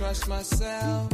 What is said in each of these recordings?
trust myself.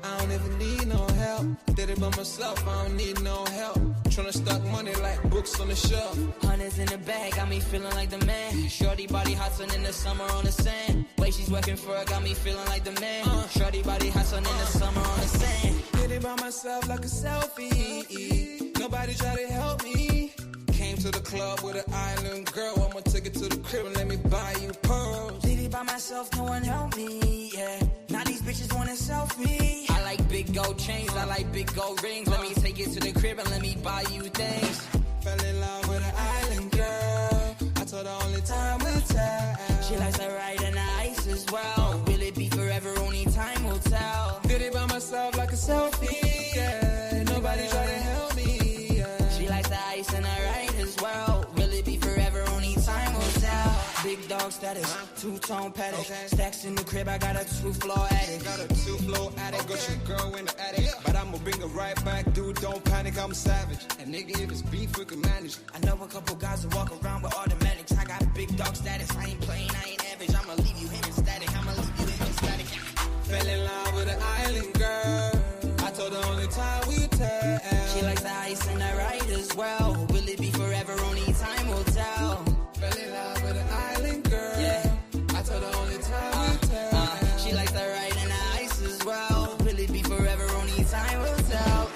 I don't even need no help. Did it by myself, I don't need no help. Tryna stack money like books on the shelf. Hundreds in the bag, got me feeling like the man. Shorty body hot sun in the summer on the sand. Way she's working for it, got me feeling like the man. Shorty body hot sun in the summer on the sand. Did it by myself like a selfie. Nobody try to help me. Came to the club with an island girl. I'ma take it to the crib and let me buy you pearls. Did it by myself, no one helped me, yeah. Now these bitches wanna selfie. I like big gold chains, I like big gold rings. Let me take it to the crib and let me buy you things. Fell in love with an island girl. I told her only time will tell. She likes to ride in the ice as well. Will it be forever? Only time will tell. Did it by myself like a selfie, yeah. Nobody try to help me, yeah. She likes the ice and I ride as well. Will it be forever? Only time will tell. Big dog status, two-tone paddock. Okay. Stacks in the crib, I got a two-floor attic. Got a two-floor attic, got your girl in the attic. But I'ma bring her right back, dude, don't panic, I'm savage. And nigga, if it's beef, we can manage. I know a couple guys who walk around with automatics. I got big dog status, I ain't playing, I ain't average. I'ma leave you in static, I'ma leave you in static. Fell in love with an island girl. I told her only time we tell. She likes the ice and I ride as well. Will it be forever? Only time will tell. Fell in love with an island girl. Yeah. I told her only time we tell. She likes the ride and the ice as well. Will it be forever? Only time will tell.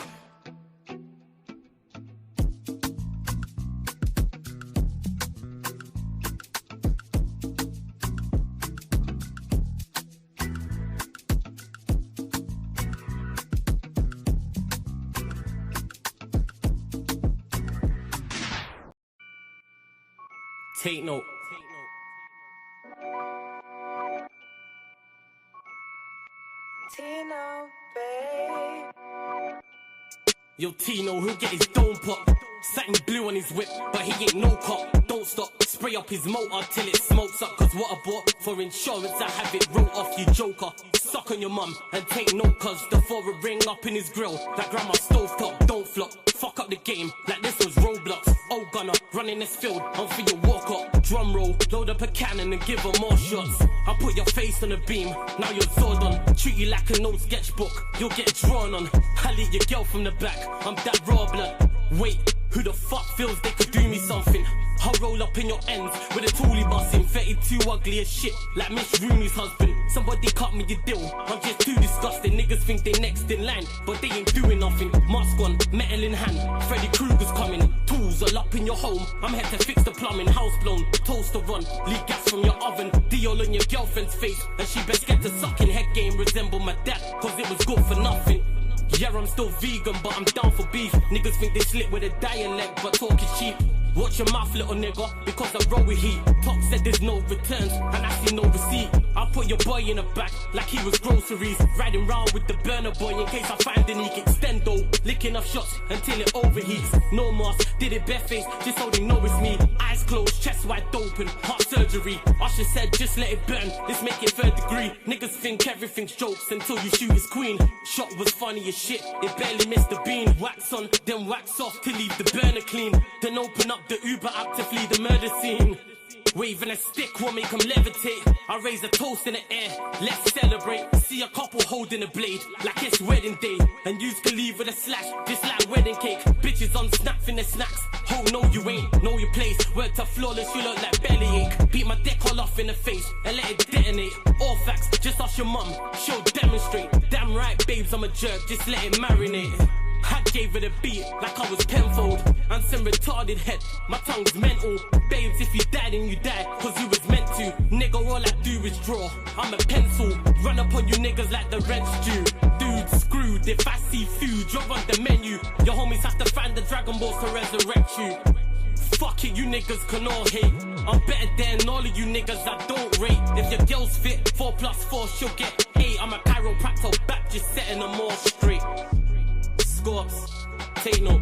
Take note. Tino, babe. Yo, Tino, he'll get his dome pop. Satin blue on his whip, but he ain't no cop. Don't stop, spray up his motor till it smokes up. Cause what I bought for insurance, I have it wrote off, you joker. Suck on your mum and take note, cause the four ring up in his grill. That grandma stove top, don't flop. Fuck up the game like this was Roblox. Oh, gunner, running this field, I'm for your walk up. Drum roll, load up a cannon and give her more shots. I put your face on a beam, now you're Zordon. Treat you like an old sketchbook, you'll get drawn on. I lead your girl from the back, I'm that raw blood. Wait, who the fuck feels they could do me something? I'll roll up in your ends with a toolie busting. 32 ugly as shit, like Miss Rooney's husband. Somebody cut me a deal, I'm just too disgusting. Niggas think they next in line, but they ain't doing nothing. Mask on, metal in hand, Freddy Krueger's coming. Tools all up in your home, I'm here to fix the plumbing. House blown, toaster run, leak gas from your oven. Diol on your girlfriend's face, and she best get to sucking. Head game resemble my dad, cause it was good for nothing. Yeah, I'm still vegan, but I'm down for beef. Niggas think they slick with a dialect, but talk is cheap. Watch your mouth, little nigga, because I roll with heat. Top said there's no returns, and I see no receipt. I put your boy in the back like he was groceries. Riding round with the burner boy in case I find any extendo. Licking off shots until it overheats. No mask, did it barefaced, just so they know it's me. Eyes closed, chest wide open, heart surgery. Usher said just let it burn, let's make it third degree. Niggas think everything's jokes until you shoot his queen. Shot was funny as shit, it barely missed the bean. Wax on, then wax off to leave the burner clean. Then open up the Uber app to flee the murder scene. Waving a stick will make them levitate. I raise a toast in the air, let's celebrate. See a couple holding a blade like it's wedding day. And yous can leave with a slash, just like wedding cake. Bitches on snap in the snacks. Oh no you ain't, know your place. Word to flawless, you look like bellyache. Beat my dick all off in the face and let it detonate. All facts, just ask your mum, she'll demonstrate. Damn right babes, I'm a jerk, just let it marinate. I gave it a beat like I was Penfold. I'm some retarded head, my tongue's mental. Babes, if you died and you died, cause you was meant to. Nigga, all I do is draw, I'm a pencil. Run up on you niggas like the rent's due. Dude, screwed, if I see food, you're on the menu. Your homies have to find the Dragon Balls to resurrect you. Fuck it, you niggas can all hate. I'm better than all of you niggas I don't rate. If your girl's fit, 4 plus 4, she'll get 8. I'm a chiropractor back, just setting them all straight. Scorps, take note.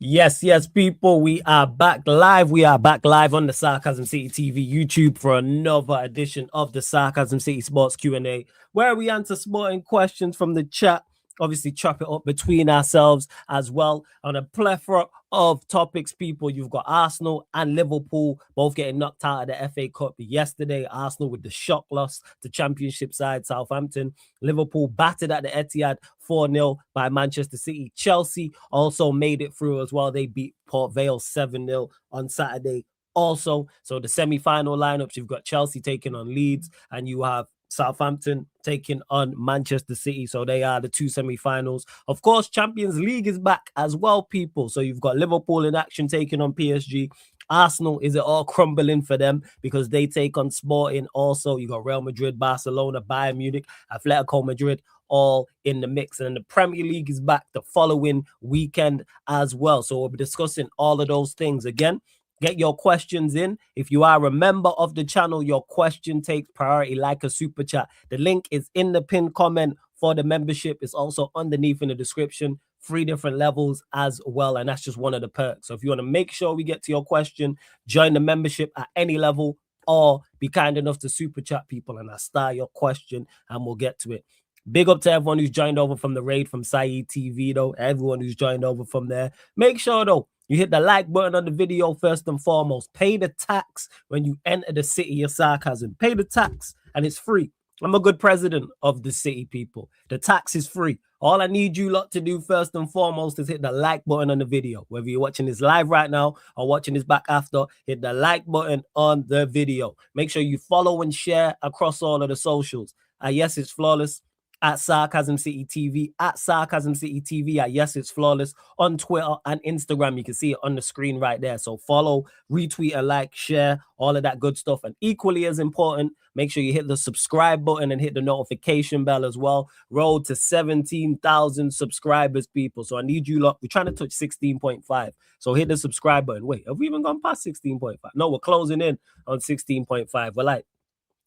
Yes, people, we are back live. We are back live on the Sarcasm City TV YouTube for another edition of the Sarcasm City Sports Q&A, where we answer sporting questions from the chat obviously chop it up between ourselves as well on a plethora of topics, people. You've got Arsenal and Liverpool both getting knocked out of the FA Cup yesterday. Arsenal with the shock loss to Championship side Southampton. Liverpool battered at the Etihad 4-0 by Manchester City. Chelsea also made it through as well. They beat Port Vale 7-0 on Saturday also. So the semi-final lineups, you've got Chelsea taking on Leeds, and you have Southampton taking on Manchester City. So they are the two semi-finals. Of course, Champions League is back as well, people. So you've got Liverpool in action taking on PSG. Arsenal, is it all crumbling for them because they take on Sporting? Also, you got Real Madrid, Barcelona, Bayern Munich, Atletico Madrid, all in the mix. And the Premier League is back the following weekend as well. So we'll be discussing all of those things again. Get your questions in. If you are a member of the channel, your question takes priority like a super chat. The link is in the pinned comment for the membership. It's also underneath in the description. 3 different levels as well. And that's just one of the perks. So if you want to make sure we get to your question, join the membership at any level or be kind enough to super chat, people, and I'll start your question and we'll get to it. Big up to everyone who's joined over from the raid from Saeed TV, though. Everyone who's joined over from there. Make sure, though, you hit the like button on the video first and foremost. Pay the tax when you enter the city of sarcasm. Pay the tax, and it's free. I'm a good president of the city, people. The tax is free. All I need you lot to do first and foremost is hit the like button on the video. Whether you're watching this live right now or watching this back after, hit the like button on the video. Make sure you follow and share across all of the socials. Yes, it's flawless. At Sarcasm City TV, at Sarcasm City TV, at Yes It's Flawless on Twitter and Instagram. You can see it on the screen right there. So follow, retweet, and like, share, all of that good stuff. And equally as important, make sure you hit the subscribe button and hit the notification bell as well. Road to 17,000 subscribers, people. So I need you lot. We're trying to touch 16.5. So hit the subscribe button. Wait, have we even gone past 16.5? No, we're closing in on 16.5. We're like,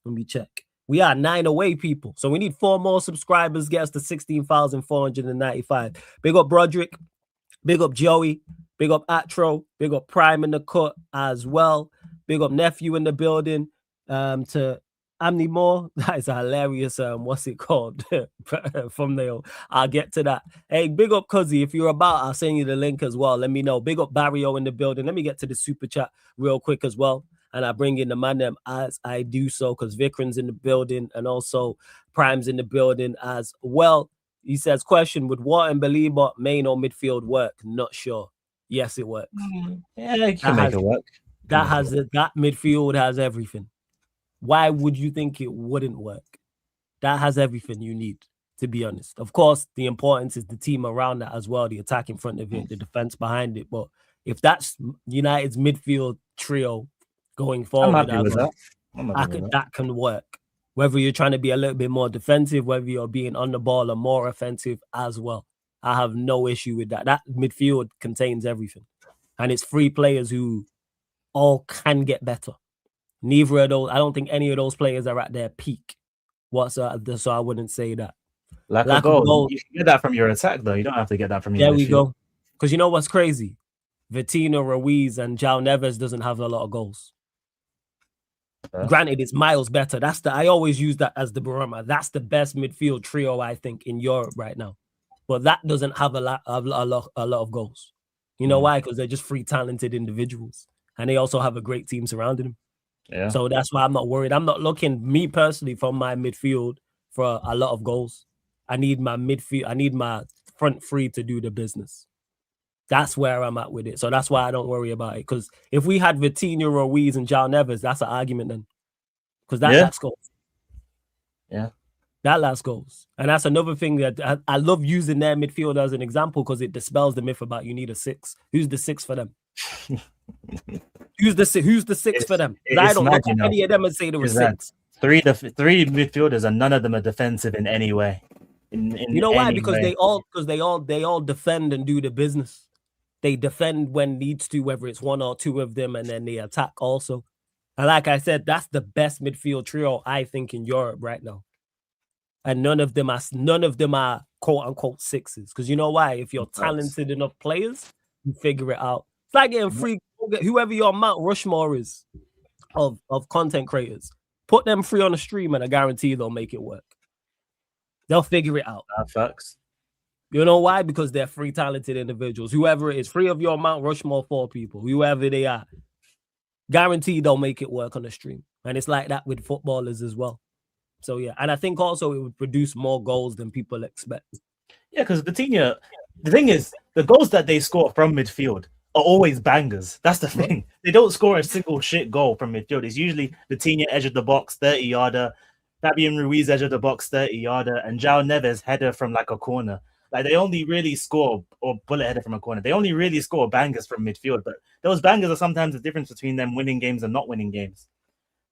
let me check. We are 9 away, people. So we need 4 more subscribers, get us to 16,495. Big up Broderick. Big up Joey. Big up Atro. Big up Prime in the cut as well. Big up Nephew in the building. To Amni Moore. That is a hilarious, what's it called? Thumbnail. I'll get to that. Hey, big up Cuzzy. If you're about, I'll send you the link as well. Let me know. Big up Barrio in the building. Let me get to the super chat real quick as well. And I bring in the man them as I do so because Vikram's in the building and also Prime's in the building as well. He says, question, would Watt and Belieber main or midfield work? Not sure. Yes, it works. Yeah, you can make it work. That midfield has everything. Why would you think it wouldn't work? That has everything you need, to be honest. Of course, the importance is the team around that as well, the attack in front of it, the defense behind it. But if that's United's midfield trio going forward, that can work. Whether you're trying to be a little bit more defensive, whether you're being on the ball or more offensive as well. I have no issue with that. That midfield contains everything. And it's 3 players who all can get better. Neither of those, I don't think any of those players are at their peak whatsoever, so I wouldn't say that. Lack of goal. You can get that from your attack, though. You don't have to get that from your There we go. Because you know what's crazy? Vitinho, Ruiz, and João Neves doesn't have a lot of goals. Granted, it's miles better. I always use that as the barometer. That's the best midfield trio, I think, in Europe right now. But that doesn't have a lot of goals. You know why? Because they're just 3 talented individuals. And they also have a great team surrounding them. Yeah. So that's why I'm not worried. I'm not looking, me personally, from my midfield for a lot of goals. I need my midfield. I need my front 3 to do the business. That's where I'm at with it. So that's why I don't worry about it. Because if we had Vitinho, Ruiz, and João Neves, that's an argument then. Because that last goals. Yeah. That last goals. And that's another thing that I love using their midfield as an example because it dispels the myth about you need a 6. Who's the 6 for them? Who's the 6 for them? I don't look at any of them and say there were 6. 3 midfielders and none of them are defensive in any way. You know why? Because they all defend and do the business. They defend when needs to, whether it's 1 or 2 of them, and then they attack also. And like I said, that's the best midfield trio I think in Europe right now. And none of them are quote unquote 6s. Because you know why? If you're talented enough players, you figure it out. It's like getting free. Whoever your Mount Rushmore is of content creators, put them free on the stream, and I guarantee they'll make it work. They'll figure it out. Facts. You know why? Because they're three talented individuals. Whoever it is, three of your Mount Rushmore 4 people, whoever they are, guaranteed they'll make it work on the stream. And it's like that with footballers as well. So yeah, and I think also it would produce more goals than people expect. Yeah, because Vitinha, the thing is, the goals that they score from midfield are always bangers. That's the thing. They don't score a single shit goal from midfield. It's usually Vitinha edge of the box, 30-yarder, Fabian Ruiz edge of the box, 30-yarder, and João Neves header from like a corner. Like they only really score, or bullet header from a corner. They only really score bangers from midfield, but those bangers are sometimes the difference between them winning games and not winning games.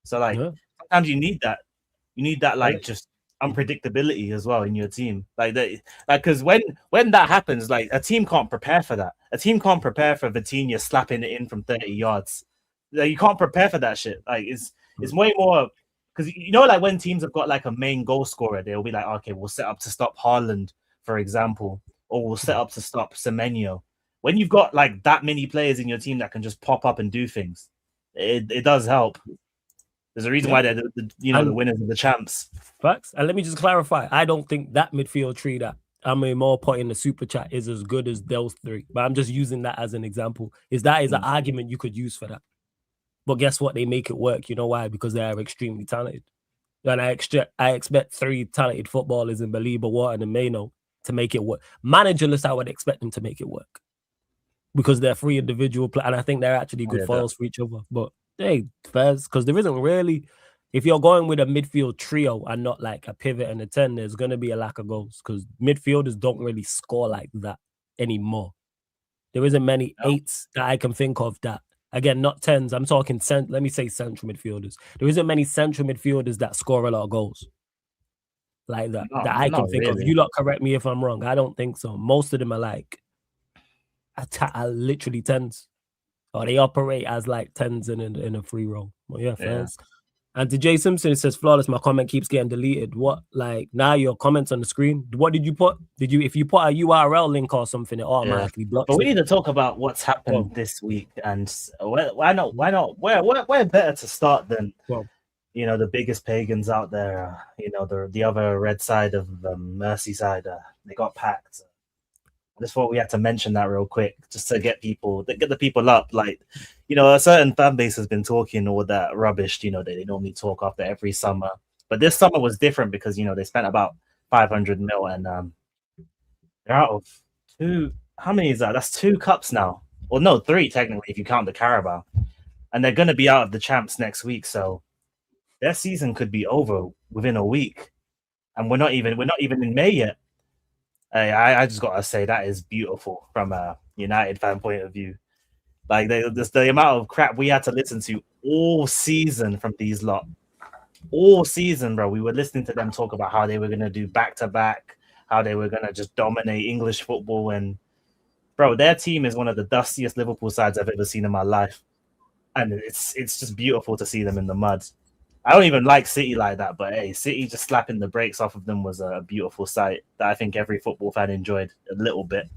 So like sometimes you need that. You need that like just unpredictability as well in your team. Like that, like because when that happens, like a team can't prepare for that. A team can't prepare for Vitinha slapping it in from 30 yards. Like, you can't prepare for that shit. Like it's way more because you know, like when teams have got like a main goal scorer, they'll be like, okay, we'll set up to stop Haaland, for example, or we'll set up to stop Semenyo. When you've got like that many players in your team that can just pop up and do things, it does help. There's a reason why they're the winners of the champs. Facts. And let me just clarify. I don't think that midfield tree that more put in the super chat is as good as those three. But I'm just using that as an example. Is an argument you could use for that. But guess what? They make it work. You know why? Because they are extremely talented. And I expect three talented footballers in Baliba, Wharton, and Mano to make it work. Managerless, I would expect them to make it work. Because they're three individual players. And I think they're actually good foils for each other. But hey, fairs, because there isn't really, if you're going with a midfield trio and not like a pivot and a 10, there's going to be a lack of goals because midfielders don't really score like that anymore. There isn't many 8s that I can think of that, again, not 10s. I'm talking, let me say central midfielders. There isn't many central midfielders that score a lot of goals like that, that I can think of. You lot correct me if I'm wrong. I don't think so. Most of them are like, are literally 10s. Or they operate as like 10s in a free roll. Well, yeah, fairs. And to Jay Simpson, it says, flawless, my comment keeps getting deleted. What, like, now your comments on the screen, what did you put? If you put a URL link or something, it automatically blocks But we it. need to talk about what's happened this week. And why not? Where better to start than, the biggest pagans out there, the other red side of Merseyside, they got packed. I just thought we had to mention that real quick, just to get the people up. Like, a certain fan base has been talking all that rubbish, they normally talk after every summer. But this summer was different because, they spent about 500 mil and they're out of 2. How many is that? That's 2 cups now. Well, no, 3 technically if you count the Carabao. And they're going to be out of the champs next week. So their season could be over within a week. And we're not even in May yet. I just gotta say that is beautiful from a United fan point of view. Like the amount of crap we had to listen to all season from these lot, all season, bro. We were listening to them talk about how they were gonna do back to back, how they were gonna just dominate English football, and bro, their team is one of the dustiest Liverpool sides I've ever seen in my life, and it's just beautiful to see them in the mud. I don't even like City like that, but hey, City just slapping the brakes off of them was a beautiful sight that I think every football fan enjoyed a little bit.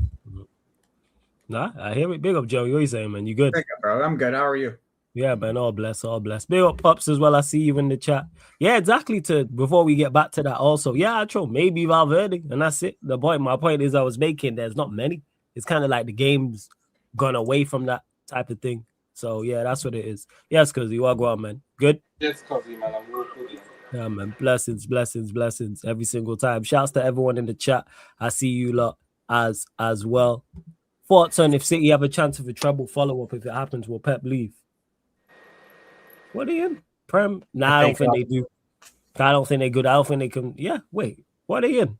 Nah, I hear it. Big up, Joe. What are you saying, man? You good? Thank you, bro. I'm good. How are you? Yeah, man. All blessed, all blessed. Big up, Pops, as well. I see you in the chat. Yeah, exactly. Before we get back to that also, yeah, true. Maybe Valverde, and that's it. My point is I was making, there's not many. It's kind of like the game's gone away from that type of thing. So, yeah, that's what it is. Yes, Cuzzy, you are going, man. Good? Yes, Cuzzy, man. I'm real good. Yeah, man. Blessings, blessings, blessings every single time. Shouts to everyone in the chat. I see you lot as well. Thoughts on if City have a chance of a treble follow-up if it happens, will Pep leave? What are you in? Prem? Nah, I don't think they do. I don't think they're good. I don't think they can. Yeah, wait. What are they in?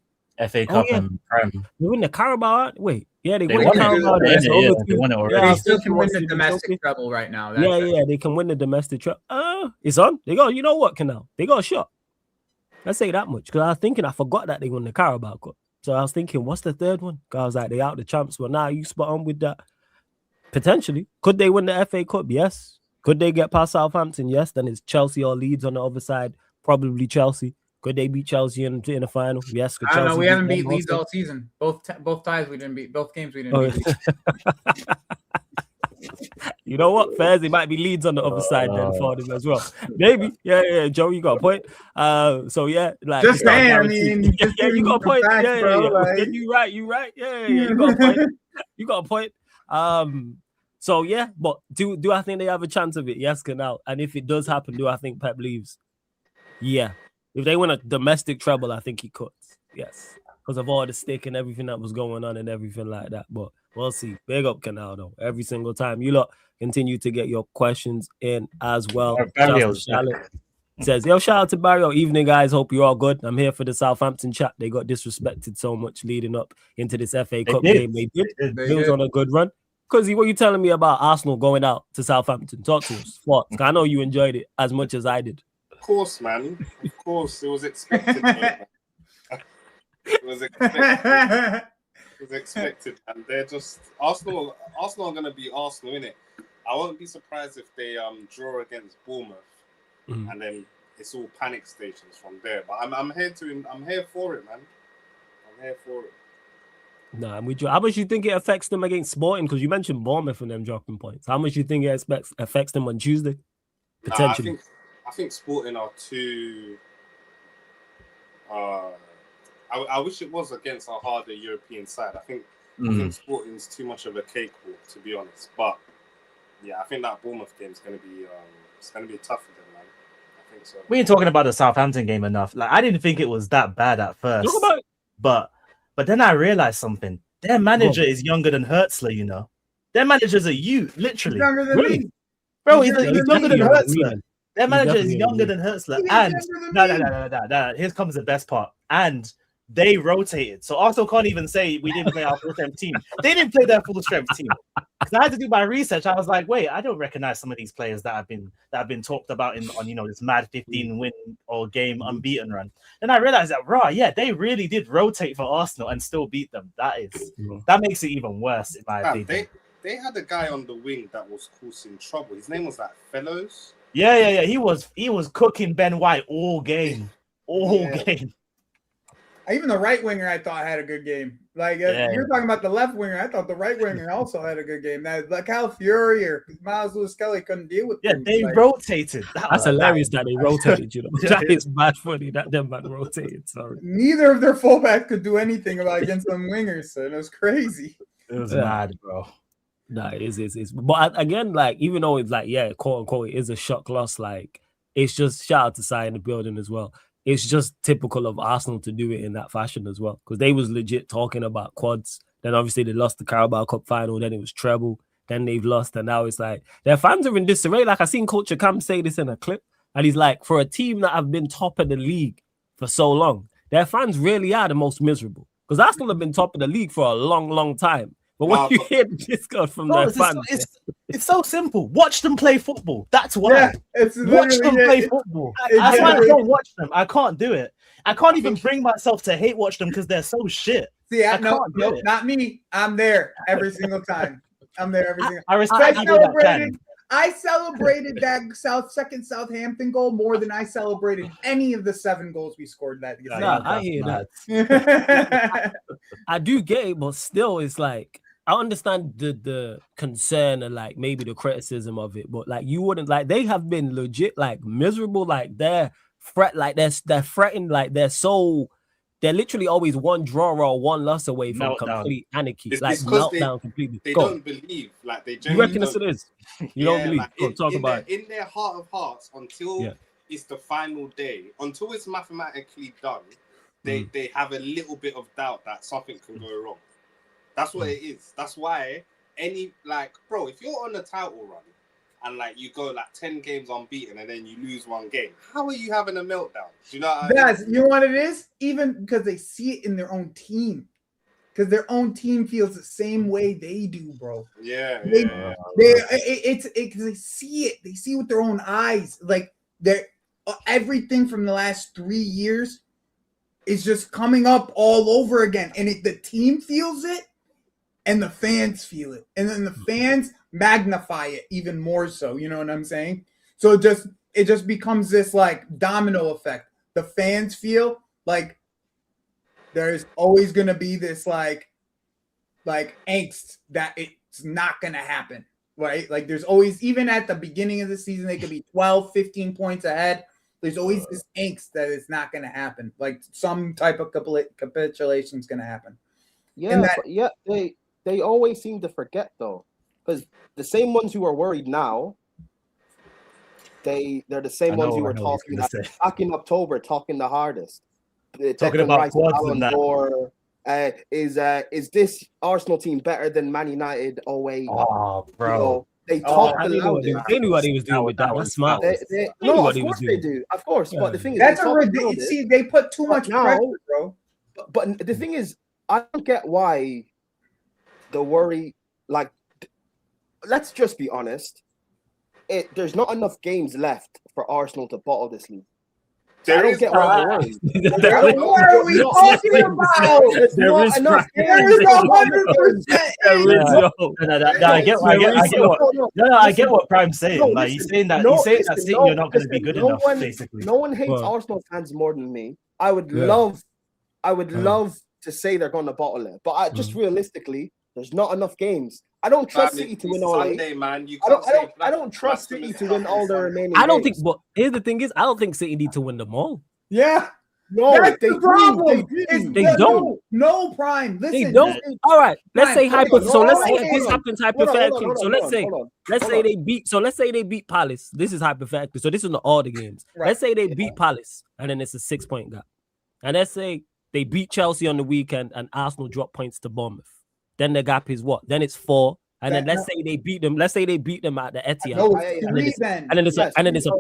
FA Cup and Prem. They win the Carabao? Wait. Yeah, they win won the Carabao. They won it already. They still can win the domestic treble right now. Yeah, they can win the domestic treble. It's on. They go, you know what, Canal? They got a shot. Let's say that much. Because I was thinking, I forgot that they won the Carabao Cup. So I was thinking, what's the third one? Because I was like, they out the champs. But now you spot on with that. Potentially. Could they win the FA Cup? Yes. Could they get past Southampton? Yes. Then it's Chelsea or Leeds on the other side. Probably Chelsea. Could they beat Chelsea in the final? Yes. I don't know. We haven't beat Leeds all season. Both ties we didn't beat. Both games we didn't beat. You know what? Thursday might be Leeds on the other side then for them as well. Maybe. Yeah. Joe, you got a point. So yeah, like Just it's not saying. I guaranteed. mean, just yeah, you giving got a some point. facts, Yeah. bro. Like, You right. Yeah. You got a point. You got a point. So yeah, but do I think they have a chance of it? Yes, Canal. And if it does happen, do I think Pep leaves? Yeah. If they win a domestic treble, I think he cuts. Yes. Because of all the stick and everything that was going on and everything like that. But we'll see. Big up Canal though. Every single time. You lot continue to get your questions in as well. Barrio's Says, yo, shout out to Barrio. Evening, guys. Hope you're all good. I'm here for the Southampton chat. They got disrespected so much leading up into this FA Cup game. They did. It was on a good run. Because what you telling me about Arsenal going out to Southampton? Talk to us. What? I know you enjoyed it as much as I did. Of course, man. Of course. It was expected. It was expected. And they're just Arsenal are gonna be Arsenal, innit? I won't be surprised if they draw against Bournemouth and then it's all panic stations from there. But I'm here for it, man. I'm here for it. Nah, I'm with you. How much you think it affects them against Sporting? Because you mentioned Bournemouth and them dropping points. How much you think it affects them on Tuesday? Potentially. I think Sporting are too. I wish it was against a harder European side. I think Sporting's too much of a cakewalk, to be honest. But yeah, I think that Bournemouth game is going to be tough for them, man. I think so. We ain't talking about the Southampton game enough. Like, I didn't think it was that bad at first. But then I realized something. Their manager is younger than Hertzler, you know. Their manager's a youth, literally. He's younger than me. Bro, he's younger than Hertzler. Their manager is younger than Hertzler. And no. Here comes the best part. And they rotated. So Arsenal can't even say we didn't play our full-strength team. They didn't play their full-strength team. Because I had to do my research. I was like, wait, I don't recognize some of these players that have been talked about on this mad 15-win or game unbeaten run. Then I realized that they really did rotate for Arsenal and still beat them. That makes it even worse in my opinion. They had a guy on the wing that was causing trouble. His name was Fellows. Yeah. He was cooking Ben White all game. Game. Even the right winger, I thought had a good game. Like you're talking about the left winger, I thought the right winger also had a good game. Now, like Cal Fury or Miles Lewis-Kelly couldn't deal with. Yeah, they rotated. That's hilarious that they rotated. You know, that is bad funny that them man rotated. Sorry, neither of their fullbacks could do anything against them wingers. So it was crazy. It was mad, bro. Nah, it is. But again, like even though it's like quote unquote, it is a shock loss. Like it's just shout out to Sai in the building as well. It's just typical of Arsenal to do it in that fashion as well. Because they was legit talking about quads. Then obviously they lost the Carabao Cup final. Then it was treble. Then they've lost. And now it's like their fans are in disarray. Like I seen Culture Cam say this in a clip. And he's like, for a team that have been top of the league for so long, their fans really are the most miserable. Because Arsenal have been top of the league for a long, long time. But when you hear the discord from their fans... It's so simple. Watch them play football. That's why. Watch them play football. That's why I don't watch them. I can't do it. I can't even bring myself to hate watch them because they're so shit. See, not me. I'm there every single time. I respect people that can. I celebrated that second Southampton goal more than I celebrated any of the 7 goals we scored that game. I hear that. I do get it, but still, it's like I understand the concern and like maybe the criticism of it, but like you wouldn't like they have been legit like miserable, like they're threatened, like they're literally always one draw or one loss away from complete anarchy. It's like meltdown completely. They don't believe, like they you reckon it is? You don't believe? Like, talk about it. In their heart of hearts, until it's the final day, until it's mathematically done, they have a little bit of doubt that something can go wrong. That's what it is. That's why bro, if you're on a title run and like you go like 10 games unbeaten and then you lose 1 game, how are you having a meltdown? Do you know what I mean? You know what it is? Even because they see it in their own team. Because their own team feels the same way they do, bro. They see it. They see it with their own eyes. Like everything from the last 3 years is just coming up all over again. And the team feels it and the fans feel it. And then the fans magnify it even more so. You know what I'm saying? So it just becomes this like domino effect. The fans feel like there's always going to be this like angst that it's not going to happen. right? Like there's always, even at the beginning of the season, they could be 12, 15 points ahead. There's always this angst that it's not going to happen. Like some type of capitulation is going to happen. Yeah, they always seem to forget though, because the same ones who are worried now, they're the same ones who were talking back in October, talking the hardest, talking about quads and that. Is this Arsenal team better than Man United 08? Oh, bro. You know, they talked the loudest. They knew what he was doing with that. That's smart. No, of course they do. Of course. But the thing is, that's a ridiculous. See, they put too much pressure, bro. But the thing is, I don't get why the worry, like, let's just be honest. There's not enough games left for Arsenal to bottle this league. I don't get why they're worried. What are we talking about? There is 100%. I get what Prime's saying. Like he's saying that City you're not going to be good enough. Basically, no one hates Arsenal fans more than me. I would love to say they're going to bottle it, but just realistically, there's not enough games. I don't trust City to win all Sunday, man. I don't trust City to win all the remaining. I don't think. But here's the thing: is I don't think City need to win them all. Yeah, no, that's the problem. They don't. No, Prime. Listen, they don't. All right, let's say hypothetically. So let's say this happens hypothetically. So let's say they beat. So let's say they beat Palace. This is hypothetical. So this is not all the games. Right. Let's say they beat Palace, and then it's a 6-point gap. And let's say they beat Chelsea on the weekend, and Arsenal drop points to Bournemouth. Then the gap is what? Then it's 4. And then let's say they beat them. Let's say they beat them at the Etihad. And then it's a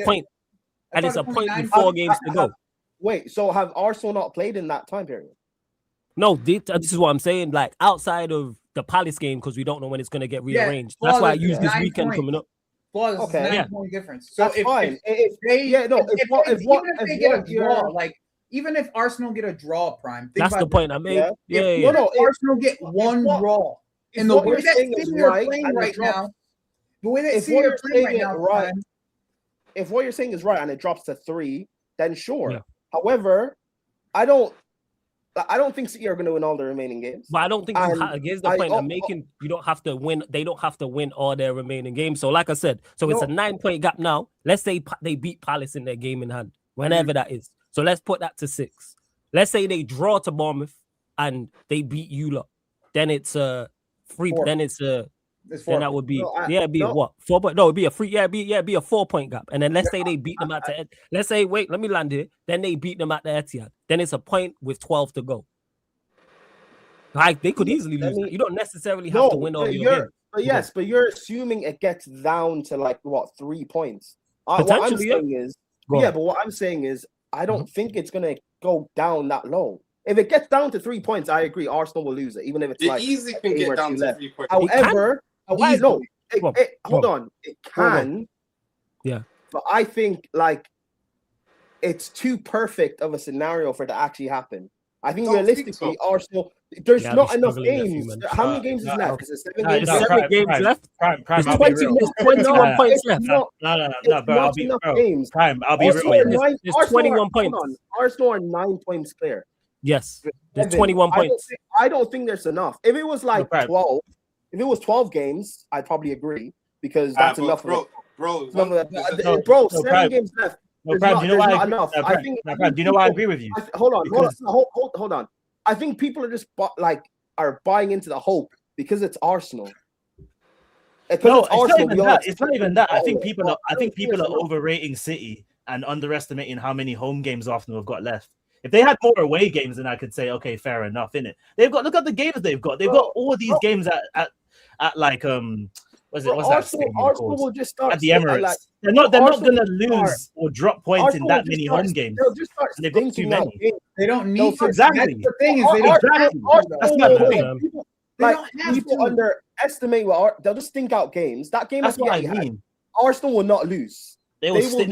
point. And it's a point with 4 games to go. Wait, so have Arsenal not played in that time period? No, this is what I'm saying. Like outside of the Palace game, because we don't know when it's going to get rearranged. That's why I use this weekend coming up. Okay, 9-point difference. So that's fine. Even if Arsenal get a draw, Prime. That's the point I made. Arsenal get one draw. In the way that City are playing right now, the way that City are playing right now, if what you're saying is right and it drops to 3, then sure. Yeah. However, I don't think City are going to win all the remaining games. But I don't think against the point I'm making, you don't have to win. They don't have to win all their remaining games. So, like I said, it's a 9-point gap now. Let's say they beat Palace in their game in hand, whenever that is. So let's put that to 6. Let's say they draw to Bournemouth and they beat you lot. Then it's 3. Then it's 4. Then that would be it'd be what 4 point. No, it'd be a 3. It'd be a 4-point gap. And then let's say they beat them at the. Let's say wait, let me land here. Then they beat them at the Etihad. Then it's a point with 12 to go. Like they could easily lose. You don't necessarily have to win all your games. But you're assuming it gets down to like what 3 points. What I'm saying is I don't think it's gonna go down that low. If it gets down to 3 points, I agree. Arsenal will lose it, even if it's easy can get down to 3 points. However, hold on, it can. Yeah, but I think like it's too perfect of a scenario for it to actually happen. I think realistically, Arsenal. There's not enough games. How many games is left? Because it's 7 games. 7 games left. There's 21 points left. No, but I'll be real. I'll be real. There's 21 points. Arsenal are 9 points clear. Yes, there's 21 points. I don't think there's enough. If it was like 12, if it was 12 games, I'd probably agree because that's enough. Bro, 7 games left. No, Brad, you know why? Do you know why I agree with you? Hold on. I think people are just are buying into the hope because it's Arsenal. It's not even that. I think people are overrating City and underestimating how many home games Arsenal have got left. If they had more away games, then I could say, okay, fair enough, innit? Look at the games they've got. They've got all these games at like Arsenal will just start at the Emirates. They're not gonna lose or drop points in that many home games. They'll just start they've got too many. They don't need to. Exactly. That's the thing is they don't. That's my point. People underestimate they'll just think out games. That game. That's what I mean. Arsenal will not lose. They'll stick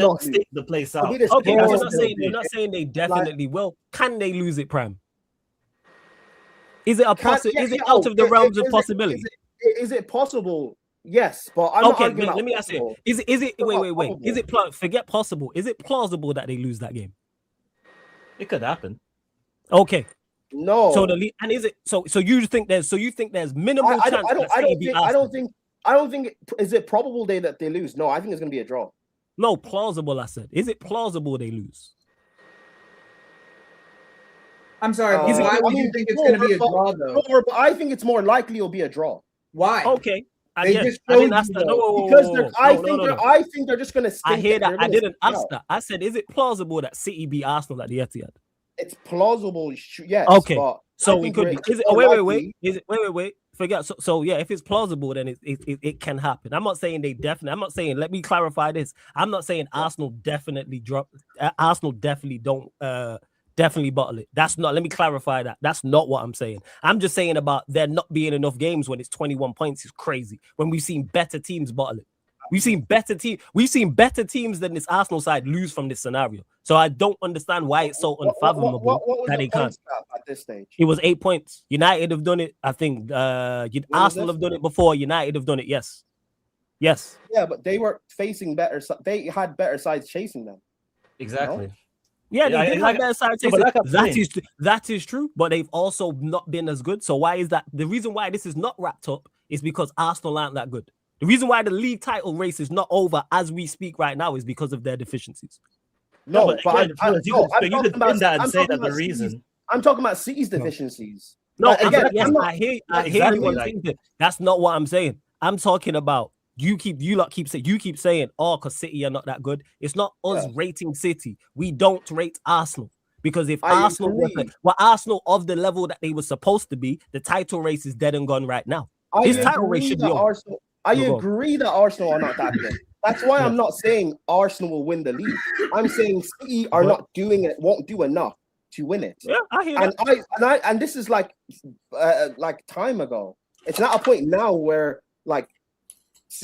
the place out. Okay, we're not saying they definitely will. Can they lose it, Prime? Is it a possibility? Is it out of the realms of possibility? Is it possible? Yes, but I'm not arguing. Let me ask you: Is it? Wait. Is it forget possible? Is it plausible that they lose that game? It could happen. Okay. No. So is it? So you think there's minimal chance? I don't think. Is it probable that they lose? No, I think it's going to be a draw. No, plausible. I said. Is it plausible they lose? I'm sorry, but why would you think it's going to be a draw, though? But I think it's more likely it'll be a draw. Why? Okay. They just I didn't ask that. Because I think they're just going to. I hear that. I didn't ask that. I said, is it plausible that City beat Arsenal at the Etihad? It's plausible, yes. Okay. But so we could be. Is it? Wait. Is it? Wait. Forget. So yeah, if it's plausible, then it can happen. I'm not saying they definitely. I'm not saying. Let me clarify this. I'm not saying Arsenal definitely drop. Arsenal definitely don't. Definitely bottle it. That's not. Let me clarify that. That's not what I'm saying. I'm just saying about there not being enough games when it's 21 points is crazy. When we've seen better teams bottle it. We've seen better teams than this Arsenal side lose from this scenario. So I don't understand why it's so unfathomable what that they can't. At this stage, it was 8 points. United have done it. I think Arsenal have done it before. United have done it. Yes. Yeah, but they were facing better. They had better sides chasing them. Exactly. You know? Yeah, they did have better sides chasing. Like that is true. But they've also not been as good. So why is that? The reason why this is not wrapped up is because Arsenal aren't that good. The reason why the league title race is not over as we speak right now is because of their deficiencies. No, but you could spin that and say that the reason. I'm talking about City's deficiencies. No, again, I hear you. That's not what I'm saying. I'm talking about you keep saying, oh, because City are not that good. It's not us rating City. We don't rate Arsenal. Because if Arsenal were Arsenal of the level that they were supposed to be, the title race is dead and gone right now. This title race should be over. I agree that Arsenal are not that good. That's why I'm not saying Arsenal will win the league. I'm saying City are not doing it, won't do enough to win it. Yeah, I hear that. And this is like time ago. It's not a point now where like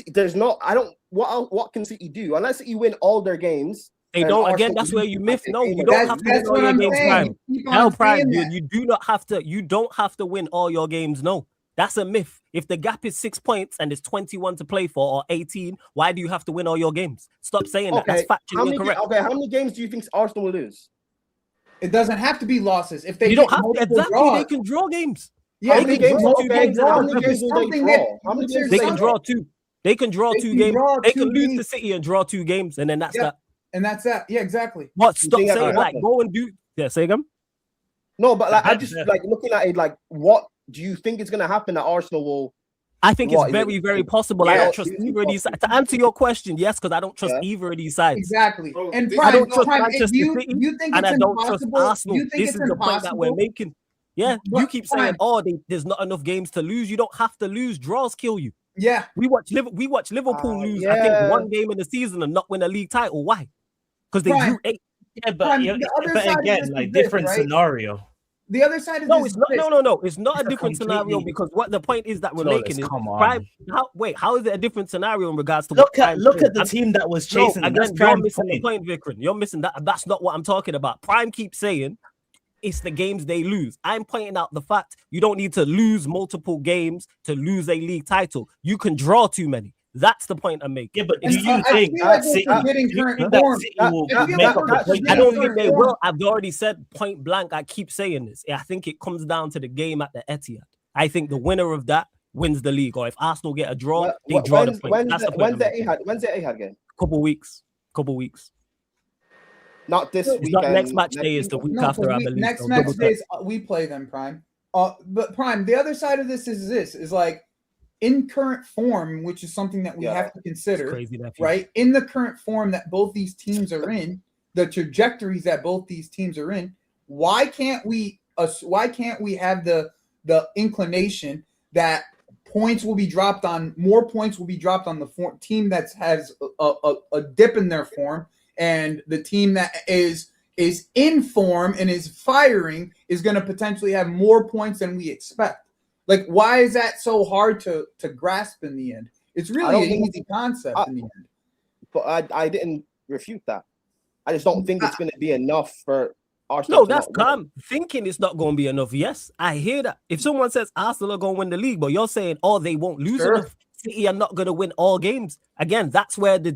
there's not. I don't. What can City do unless City win all their games? They don't. Again, that's where you miss. No, you don't have to win all your games, Prime. No, Prime, you do not have to. You don't have to win all your games. No, that's a myth. If the gap is 6 points and there's 21 to play for or 18, why do you have to win all your games? Stop saying that. That's factually incorrect. How many games do you think Arsenal will lose? It doesn't have to be losses. If they you don't have to, exactly, they can draw games. Yeah, they can draw 2 games. How many games will they draw? They can draw 2. They can draw 2 games. They can lose to City and draw 2 games, and then that's that. And that's that. Yeah, exactly. What? Stop saying like go and do. Yeah, say again. No, but like I just like looking at it. Like, what do you think is going to happen that Arsenal will? I think it's very, very possible. I don't trust either of these sides. To answer your question, yes, because I don't trust either of these sides. Exactly. And I don't trust Manchester City, you think and it's I don't trust impossible? Arsenal. You think this is the point that we're making. Yeah, you keep saying, "Oh, there's not enough games to lose." You don't have to lose. Draws kill you. Yeah, we watch Liverpool lose. I think 1 game in the season and not win a league title. Why? Because they drew 8. Yeah, but again, like different scenario. The other side is no, it's not. No. It's not a different scenario because what the point is that we're making is Prime. How is it a different scenario in regards to look at the team that was chasing? No, again, you're missing the point, Vikram. You're missing that. That's not what I'm talking about. Prime keeps saying it's the games they lose. I'm pointing out the fact you don't need to lose multiple games to lose a league title. You can draw too many. That's the point I'm making. Yeah, but do you think City will make up the point? I don't think they will. I've already said point blank. I keep saying this. I think it comes down to the game at the Etihad. I think the winner of that wins the league. Or if Arsenal get a draw, they draw the point. That's the point. When's the Etihad game? Couple weeks. Not this weekend. It's not next match day. Is the week after. I believe. Next match day is we play them, Prime. But Prime. The other side of this is like. In current form, which is something that we have to consider, right? In the current form that both these teams are in, the trajectories that both these teams are in, why can't we have the inclination that more points will be dropped on the team that has a dip in their form, and the team that is in form and is firing is going to potentially have more points than we expect. Like, why is that so hard to grasp in the end? It's really an easy concept in the end. But I didn't refute that. I just don't think it's going to be enough for Arsenal. No, that's calm. Thinking it's not going to be enough. Yes, I hear that. If someone says Arsenal are going to win the league, but you're saying, oh, they won't lose enough. City are not going to win all games. Again, that's where the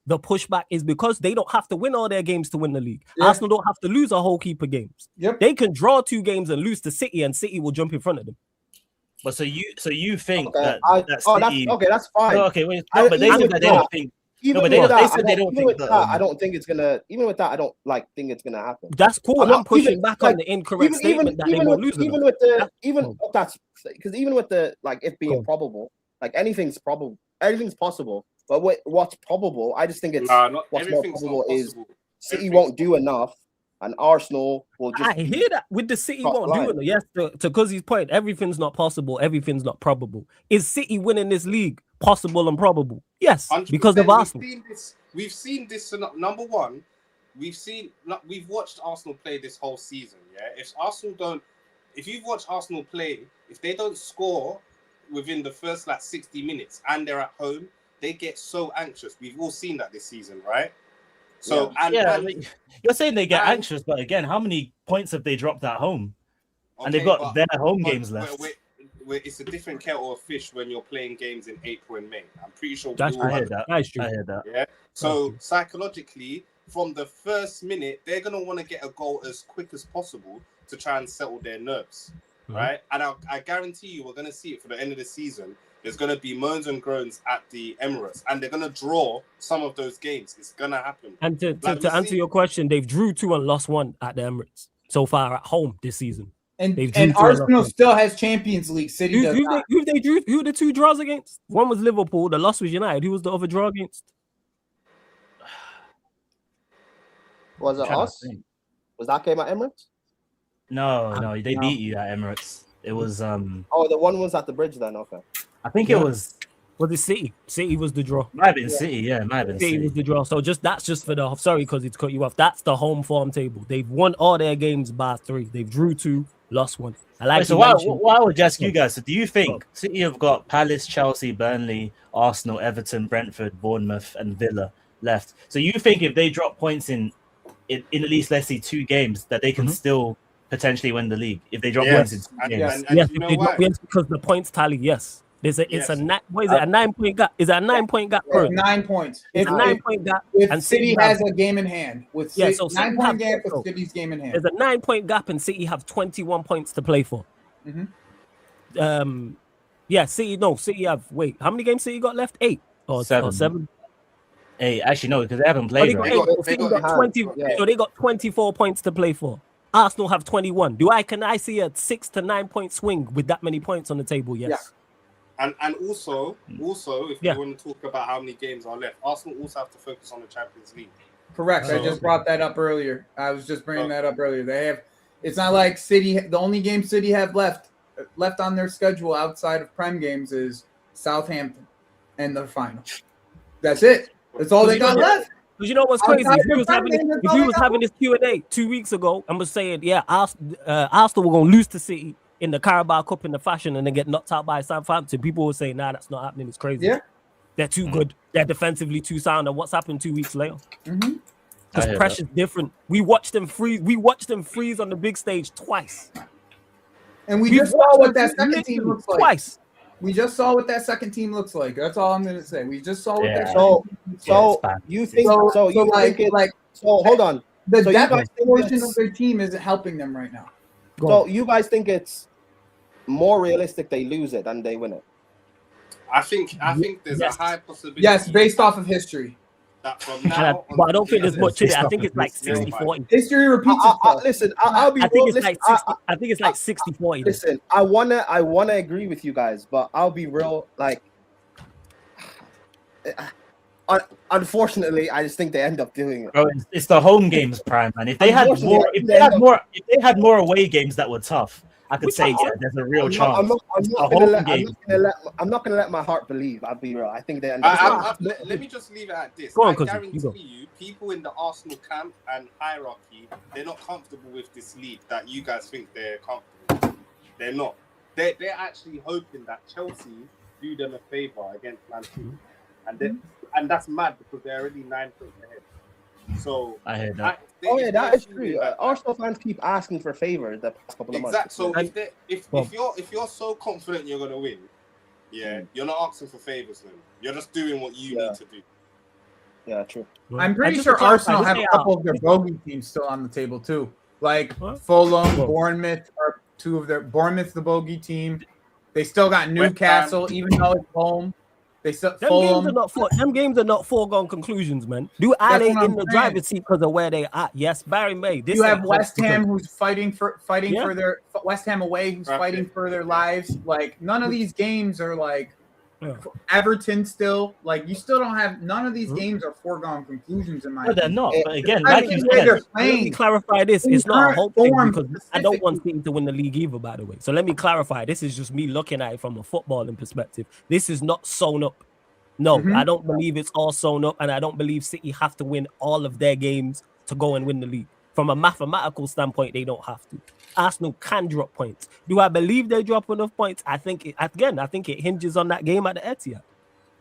pushback is because they don't have to win all their games to win the league. Yeah. Arsenal don't have to lose a whole heap of games. Yep. They can draw 2 games and lose to City, and City will jump in front of them. But so you think Okay, that City? that's fine. No, okay, wait, no, but they said that they don't think. Even No, but with they said they don't even think with that. that, I don't think it's gonna. Even with that, I don't think it's gonna happen. That's cool. I'm pushing even, back on the incorrect statement that they won't lose. Even with the even with the it being probable, like anything's probable, everything's possible. But what's probable, I just think it's what's more probable is City won't do enough, and Arsenal will just. I hear that with the City won't do it. Yes, to Guzzi's point, everything's not possible, everything's not probable. Is City winning this league possible and probable? Yes, 100%. because of Arsenal. We've seen this. Number one, we've watched Arsenal play this whole season. Yeah, if you've watched Arsenal play, if they don't score within the first 60 minutes and they're at home, they get so anxious. We've all seen that this season, right? So you're saying they get anxious, but again, how many points have they dropped at home? Okay, and they've got their home games left. It's a different kettle of fish when you're playing games in April and May. I'm pretty sure I heard that. Yeah. So psychologically, from the first minute, they're gonna want to get a goal as quick as possible to try and settle their nerves, right? And I guarantee you, we're gonna see it for the end of the season. There's gonna be moans and groans at the Emirates, and they're gonna draw some of those games. It's gonna happen. And to answer your question, they've drew 2 and lost 1 at the Emirates so far at home this season. And Arsenal still has Champions League. City does not. Who they drew? Who the 2 draws against? One was Liverpool. The loss was United. Who was the other draw against? Was it us? Was that game at Emirates? No, they beat you at Emirates. It was Oh, the one was at the bridge then. Okay. I think it was. Was it City? City was the draw. Might have been City, yeah. Might have been City was the draw. So that's just for the. Sorry, because it's cut you off. That's the home form table. They've won all their games by 3. They've drew 2, lost 1. So what I would ask you guys, so do you think City have got Palace, Chelsea, Burnley, Arsenal, Everton, Brentford, Bournemouth, and Villa left? So you think if they drop points in at least, let's say, 2 games, that they can still potentially win the league if they drop points in 2 games? Yes, because the points tally. Yes, it's a 9-point gap. Is that a 9-point gap? 9 points. It's a 9-point gap, and City has a game in hand. With City, so 9-point gap with City's game in hand. There's a 9-point gap, and City have 21 points to play for. City have. Wait, how many games City got left? 8 or 7? 8. Actually, no, because they haven't played. They got 24 points to play for. Arsenal have 21. Can I see a 6 to 9 point swing with that many points on the table? Yes. Yeah. And also, if you want to talk about how many games are left, Arsenal also have to focus on the Champions League. Correct. I just brought that up earlier. I was just bringing that up earlier. They have. It's not like City. The only game City have left on their schedule outside of Prem games is Southampton and the final. That's it. That's all they got left. Because you know what's crazy? If he was having this Q&A 2 weeks ago and was saying, Arsenal were going to lose to City in the Carabao Cup in the fashion and then get knocked out by Southampton, people would say, nah, that's not happening. It's crazy. Yeah. They're too good. They're defensively too sound. And what's happened 2 weeks later? Just pressure's different. We watched them freeze on the big stage twice. And we just saw what that second team looks like. Twice. We just saw what that second team looks like. That's all I'm gonna say. We just saw what that. You think hold on. The depth portion of their team isn't helping them right now. So you guys think it's more realistic they lose it than they win it? I think there's a high possibility. Yes, based off of history. That from now but I don't think there's much to it. I think it's like 60-40. History repeats itself. Listen, I'll be. I think it's like 60-40. Listen, I wanna agree with you guys, but I'll be real. Like, unfortunately, I just think they end up doing it. Bro, it's the home games, Prime, man. If they had more away games that were tough, I could say there's a real chance. I'm not gonna let my heart believe. I'll be real. I think they end up. Let me just leave it at this. I guarantee you, people in the Arsenal camp and hierarchy, they're not comfortable with this lead that you guys think they're comfortable with. They're not. They're actually hoping that Chelsea do them a favour against Man City, and that's mad because they're already 9 points ahead. So I heard that. That is true. Arsenal fans keep asking for favors the past couple of months. Exactly. So if you're so confident you're gonna win, you're not asking for favors then. You're just doing what you need to do. Yeah, true. I'm pretty sure Arsenal have a couple of their bogey teams still on the table too. Like Fulham, Bournemouth are 2 of their. Bournemouth's the bogey team. They still got Newcastle, even though it's home. They still them games are not foregone conclusions, man. Do are they in the driver's seat because of where they at? Yes, Barry May. You have West Ham who's fighting for their West Ham away, who's fighting for their lives. Like none of these games are like Everton still. Like you still don't have none of these games are foregone conclusions in my opinion. They're not. But again, like you said, let me clarify this. It's not a hope thing because I don't want City to win the league either, by the way. So let me clarify. This is just me looking at it from a footballing perspective. This is not sewn up. No, I don't believe it's all sewn up, and I don't believe City have to win all of their games to go and win the league. From a mathematical standpoint, they don't have to. Arsenal can drop points. Do I believe they drop enough points? I think it hinges on that game at the Etihad.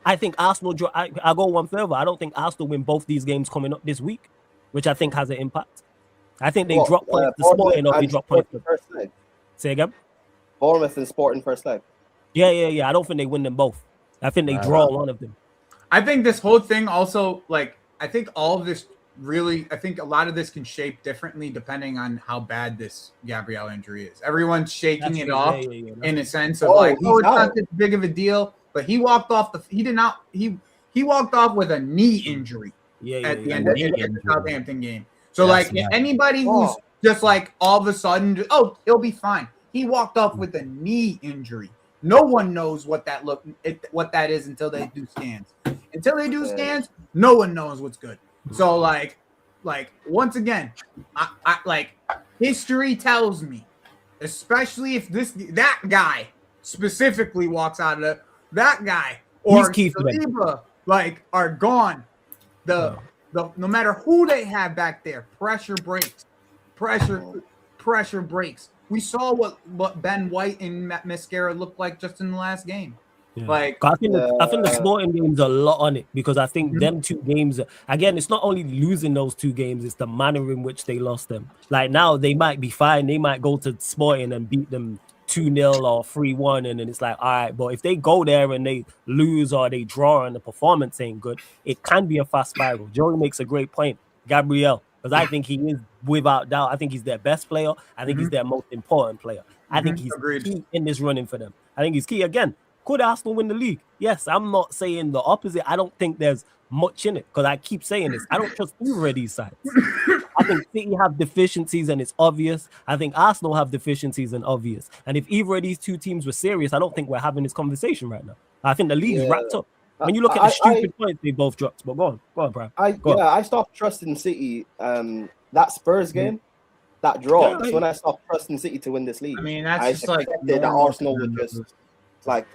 I think Arsenal drop. I go one further. I don't think Arsenal win both these games coming up this week, which I think has an impact. I think they drop points to Sporting or they drop points to first leg. Say again. Bournemouth and Sporting first leg. Yeah. I don't think they win them both. I think they draw one of them. I think this whole thing also, like, I think all of this really, I think a lot of this can shape differently depending on how bad this Gabriel injury is. Everyone's shaking it off in a sense of it's not this big of a deal, but he walked off he walked off with a knee injury at the end of the Southampton game. So anybody who's just like all of a sudden, he'll be fine. He walked off with a knee injury. No one knows what that is until they do scans. Until they do scans, no one knows what's good. So like once again, I like history tells me, especially if that guy specifically walks out of that guy or Saliba are gone. The no matter who they have back there, pressure breaks. Pressure breaks. We saw what Ben White and Mascara looked like just in the last game. Yeah. I think the Sporting games are a lot on it because I think them two games again. It's not only losing those two games; it's the manner in which they lost them. Like now, they might be fine. They might go to Sporting and beat them 2-0 or 3-1, and then it's like, all right. But if they go there and they lose or they draw and the performance ain't good, it can be a fast spiral. Joey makes a great point, Gabriel. Because I think he is, without doubt, I think he's their best player. I think he's their most important player. I think he's key in this running for them. I think he's key. Again, could Arsenal win the league? Yes, I'm not saying the opposite. I don't think there's much in it because I keep saying this. I don't trust either of these sides. I think City have deficiencies and it's obvious. I think Arsenal have deficiencies and obvious. And if either of these two teams were serious, I don't think we're having this conversation right now. I think the league's wrapped up. When you look at the stupid points they both dropped, but go on, Brian. I stopped trusting City. That Spurs game, that draw. That's when I stopped trusting City to win this league. I mean, that's just like that Arsenal would just but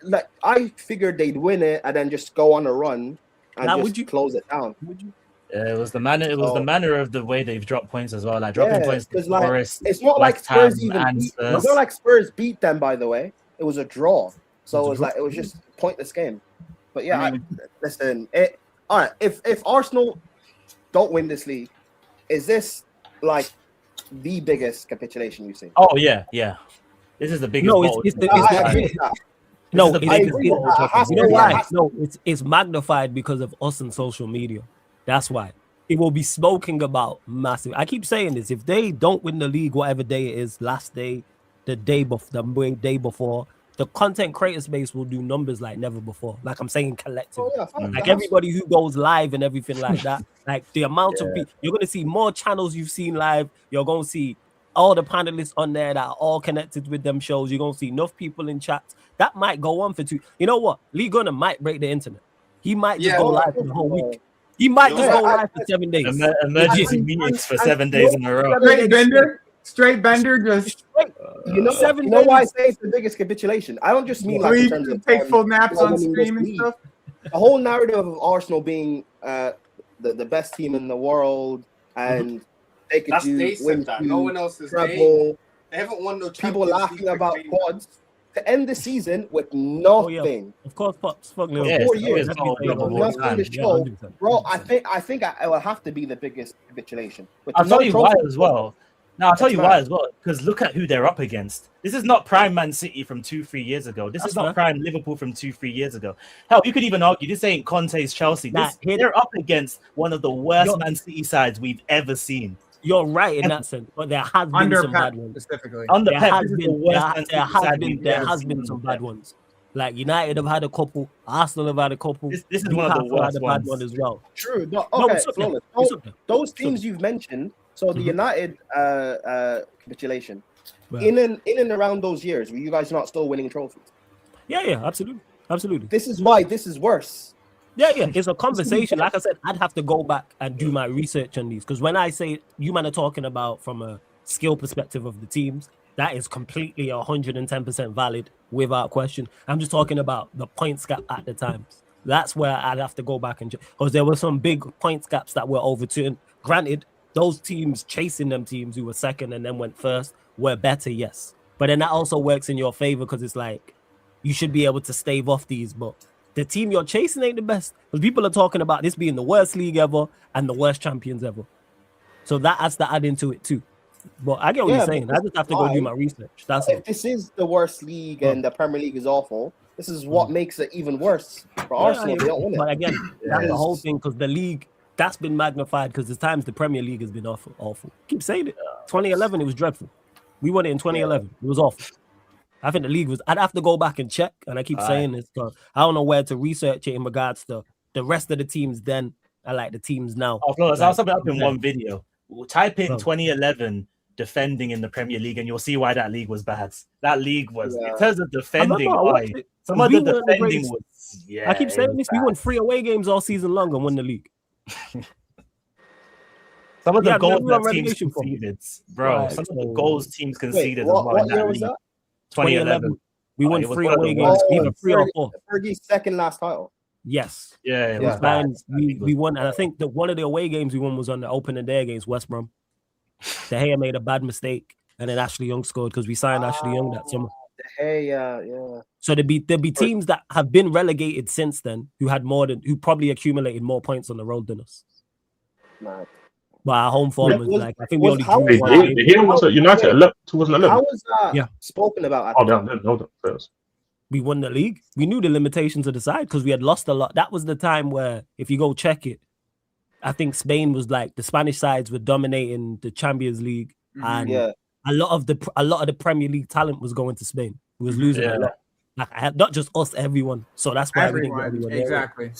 like I figured they'd win it and then just go on a run and just close it down. Would you? Yeah, it was the manner. It was the manner of the way they've dropped points as well. Like dropping points to Forest. It's not like Spurs it's not like Spurs beat them. By the way, it was a draw. So it was just a pointless game. But listen. All right. If Arsenal don't win this league, is this like the biggest capitulation you've seen? Oh yeah. This is the biggest. It's magnified because of us and social media. That's why it will be spoken about massive. I keep saying this: if they don't win the league, whatever day it is, last day, the day before. The content creator space will do numbers like never before. Like I'm saying, collectively. Like everybody who goes live and everything like that. Like the amount of people, you're going to see more channels you've seen live. You're going to see all the panelists on there that are all connected with them shows. You're going to see enough people in chats. That might go on for 2. You know what? Lee Gunner might break the internet. He might just go live for the whole week. He might just go live for 7 days. Emergency meetings for 7 days in a row. Straight Bender, just you know why I say it's the biggest capitulation. I don't just mean like in terms of take full naps on stream and stuff. The whole narrative of Arsenal being the best team in the world and they could win no one else is treble. They haven't won no people laughing about quads to end the season with nothing. Of course, Pops. 4 years, nothing to show, bro. I think it will have to be the biggest capitulation. I'll tell you why as well. Now, I'll tell you why as well, because look at who they're up against. This is not prime Man City from 2-3 years ago. This is not prime Liverpool from 2-3 years ago. Hell, you could even argue this ain't Conte's Chelsea. They're up against one of the worst Man City sides we've ever seen. You're right in that sense, but there has been Under some Pep bad ones. specifically. Under There Pep, has this is the been worst Man City there side we've ever has seen been under some Pep. bad ones. Like United have had a couple, Arsenal have had a couple. This is one of the Newcastle worst had a bad ones. one as well. True. No, No, okay, it's up there. Flawless. It's up there. Those It's up teams there. you've mentioned, so the United capitulation, Right. in and around those years, were you guys not still winning trophies? Yeah, absolutely. This is why this is worse. Yeah, it's a conversation. Like I said, I'd have to go back and do my research on these because when I say you man are talking about from a skill perspective of the teams, that is completely 110% valid without question. I'm just talking about the points gap at the times. That's where I'd have to go back and because there were some big points gaps that were overturned. Granted, those teams chasing them teams who were second and then went first were better, yes. But then that also works in your favor because it's like you should be able to stave off these, but the team you're chasing ain't the best. Because people are talking about this being the worst league ever and the worst champions ever. So that has to add into it too. But I get what you're saying. I just have to go do my research. That's if it. this is the worst league and the Premier League is awful, this is what makes it even worse for Arsenal. They don't win it. But again, that's the whole thing because the league that's been magnified because the times the Premier League has been awful. Keep saying it. 2011, it was dreadful. We won it in 2011. It was awful. I think the league was. I'd have to go back and check, and I keep saying this because I don't know where to research it in regards to the rest of the teams then and like the teams now. Oh, Flawless, like, I'll sum it up in one video. Type in 2011 defending in the Premier League, and you'll see why that league was bad. That league was in terms of defending. Some of the defending was. Yeah, I keep saying this. We won 3 away games all season long and won the league. Some of the goals that teams conceded, bro. Right. Some of the goals teams conceded. What year was that? 2011. We won 3 away games. We won 3 or 4. Fergie's second last title. Yes. Yeah. We won, and I think that one of the away games we won was on the opening day against West Brom. De Gea made a bad mistake, and then Ashley Young scored because we signed Ashley Young that summer. Yeah. So there'd be teams that have been relegated since then who probably accumulated more points on the road than us. Nah. But our home form was like I think we only drew one game. He was at United 2011. How was that spoken about? I didn't know that first. We won the league. We knew the limitations of the side because we had lost a lot. That was the time where, if you go check it, I think Spain was like the Spanish sides were dominating the Champions League, and a lot of the Premier League talent was going to Spain. We was losing a lot. Like, not just us, everyone. So that's why everyone, we didn't get exactly.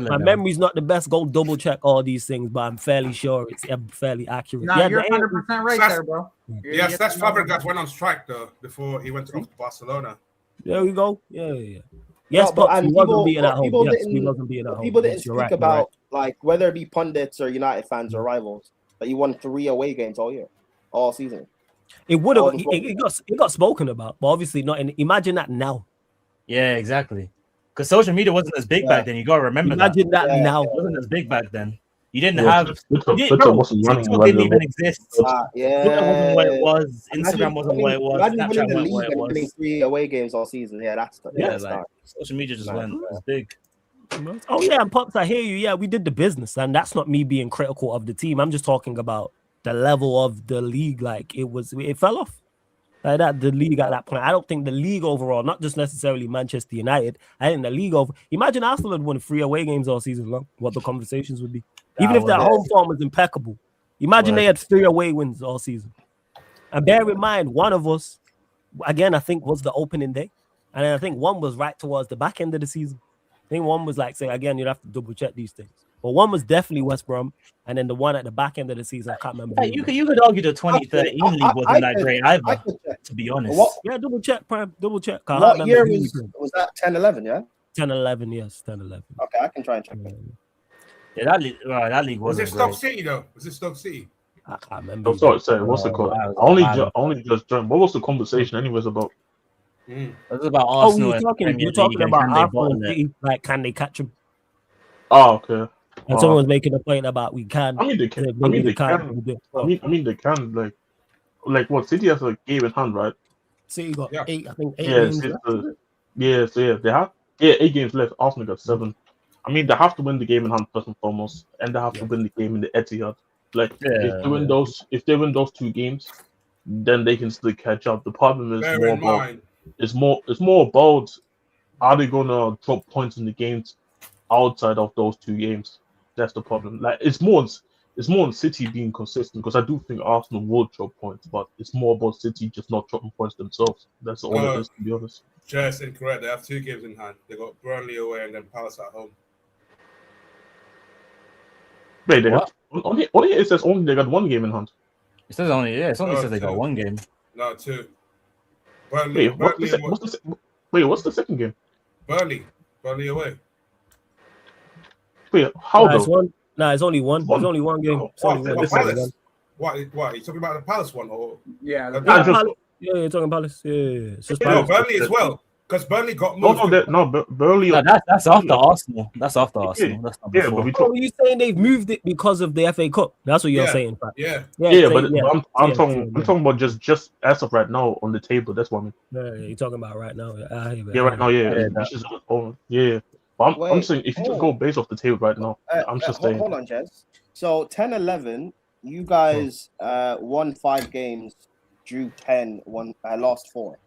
My memory's not the best. Go double check all these things, but I'm fairly sure it's fairly accurate. Nah, you're 100% right there, bro. Yes, that's Fabregas went on strike though before he went off to Barcelona. There we go. Yeah. Yes, but he wasn't being at home. Yes, he wasn't being at home. People didn't speak about like whether it be pundits or United fans or rivals that you won 3 away games all season. It would have. It got spoken about, but obviously not. Imagine that now. Yeah, exactly. Because social media wasn't as big back then. You gotta remember. Imagine that now. It wasn't as big back then. You didn't have. Twitter wasn't running. Didn't even exist. Yeah. Twitter wasn't what it was. Instagram wasn't what it was. Snapchat wasn't what it was. Winning 3 away games all season. Yeah, that's social media just went. It was big. Oh yeah, and Pops, I hear you. Yeah, we did the business, and that's not me being critical of the team. I'm just talking about the level of the league. Like it fell off. Like that, the league at that point. I don't think the league overall, not just necessarily Manchester United. I think the league imagine Arsenal had won 3 away games all season long. What the conversations would be, even if their home form was impeccable. Imagine they had 3 away wins all season. And bear in mind, one of us, again, I think was the opening day, and then I think one was right towards the back end of the season. I think one was like, say again, you'd have to double check these things. But one was definitely West Brom, and then the one at the back end of the season, I can't remember. You could argue the 2013 league wasn't that great either, to be honest. Double check, Prime. Double check. What year was that? 10-11, yeah? 10-11, yes, 10-11. Okay, I can try and check it. Yeah, that league wasn't. Was it Stoke City though? Was it Stoke City? I can't remember. I'm sorry, say what's the call? I only just joined. What was the conversation anyways about? It was about Arsenal. You're talking about Arsenal. Like, can they catch them? Oh, okay. And someone was making a point about we can. I mean, they can. I mean, they can. Like what? City has a game in hand, right? City got 8. I think 8 games left. They have 8 games left. Arsenal got 7. I mean, they have to win the game in hand first and foremost, and they have to win the game in the Etihad. Like if they win those 2 games, then they can still catch up. The problem is more about are they gonna drop points in the games outside of those 2 games? That's the problem. Like it's more on City being consistent because I do think Arsenal will drop points, but it's more about City just not dropping points themselves. That's all it is, to be honest. Just incorrect. They have 2 games in hand. They got Burnley away and then Palace at home. Wait, they got only it says only they got 1 game in hand. It says only says they got 1 game. No, 2. Burnley. What's the second game? Burnley away. Wait, how though? It's only one. There's only 1 game. Palace. What? Are you talking about the Palace one or? Yeah. You're talking Palace. Yeah. It's just no, Burnley as well. Because Burnley got moved. Burnley. No, that's after Arsenal. That's after Arsenal. That's not before. But you're saying they've moved it because of the FA Cup. That's what you're saying. Yeah. But I'm talking about just as of right now on the table. That's what I mean. Yeah, you're talking about right now. Right now. Yeah. But I'm saying if you just go based off the table right now, I'm just saying. Hold on, Jez. So 10-11, you guys won 5 games, drew 10, lost 4.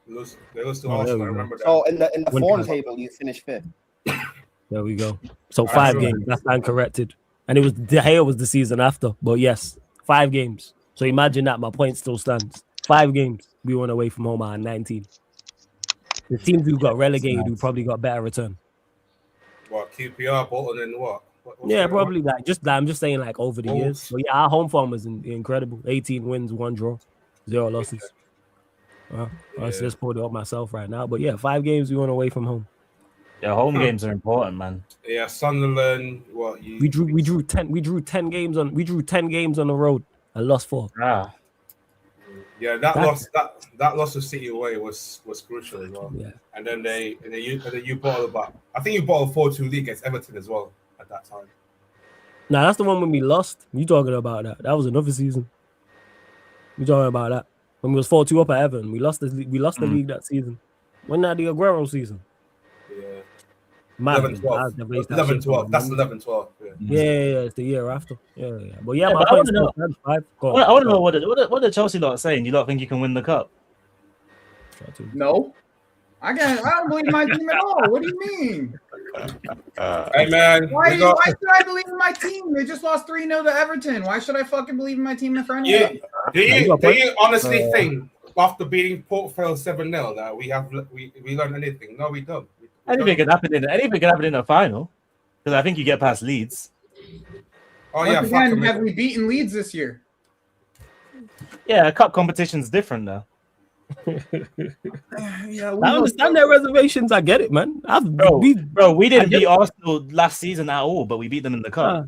They lost to Arsenal. I remember that. So in the form table, you finished 5th. There we go. So 5 games. That's uncorrected. And it was De Gea was the season after. But yes, 5 games. So imagine that my point still stands. 5 games. We went away from home at 19. The teams who got relegated who probably got better return. What, QPR, Bolton, and what? Probably like I'm just saying like over the years. So yeah, our home form was incredible. 18 wins, 1 draw, 0 losses. I just pulled it up myself right now. But yeah, 5 games we went away from home. Yeah, home games are important, man. Yeah, Sunderland. We drew 10 games on the road and lost 4. Yeah, that loss of City away was crucial as well. Yeah. And then you bottled about. I think you bottled 4-2 league against Everton as well at that time. Nah, that's the one when we lost. You talking about that? That was another season. You talking about that? When we was 4-2 up at Everton, we lost the league that season. When that the Aguero season? Yeah. 11-12. 11-12. That's 11-12. Yeah, it's the year after. Yeah. But yeah, I want to know. I want to know what the Chelsea lot are saying. You lot think you can win the cup? No. I don't believe my team at all. What do you mean? Hey man, why should I believe in my team? They just lost 3-0 to Everton. Why should I fucking believe in my team in front of me? Do you honestly think after beating Port Vale 7-0 that we learned anything? No, we don't. Anything can happen in a final. Because I think you get past Leeds. Oh yeah, again, have we beaten Leeds this year? Yeah, cup competition's different now. I understand their reservations. I get it, man. We didn't beat Arsenal last season at all, but we beat them in the cup.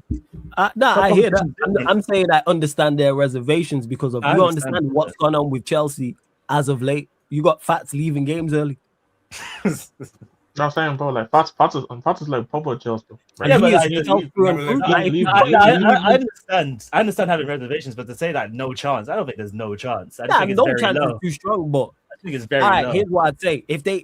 I hear that. I'm saying I understand their reservations because of you understand what's gone on with Chelsea as of late. You got Fats leaving games early. I'm saying, bro, like Fats is like proper Chelsea. Right? Yeah, but I understand having reservations, but to say that no chance, I don't think there's no chance. I think it's no very chance low. is too strong, but I think it's very all low. right, here's what I'd say: if they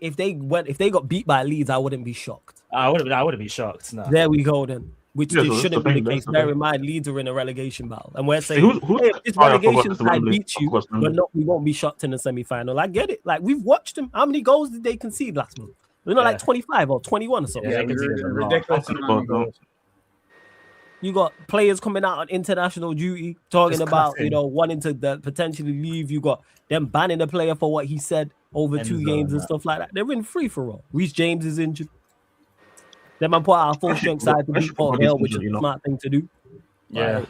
got beat by Leeds, I wouldn't be shocked. I wouldn't be shocked. No. There we go then. Which shouldn't be the case. Bear in mind, Leeds are in a relegation battle, and we're saying if this relegation side beats you, but we won't be shocked in the semi-final. I get it. Like we've watched them. How many goals did they concede last month? They're not like 25 or 21 or something. Yeah, ridiculous. You got players coming out on international duty talking about wanting to potentially leave. You got them banning a player for what he said over 2 games and stuff like that. They're in free for all. Reece James is injured. Then man put our full strength side to beat Port Vale, which is a smart thing to do. Yeah.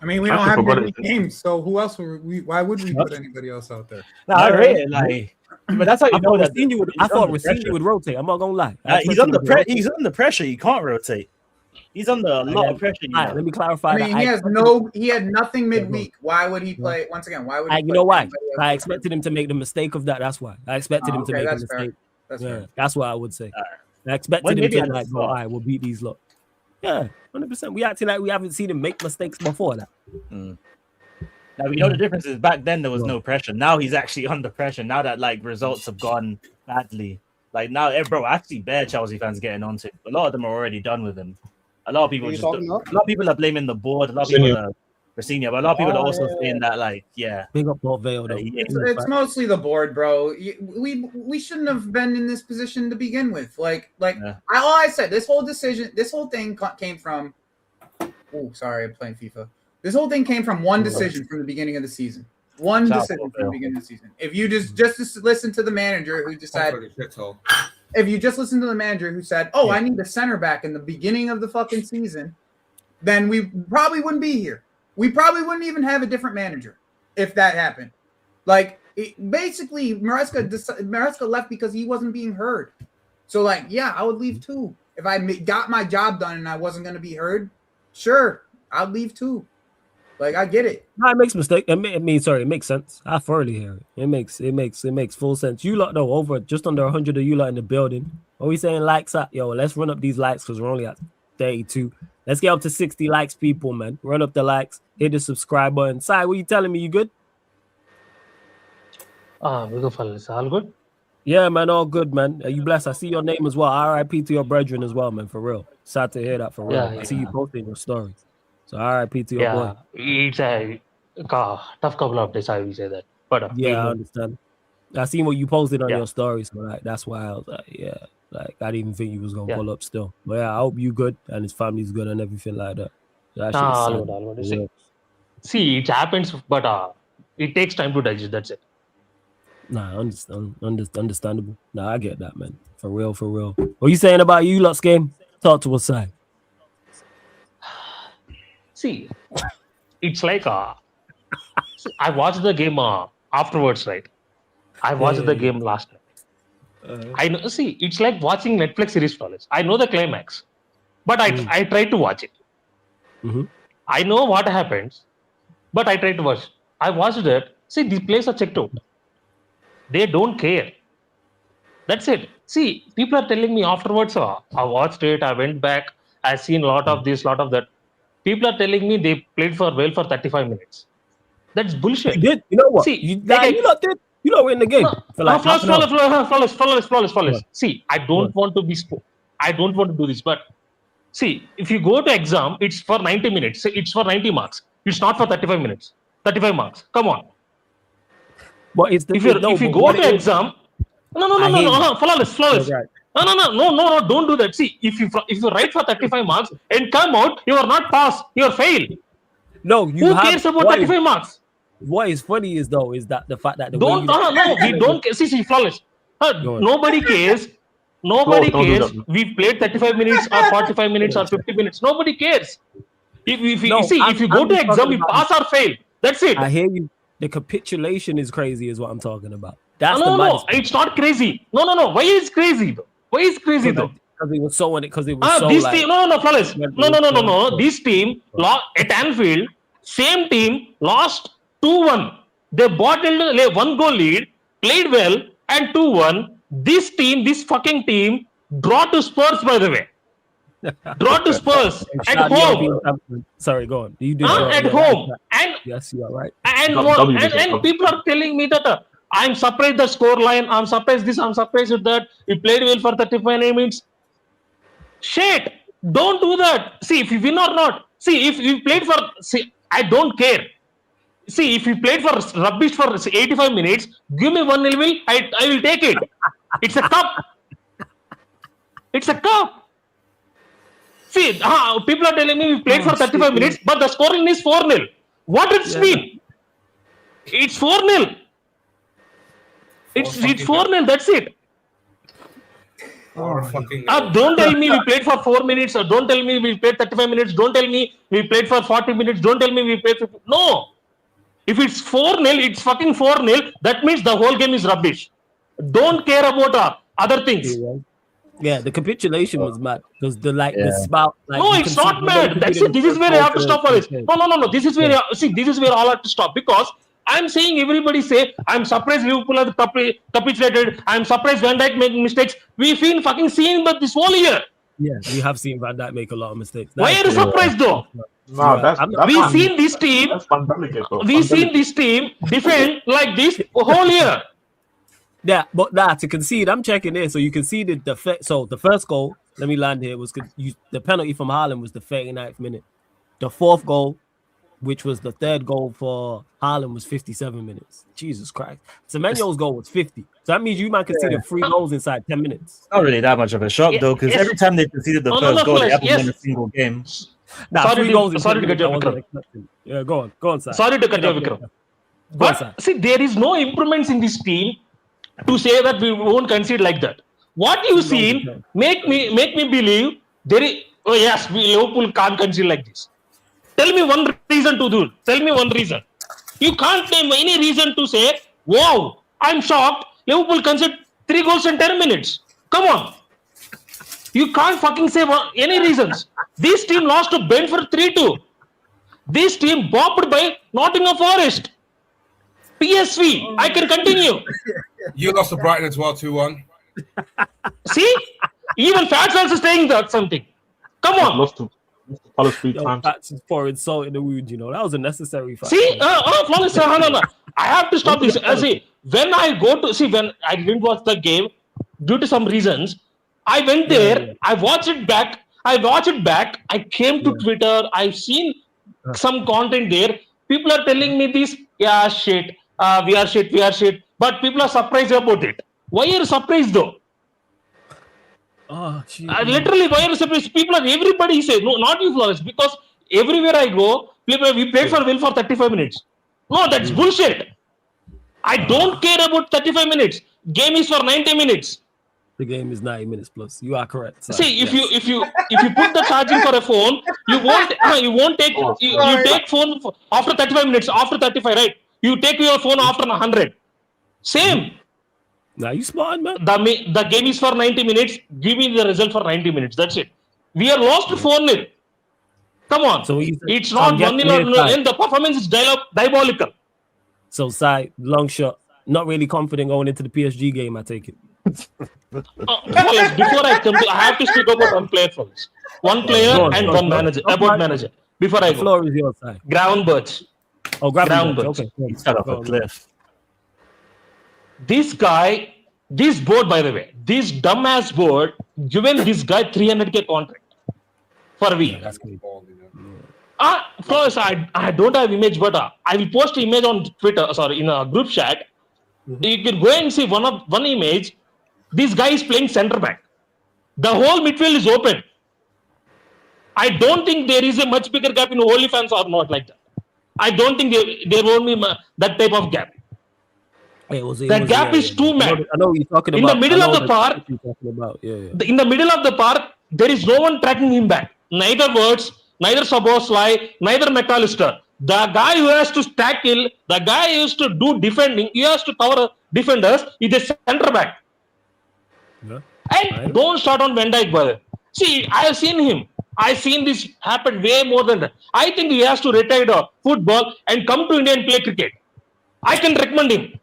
I mean, we don't have many games, so who else? Why would we put anybody else out there? No, I really but that's how you know that. I thought Rossini would rotate. I'm not gonna lie. He's under pressure. He can't rotate. He's under a lot of pressure. Let me clarify. I mean, he had nothing midweek. Why would he play once again? Why would he? You know why? I expected him to make the mistake of that. That's why I expected him to make a mistake. That's what I would say. I expected him to like go, all right, we'll beat these lot. Yeah, 100%. We acting like we haven't seen him make mistakes before that. Now we know the difference is back then there was no pressure. Now he's actually under pressure. Now that like results have gone badly, like now, actually, bare Chelsea fans getting onto it. A lot of them are already done with him. A lot of people are blaming the board. A lot of people are Rossini, but a lot of people are also saying that big up Port Vale though. It's mostly the board, bro. We shouldn't have been in this position to begin with. All I said, this whole thing came from Oh, sorry, I'm playing FIFA. This whole thing came from one decision from the beginning of the season. One decision from the beginning of the season. If you just listen to the manager who decided, if you just listen to the manager who said, "Oh, I need a center back" in the beginning of the fucking season, then we probably wouldn't be here. We probably wouldn't even have a different manager if that happened. Like, basically, Maresca left because he wasn't being heard. So, like, yeah, I would leave too. If I got my job done and I wasn't going to be heard, sure, I'd leave too. Like, I get it. No, it makes mistake. It makes sense. I thoroughly hear it. It makes full sense. You lot though, over just under 100 of you lot in the building. Are we saying likes up? Yo, let's run up these likes because we're only at 32. Let's get up to 60 likes, people, man. Run up the likes, hit the subscribe button. Sai, what you telling me? You good? It's all good. Yeah, man, all good, man. Are you blessed? I see your name as well. RIP to your brethren as well, man, for real. Sad to hear that, for real. I see you posting your stories. So RIP to your boy. It's a tough couple of days, I will say that. But yeah, I understand. I seen what you posted on your stories, so like, that's why I was like, yeah, like I didn't even think you was gonna pull up still. But yeah, I hope you good and his family's good and everything like that. All good. See, it happens, but it takes time to digest. That's it. Nah, understandable. Nah, I get that, man. For real. What you saying about you lot's game? Talk to us, side. See, it's like I watched the game afterwards, right? I watched the game last night. I know. See, it's like watching Netflix series, fellas. I know the climax, but I try to watch it. Mm-hmm. I know what happens, but I try to watch. I watched it. See, these players are checked out. They don't care. That's it. See, people are telling me afterwards, I watched it, I went back, I've seen a lot of this, lot of that. People are telling me they played for 35 minutes. That's bullshit. You did. You know what? See, you lot did. You know, in the game. Flawless. See, I don't want to do this, but see, if you go to exam, it's for 90 minutes. It's for 90 marks. It's not for 35 minutes. 35 marks. Come on. But it's if you go to exam, no, flawless. Right. No, don't do that. See, if you write for 35 marks and come out, you are not passed, you are failed. No, who cares about 35 marks? What is funny is the fact that we don't care. See, flawless. Nobody cares. Nobody cares. We played 35 minutes or 45 minutes or 50 minutes. Nobody cares. If you go to exam, you pass or fail. That's it. I hear you. The capitulation is crazy, is what I'm talking about. That's no, it's not crazy. No. Why is crazy though? Because it was so this team, flawless. No. This team at Anfield, same team lost 2-1. They bottled 1 goal lead, played well, and 2-1. This fucking team, draw to Spurs, by the way. Draw to Spurs at home. Sorry, go on. You do at home. And yes, you are right. And people are telling me that I'm surprised the score line. I'm surprised this. I'm surprised with that. We played well for 35 minutes. Shit! Don't do that. See, if you win or not. See, if you played for. See, I don't care. See, if you played for rubbish for 85 minutes, give me 1-0 win. I will take it. It's a cup. It's a cup. See, people are telling me we played for 35 minutes, but the scoring is 4-0. What does it mean? It's 4-0. It's 4-0. That's it. Don't tell me we played for 4 minutes, or don't tell me we played 35 minutes. Don't tell me we played for 40 minutes. Don't tell me we played for... No. If it's 4-0, it's fucking 4-0. That means the whole game is rubbish. Don't care about other things. Yeah, the capitulation was mad because the spout. Like, no, it's not mad. That's it. This is where I have to stop for this. No. This is where this is where all have to stop, because I'm saying everybody say I'm surprised Liverpool have capitulated. I'm surprised Van Dijk made mistakes. We've been fucking seeing that this whole year. Yeah, we have seen Van Dijk make a lot of mistakes. Why are you surprised though? No, we've seen this team. We've seen this team defend like this whole year. Yeah, but to concede, I'm checking there. So you conceded the first goal, let me land here, was the penalty from Haaland was the 39th minute. The fourth goal, which was the third goal for Haaland, was 57 minutes. Jesus Christ. Semenyo's goal was 50. So that means you might concede 3 goals inside 10 minutes. Not really that much of a shock, though, because every time they conceded the first goal, they haven't won a single game. Nah, 3 goals in 10 sorry to cut minutes, I you, wasn't Vikram. expecting. Yeah, go on, sir. Sorry to cut you, Vikram. Go on, But sir. see, there is no improvements in this team to say that we won't concede like that. What you seen make me believe there is. Oh yes, Liverpool can't concede like this. Tell me one reason to do it. Tell me one reason. You can't name any reason to say, wow, I'm shocked. Liverpool conceded 3 goals in 10 minutes. Come on. You can't fucking say any reasons. This team lost to Brentford 3-2. This team bopped by Nottingham Forest. PSV. I can continue. You lost to Brighton as well, 2-1. See? Even Fats also saying that something. Come on. Lost to Palace 3 times. Fats is pouring salt in the wound, you know. That was a necessary fact. See? Flawless. No. I have to stop this. See, when I go to... See, when I didn't watch the game, due to some reasons, I went there, I watched it back. I came to Twitter. I've seen some content there. People are telling me this, yeah, shit. We are shit. But people are surprised about it. Why are you surprised though? Oh, literally, why are you surprised? Everybody says, no, not you, Flores, because everywhere I go, we played for Will for 35 minutes. No, that's bullshit. I don't care about 35 minutes. Game is for 90 minutes. The game is 90 minutes plus. You are correct. Sir. See, if you put the charging for a phone, you won't take you take phone after 35 minutes, after 35, right? You take your phone after 100. Same. Now you smart, man. The game is for 90 minutes. Give me the result for 90 minutes. That's it. We are lost 4-0. Come on. So it's not 1-0 or 0. The performance is diabolical. So, Sai, long shot. Not really confident going into the PSG game, I take it. Before I come to, I have to speak about one player first. One player and one manager. About manager. Before I go. The floor is yours, Sai. Gravenberch. Oh, Gravenberch. Okay. He's got off a cliff. This guy, this board, by the way, this dumbass board, given this guy 300k contract for a week. First, I don't have image, but I will post image on Twitter. Sorry, in a group chat. You can go and see one image. This guy is playing centre back. The whole midfield is open. I don't think there is a much bigger gap in OnlyFans or not like that. I don't think there won't be that type of gap. The gap is too mad. I know what you're talking about. In the middle of the park, in the middle of the park, there is no one tracking him back. Neither Wirtz, neither Szoboszlai, neither McAllister. The guy who has to tackle, the guy who has to do defending, he has to cover defenders, is a centre back. Yeah. And don't start on Van Dijk, brother. See, I have seen him. I've seen this happen way more than that. I think he has to retire football and come to India and play cricket. I can recommend him.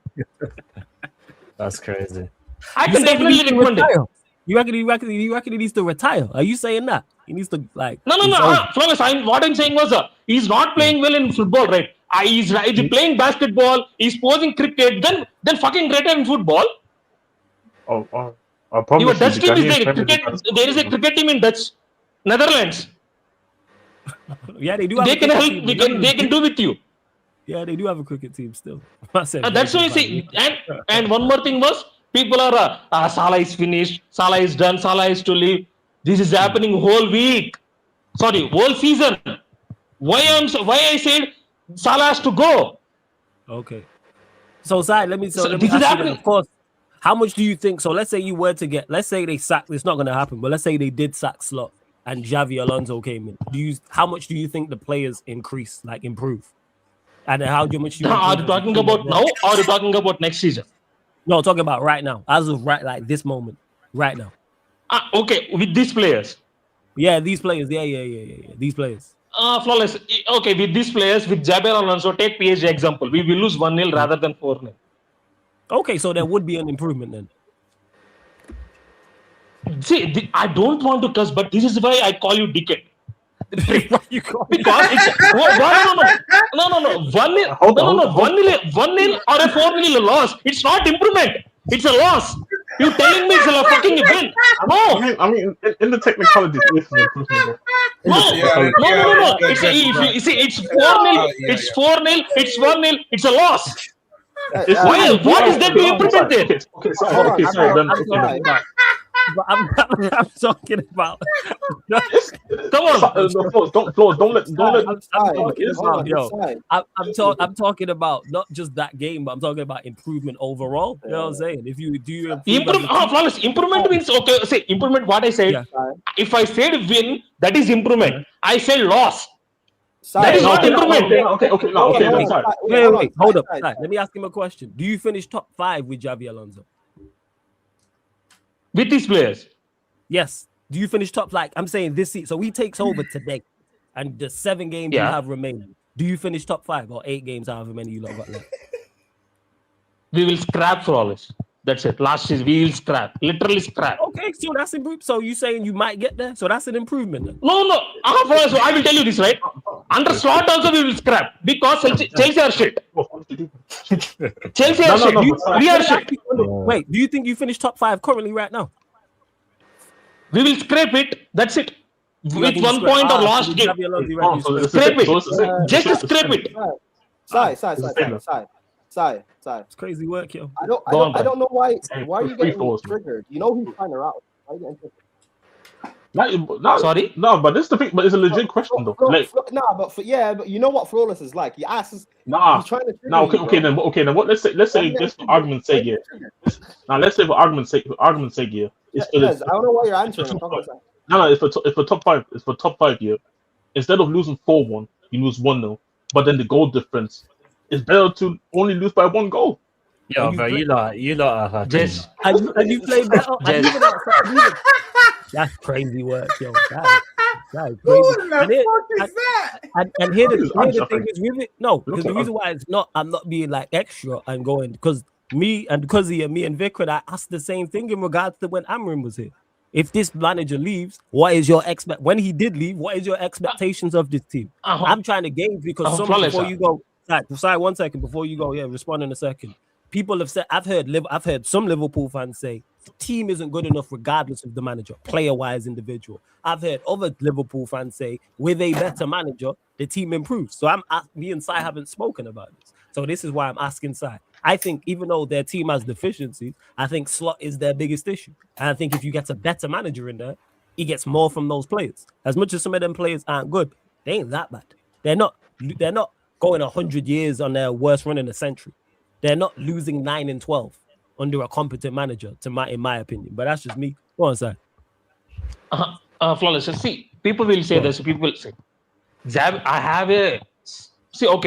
That's crazy. I can definitely recommend him. You reckon he needs to retire? Are you saying that? He needs to like... No. Flawless, what I'm saying was he's not playing well in football, right? He's playing basketball, he's posing cricket, then fucking retire in football. Your Dutch team is there. There is a cricket team in Netherlands. Yeah, they do. They can help. They can do with you. Yeah, they do have a cricket team still. That's why you see. And one more thing was, people are Salah is finished, Salah is done, Salah is to leave. This is happening whole week. Sorry, whole season. Why I said Salah has to go? Okay. So, Sai, let me ask you then, of course. How much do you think? So let's say you were to get, let's say they sacked, it's not going to happen, but let's say they did sack Slot and Xavi Alonso came in. How much do you think the players improve? And how much do you are you talking about now or are you talking about next season? No, talking about right now, as of like this moment, right now. Okay, with these players. Yeah, these players. Yeah. These players. Flawless. Okay, with these players, with Xabi Alonso, take PSG example. We will lose 1-0 rather than 4-0. Okay, so there would be an improvement then. See, I don't want to cuss, but this is why I call you dickhead. Why you call me? Because it's no. 1-0 or a 4-0 loss. It's not improvement. It's a loss. You telling me it's a fucking win? No. I mean, in the technicalities, it's an improvement. No. It's 4-0. It's 4-0. It's 1-0. It's a loss. What is there to implement there? Okay, sorry. But I'm talking about. Come on. I'm talking about not just that game, but I'm talking about improvement overall. You know what I'm saying? If you flawless improvement means okay. Say improvement. What I said. If I said win, that is improvement. I said loss. That is not improvement. Wait, hold up. Let me ask him a question. Do you finish top 5 with Xabi Alonso? With these players? Yes. Do you finish top? Like I'm saying this season. So he takes over today, and the 7 games you have remaining. Do you finish top 5 or 8 games, however many you lot got left? We will scrap flawless. That's it. Last season we will scrap, literally scrap. Okay, so that's improved. So you saying you might get there? So that's an improvement. Then. No. So I will tell you this, right? Under slot also we will scrap because Chelsea are shit. Chelsea are shit. We are shit. Wait, do you think you finish top 5 currently right now? We will scrape it. That's it. With 1 point or last game. Scrape it. Just scrape it. Sai. It's crazy work, yo. I don't know why. Why are you getting triggered? You know he's trying to out. Why are you getting triggered? Sorry? No, but this is the thing. But it's a legit question, though. But you know what Flawless is like. He asks. He's trying to. Okay. Then what? Let's say just for argument's sake, yeah. Now let's say for argument's sake, yeah. I don't know why you're answering. No. It's for top 5. It's for top 5 year. Instead of losing 4-1, you lose 1-0. But then the goal difference. It's better to only lose by 1 goal. Yo, bro, you lot are Yes. And you play better. That's crazy work, yo. That is crazy. Who in the fuck is that? And here the thing is with it. No, because the reason why I'm not being like extra and going because me and Vikram, I asked the same thing in regards to when Amrin was here. If this manager leaves, what is your when he did leave, what is your expectations of this team? I'm trying to gauge because before you go. Sorry, 1 second before you go. Yeah, respond in a second. People have said I've heard some Liverpool fans say the team isn't good enough regardless of the manager, player-wise, individual. I've heard other Liverpool fans say with a better manager, the team improves. So me and Sai haven't spoken about this. So this is why I'm asking Sai. I think even though their team has deficiencies, I think slot is their biggest issue. And I think if you get a better manager in there, he gets more from those players. As much as some of them players aren't good, they ain't that bad. They're not going 100 years on their worst run in a century. They're not losing 9 and 12 under a competent manager, in my opinion. But that's just me. Go on, sir. Flawless. See, people will say this. People will say,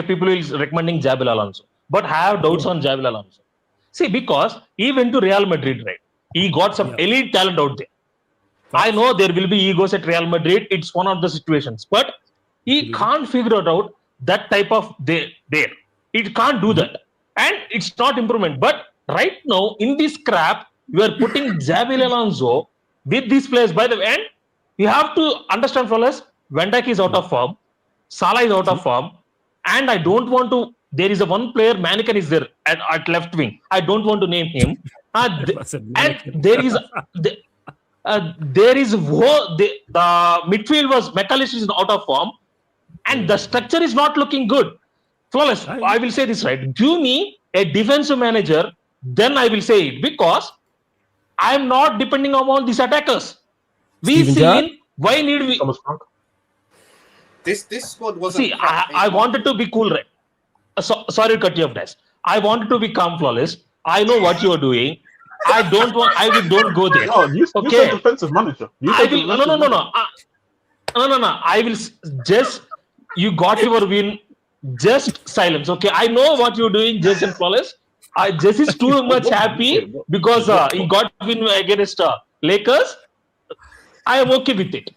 people will recommending Xabi Alonso, but I have doubts on Xabi Alonso. See, because he went to Real Madrid, right? He got some elite talent out there. I know there will be egos at Real Madrid. It's one of the situations, but he can't figure it out. That type of there. It can't do that. And it's not improvement. But right now, in this scrap, you are putting Xabi Alonso with these players. By the way, and you have to understand, fellas, Van Dijk is out of form. Salah is out of form. And I don't want to... There is a one player, Mannican is there at left wing. I don't want to name him. And there is... the midfield was... McAllister is out of form. And the structure is not looking good. Flawless, I will say this right. Give me a defensive manager, then I will say it. Because I am not depending on these attackers. Why need we... This squad wasn't... See, I wanted to be cool, right? Sorry to cut you off, guys. I wanted to be calm, Flawless. I know what you are doing. I don't go there. No, you said defensive manager. No. I will just... You got your win. Just silence, okay? I know what you're doing, Jess and Flawless. Jess is too much happy because he got win against Lakers. I am okay with it.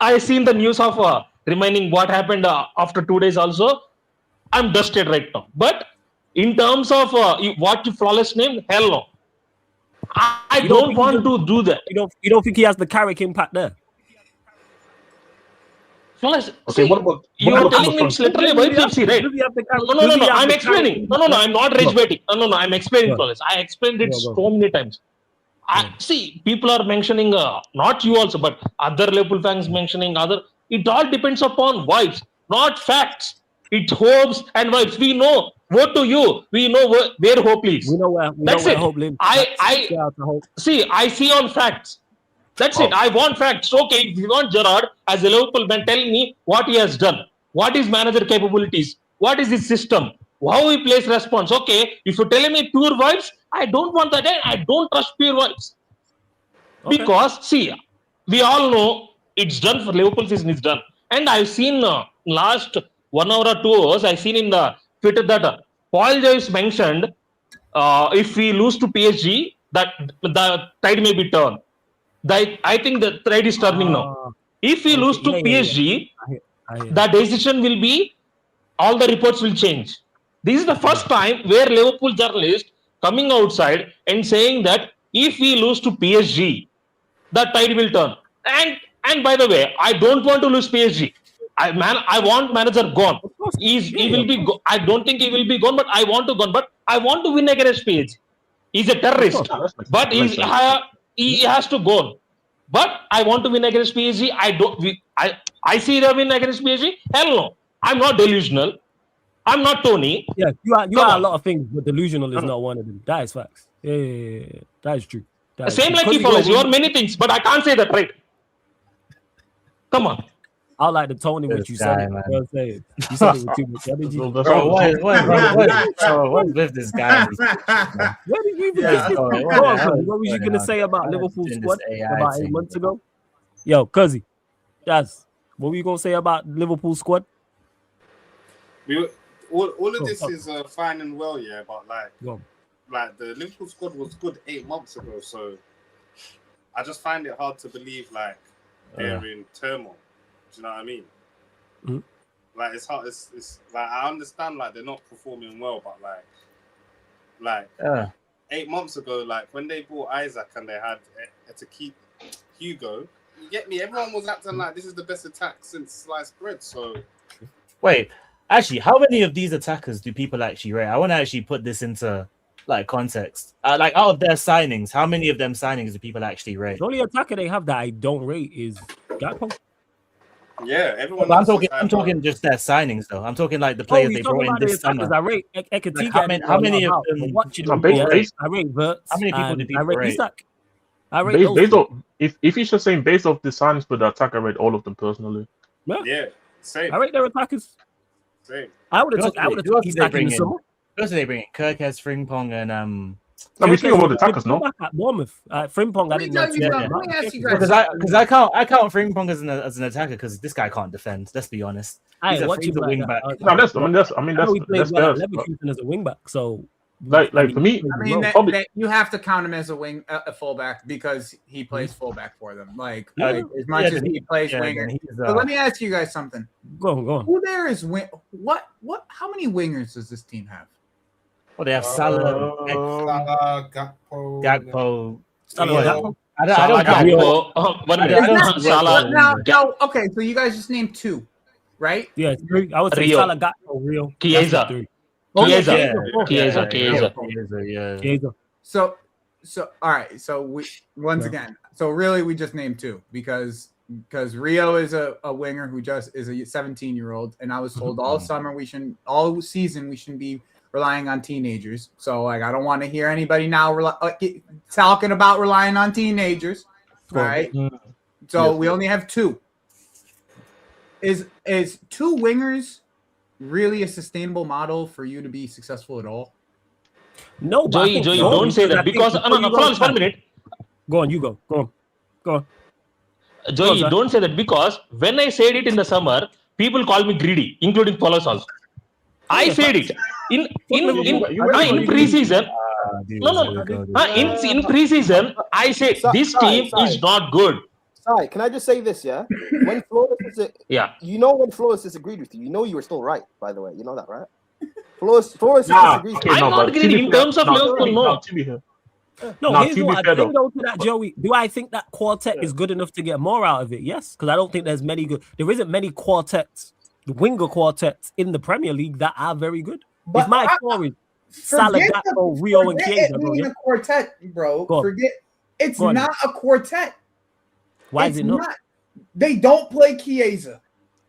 I seen the news of reminding what happened after 2 days also. I'm dusted right now. But in terms of what you Flawless name, hell no. I don't want to do that. You don't think he has the Carrick impact there? Flawless. Okay, what about you are telling me it's literally YPFC, right? No. I'm explaining. No. I'm not rage baiting. No. I'm explaining, Flawless. I explained it so many times. See, people are mentioning, not you also, but other Liverpool fans mentioning other. It all depends upon vibes, not facts. It's hopes and vibes. We know. Vote to you. We know where hope lives. We know where That's it. Hope lives. I see on facts. That's it. I want facts. Okay, if you want Gerrard as a Liverpool man, tell me what he has done. What is manager capabilities? What is his system? How he plays response? Okay, if you're telling me pure vibes, I don't want that. I don't trust pure vibes. Okay. Because, see, we all know it's done for Liverpool season, it's done. And I've seen last 1 hour or 2 hours, I've seen in the Twitter that Paul Joyce mentioned if we lose to PSG, that the tide may be turned. I think the tide is turning now. If we lose to PSG, the decision will be, all the reports will change. This is the first time where Liverpool journalists coming outside and saying that if we lose to PSG, the tide will turn. And by the way, I don't want to lose PSG. I want manager gone. He will be. I don't think he will be gone, but I want to gone. But I want to win against PSG. He's a terrorist, but he has to go. But I want to win against PSG. I see the win against PSG. Hell no. I'm not delusional. I'm not Tony. Yeah, you are a lot of things, but delusional is not one of them. That is facts. Yeah. That is true. Same like he follows. You are many things, but I can't say that, right? Come on. I like the Tony which you said it. You said it with too much energy. Bro, what's with this guy? Where did you even get this? What was you gonna say about Liverpool squad about 8 months ago? Yo, Cuzzy, what were you gonna say about Liverpool squad? All of this is fine and well, yeah, but like the Liverpool squad was good 8 months ago, so I just find it hard to believe like they're in turmoil. Do you know what I mean? Mm-hmm. Like it's hard. It's like I understand like they're not performing well, but like 8 months ago, like when they bought Isaac and they had to keep Hugo, you get me? Everyone was acting like this is the best attack since sliced bread. So wait, actually, how many of these attackers do people actually rate? I want to actually put this into like context. Like out of their signings, how many of them signings do people actually rate? The only attacker they have that I don't rate is Gakpo. Yeah, everyone. I'm talking just their signings though. I'm talking like the players they brought in this summer. I rate Ekatike. Like how many of them? I rate Verts. How many people do people rate? Isak. I rate based off, if it's just saying based off the signings for the attack, I rate all of them personally. Yeah, same. I rate their attackers. Same. I would have took Isak in the summer. Who else did they bring in? Kirkes, Frimpong, and No, we speak about the attackers, no? At Bournemouth, Frimpong, I didn't know. Because I count Frimpong as an attacker because this guy can't defend. Let's be honest. He's a wing back. No, that's he played well at Leverkusen as a wing back. So like for me, I mean, you have to count him as a fullback because he plays fullback for them. Like as much as he plays winger. But let me ask you guys something. Go on. Who there is what? How many wingers does this team have? Well, they have Salah, Gakpo. No, okay, so you guys just named two, right? Yeah, three. I would say Salah, Gakpo, Rio, Chiesa. Chiesa. So all right. So we again. So really, we just named two because Rio is a winger who just is a 17-year-old, and I was told all season we shouldn't be relying on teenagers. So like, I don't want to hear anybody now talking about relying on teenagers. All right. So we only have two. Is two wingers really a sustainable model for you to be successful at all? No, Joey, don't say that because no, 1 minute. Go on, you go. Go on. Joey, don't say that because when I said it in the summer, people call me greedy, including followers also. I said it in preseason. In preseason, I said this team is not good. Sorry, can I just say this? Yeah, when Flores when Flores disagreed with you, you were still right. By the way, you know that, right? Flores disagrees. I'm not greedy in terms of Liverpool. No, here's what I think though to that, Joey. Do I think that quartet is good enough to get more out of it? Yes, because I don't think there isn't many quartets, winger quartets in the Premier League that are very good. But if my story, Salah, Gakpo, Rio, and Chiesa, a quartet, bro. Forget it's not a quartet. Why is it not? They don't play Chiesa.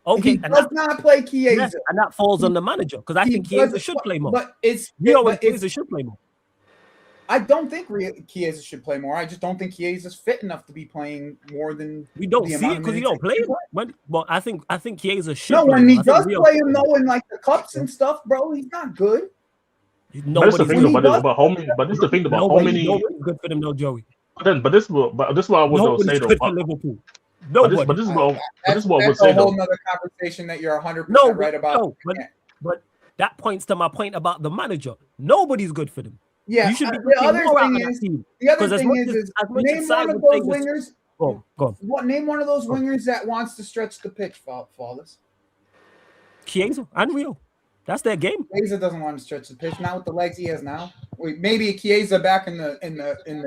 Okay, he does not play Chiesa, yes, and that falls on the manager because I think Chiesa should play more. But Rio and Chiesa should play more. I don't think Chiesa should play more. I just don't think Chiesa's fit enough to be playing more than we don't the see amount it of because he minutes don't play him. Well, I think Chiesa should. No, play when him. he I think does Rio play him should. though in like the cups and stuff, bro, he's not good. But that's the thing Nobody's about how many. But this is the thing about how many. Nobody's good for them, no, Joey. But this is what I would say though. Good for Liverpool. But Nobody. this is what I would That's say a whole though. nother conversation that you're 100% No, right about. no, but that points to my point about the manager. Nobody's good for them. Yeah, you should be the other thing is name one of those wingers. Go on. Name one of those wingers that wants to stretch the pitch, Flawless. Chiesa and Rio. That's their game. Chiesa doesn't want to stretch the pitch, not with the legs he has now. Maybe Chiesa back in the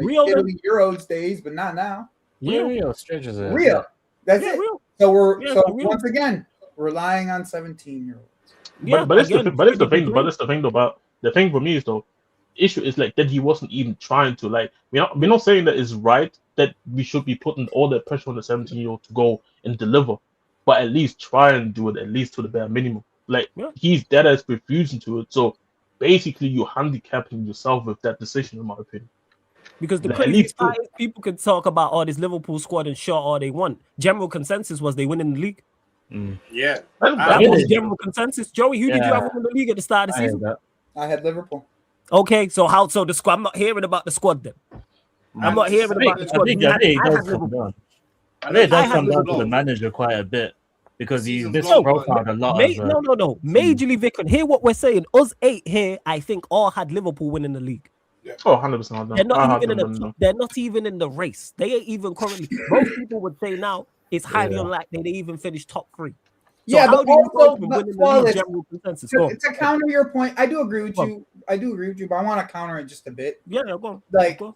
Rio, Italy Euros days, but not now. Rio stretches it. Rio. That's it. Rio. So Rio. once again, relying on 17-year-olds. But it's the thing about the thing for me is though, issue is like that he wasn't even trying to like we're not saying that it's right that we should be putting all that pressure on the 17-year-old to go and deliver, but at least try and do it at least to the bare minimum. Like he's dead as refusing to it. So basically you're handicapping yourself with that decision, in my opinion. Because the crazy part is people can talk about this Liverpool squad and shot all they want. General consensus was they win in the league. Yeah. That was general consensus. Joey, who did you have in the league at the start of the season? I had Liverpool. Okay, so the squad? I'm not hearing about the squad then. I'm not hearing about the squad. I think it does come down to the manager quite a bit because he's profiled a lot of... No. Majorly, Vic, hear what we're saying. Us 8 here, I think, all had Liverpool winning the league. Yeah. Oh, 100%. They're not even in the race. They ain't even currently... Most people would say now it's highly unlikely they even finish top 3. So yeah, but also to counter your point, I do agree with you. But I want to counter it just a bit. Yeah, go on.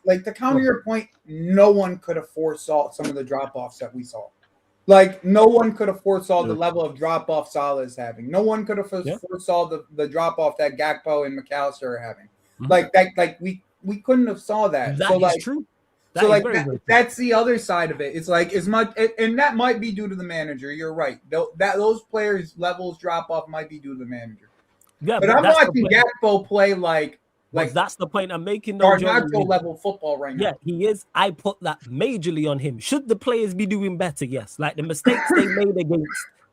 Like to counter your point, no one could have foresaw some of the drop-offs that we saw. Like no one could have foresaw the level of drop-off Salah is having. No one could have foresaw the drop-off that Gakpo and McAllister are having. We couldn't have saw that. That is true. That's the other side of it. It's like as much, and that might be due to the manager. You're right. Those players' levels drop off might be due to the manager. Yeah, but I'm watching Gakpo play like that's the point I'm making. Garnacho level football right now. Yeah, he is. I put that majorly on him. Should the players be doing better? Yes. Like the mistakes they made against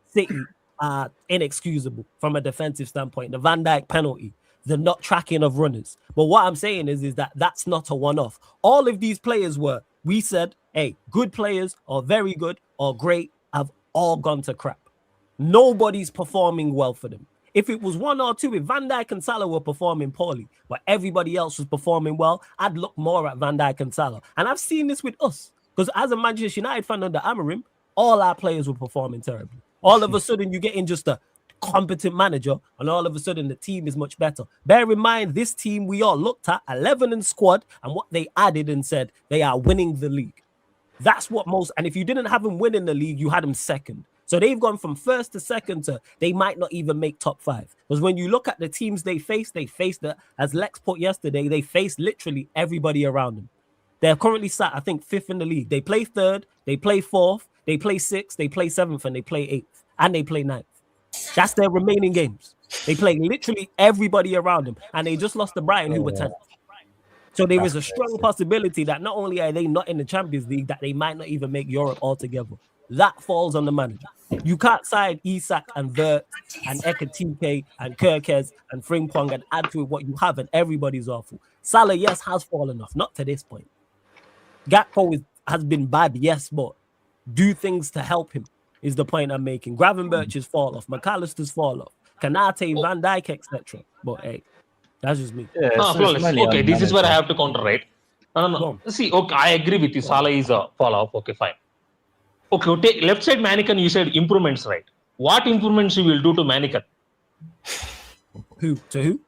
City are inexcusable from a defensive standpoint. The Van Dijk penalty. The not tracking of runners. But what I'm saying is that that's not a one-off. All of these players we said, hey, good players or very good or great have all gone to crap. Nobody's performing well for them. If it was 1 or 2, if Van Dijk and Salah were performing poorly, but everybody else was performing well, I'd look more at Van Dijk and Salah. And I've seen this with us. Because as a Manchester United fan under Amorim, all our players were performing terribly. All of a sudden, you get in just a competent manager, and all of a sudden the team is much better. Bear in mind, this team we all looked at 11 in squad and what they added and said they are winning the league. That's what most. And if you didn't have them winning the league, you had them second. So they've gone from first to second to they might not even make top 5. Because when you look at the teams they faced as Lex put yesterday, they faced literally everybody around them. They're currently sat, I think, 5th in the league. They play 3rd, they play 4th, they play 6th, they play 7th, and they play 8th, and they play 9th. That's their remaining games. They play literally everybody around them, and they just lost to Brighton, who were 10th. So there is a strong possibility that not only are they not in the Champions League, that they might not even make Europe altogether. That falls on the manager. You can't side Isak and Vert and Ekatike and Kirkez and Frimpong and add to it what you have, and everybody's awful. Salah, yes, has fallen off, not to this point. Gakpo has been bad, yes, but do things to help him. Is the point I'm making. Gravenberch's fall off, McAllister's fall off, Kanate, Van Dijk, etc. But hey, that's just me. Okay, this is where I have to counter, right? No. See, okay, I agree with you. Salah is a fall off. Okay, fine. Okay, take left side Manican, you said improvements, right? What improvements you will do to Manican? Who? To who?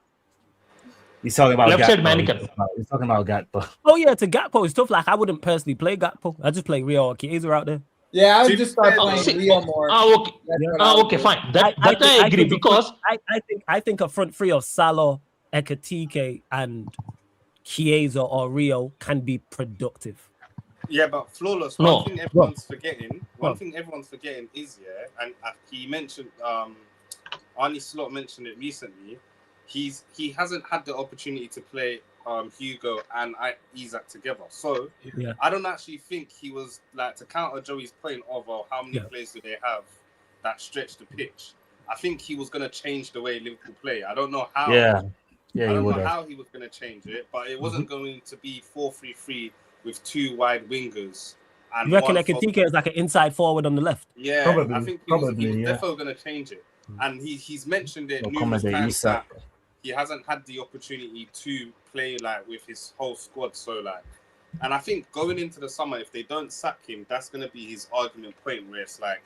He's talking about left Gakpo. side Manican. He's talking about Gakpo. Oh yeah, to Gakpo is tough. Like I wouldn't personally play Gakpo. I just play Rio or Chiesa out there. Yeah, I would just start playing Rio more. Okay, fine. That I agree because I think a front three of Salah, Ekatike, and Chiesa or Rio can be productive. Yeah, but Flawless. One thing everyone's forgetting is and he mentioned Arne Slot mentioned it recently. He hasn't had the opportunity to play Hugo and Isak together. So Yeah. I don't actually think he was like, to counter Joey's point of how many players do they have that stretch the pitch. I think he was going to change the way Liverpool play. I don't know how. Yeah, I he don't would know have. how he was going to change it, but it wasn't going to be 4-3-3 with 2 wide wingers. And You reckon one Ekitike is like an inside forward on the left? Yeah, Probably, I think he was yeah. definitely going to change it. And he's mentioned it numerous Accommodate times Isak. that he hasn't had the opportunity to play like with his whole squad. So like, and I think going into the summer, if they don't sack him, that's going to be his argument point where it's like,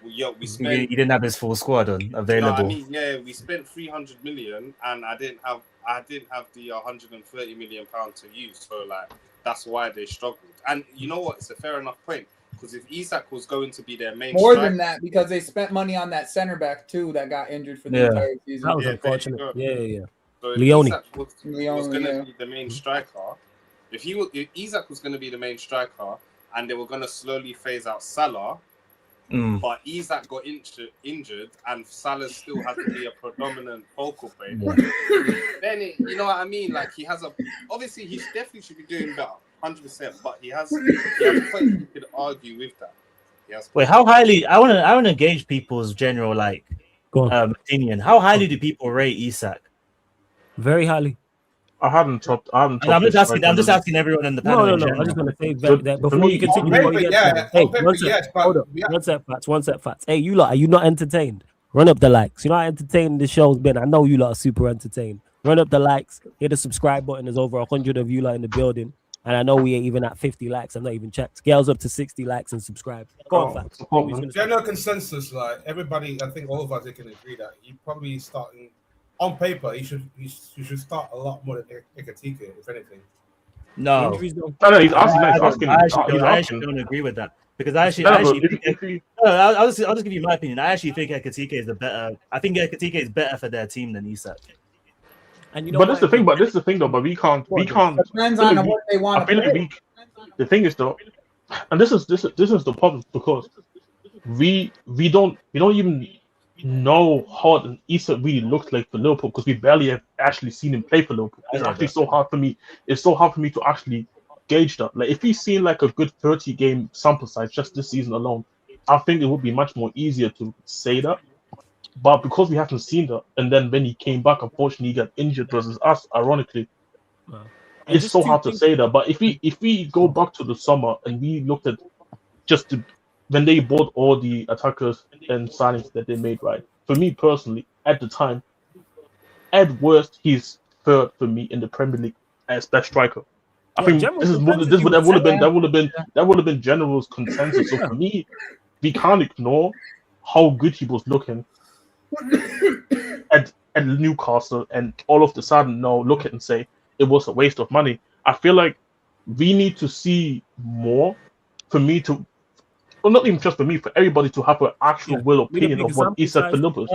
well, we spent. He didn't have his full squad on available. No, I mean, yeah, we spent 300 million, and I didn't have the 130 million pound to use. So like, that's why they struggled. And you know what? It's a fair enough point. Because if Isak was going to be their main more striker, than that, because they spent money on that center back too that got injured for the entire season. That was unfortunate. Yeah. So if Leone. Isak was going to be the main striker, if Isak was going to be the main striker, and they were going to slowly phase out Salah, but Isak got injured, and Salah still had to be a predominant focal point, then you know what I mean? Like he obviously he definitely should be doing better. 100%, but he has a point you could argue with that. Wait, how highly? I want to gauge people's general opinion. How highly do people rate Isak? Very highly. I haven't topped. I'm just asking everyone in the panel. No. I just want to say that before you continue. Hey, one set facts. Hey, you lot, are you not entertained? Run up the likes. You know how entertaining this show's been. I know you lot are super entertained. Run up the likes. Hit the subscribe button. There's over 100 of you lot in the building. And I know we ain't even at 50 likes. I've not even checked. Scales up to 60 likes and subscribe. Go on, facts. General consensus, like everybody, I think all of us can agree that he probably starting on paper. He should start a lot more than Ekitike, if anything. No, he's asking. I actually don't agree with that because I'll just give you my opinion. I actually think Ekitike is better. I think Ekitike is better for their team than Isak. And you know but this is the thing though. But we can't. Depends on what they want to play. The thing is though, and this is the problem because we don't even know how Isak really looks like for Liverpool because we barely have actually seen him play for Liverpool. It's actually so hard for me. It's so hard for me to actually gauge that. Like if he's seen like a good 30 game sample size just this season alone, I think it would be much more easier to say that. But because we haven't seen that, and then when he came back, unfortunately, he got injured versus us. Ironically, it's so hard to say that. But if we go back to the summer and we looked at when they bought all the attackers and signings that they made, right? For me personally, at the time, at worst, he's third for me in the Premier League as best striker. I think that would have been General's consensus. So for me, we can't ignore how good he was looking at Newcastle, and all of the sudden now look at and say it was a waste of money. I feel like we need to see more for me to, well, not even just for me, for everybody to have an actual real opinion of what Isak Philippus.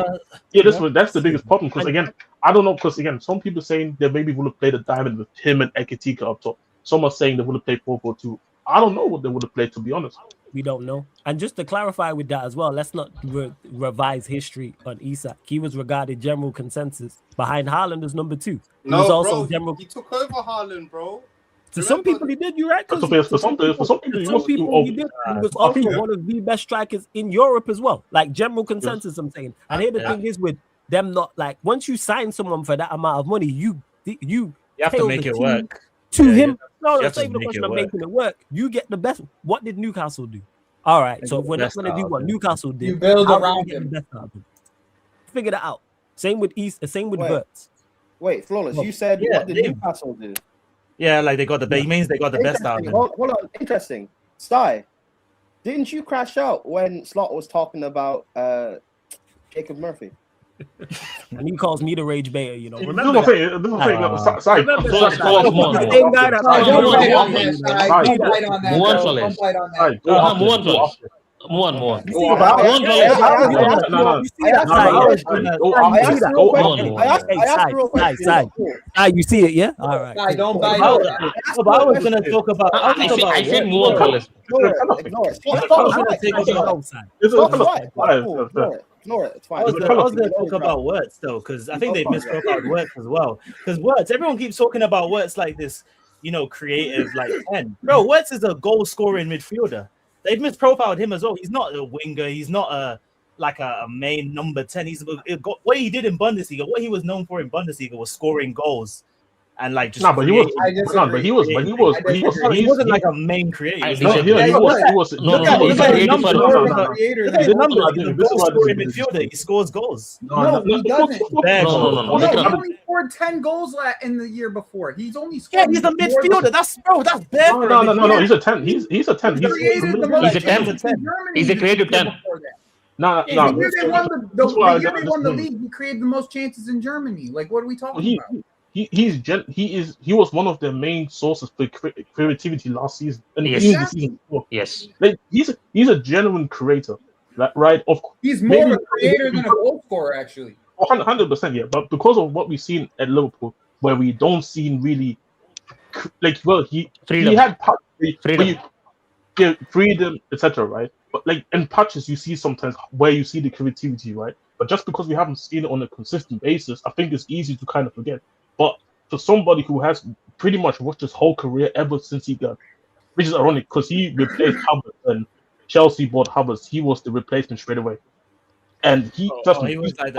That's the biggest problem because again, I don't know because again, some people saying they maybe would have played a diamond with him and Ekitike up top. Some are saying they would have played 4-4-2. I don't know what they would have played, to be honest. We don't know. And just to clarify with that as well, let's not revise history on Isak. He was regarded general consensus behind Haaland as number 2. He was also general. He took over Haaland, bro. To some people he did, you're right. For some people he did. He was also one of the best strikers in Europe as well. Like general consensus, I'm saying. And here the thing is with them not like once you sign someone for that amount of money, you have to make it work. To him, that's not even the question of making it work. You get the best. What did Newcastle do? All right, so if we're not going to do what Newcastle did, you build around him. Figure that out. Same with Wirtz. Wait, Flawless, you said what did Newcastle do? Yeah, like they got the best. He means they got the best out of him. Hold on, interesting. Sty, didn't you crash out when Slot was talking about Jacob Murphy? And he calls me the rage baiter, you know. Remember Same guy that you see it, yeah? All right. I don't buy it. I was going to talk about. I think more colors. Ignore it. It's fine. I was going to talk about Wirtz though, because I think they've misprofiled Wirtz as well. Because Wirtz, everyone keeps talking about Wirtz like this, creative like 10. Bro, Wirtz is a goal scoring midfielder. They've misprofiled him as well. He's not a winger. He's not a main number 10. What he did in Bundesliga, what he was known for in Bundesliga was scoring goals. And like just but he wasn't like a main creator. He was midfielder. He scores goals. No, he doesn't. No. He only scored 10 goals in the year before. He's only scored. Yeah, he's a midfielder. That's bad. No. He's a 10. He's a 10. He's a 10. He's a creative 10. No. The year they won the league, he created the most chances in Germany. Like, what are we talking about? He was one of the main sources for creativity last season, and yes. even the season before. Yes, like he's a genuine creator, right? He's more of a creator than a goal scorer, actually. 100%, yeah. But because of what we've seen at Liverpool, where we don't see really he had freedom, etc. Right? But like in patches, you see sometimes where you see the creativity, right? But just because we haven't seen it on a consistent basis, I think it's easy to kind of forget. But for somebody who has pretty much watched his whole career ever since he got, which is ironic because he replaced Havertz and Chelsea bought Havertz, he was the replacement straight away. And he's probably literally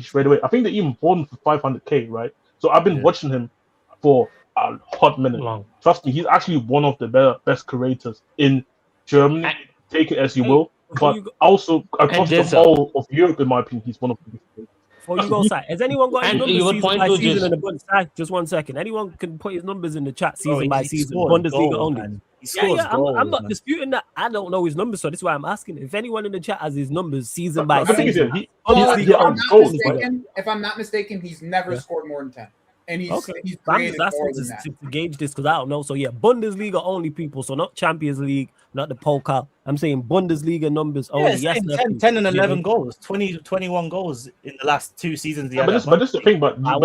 straight away. I think they even bought him for 500k, right? So I've been watching him for a hot minute. Trust me, he's actually one of the best creators in Germany. Take it as you will. But also across the whole of Europe, in my opinion, he's one of the best. Before you go, side, has anyone got any numbers season by season in the Bundesliga? Just 1 second. Anyone can put his numbers in the chat season by season, Bundesliga only. I'm not disputing that. I don't know his numbers, so that's why I'm asking. If anyone in the chat has his numbers season by season, if I'm not mistaken, he's never scored more than 10. And he's created more than that. To gauge this because I don't know. So yeah, Bundesliga only people. So not Champions League, not the Pokal. I'm saying Bundesliga numbers only. Yes, 10 and 11 goals, 21 goals in the last 2 seasons. But this is the thing. But I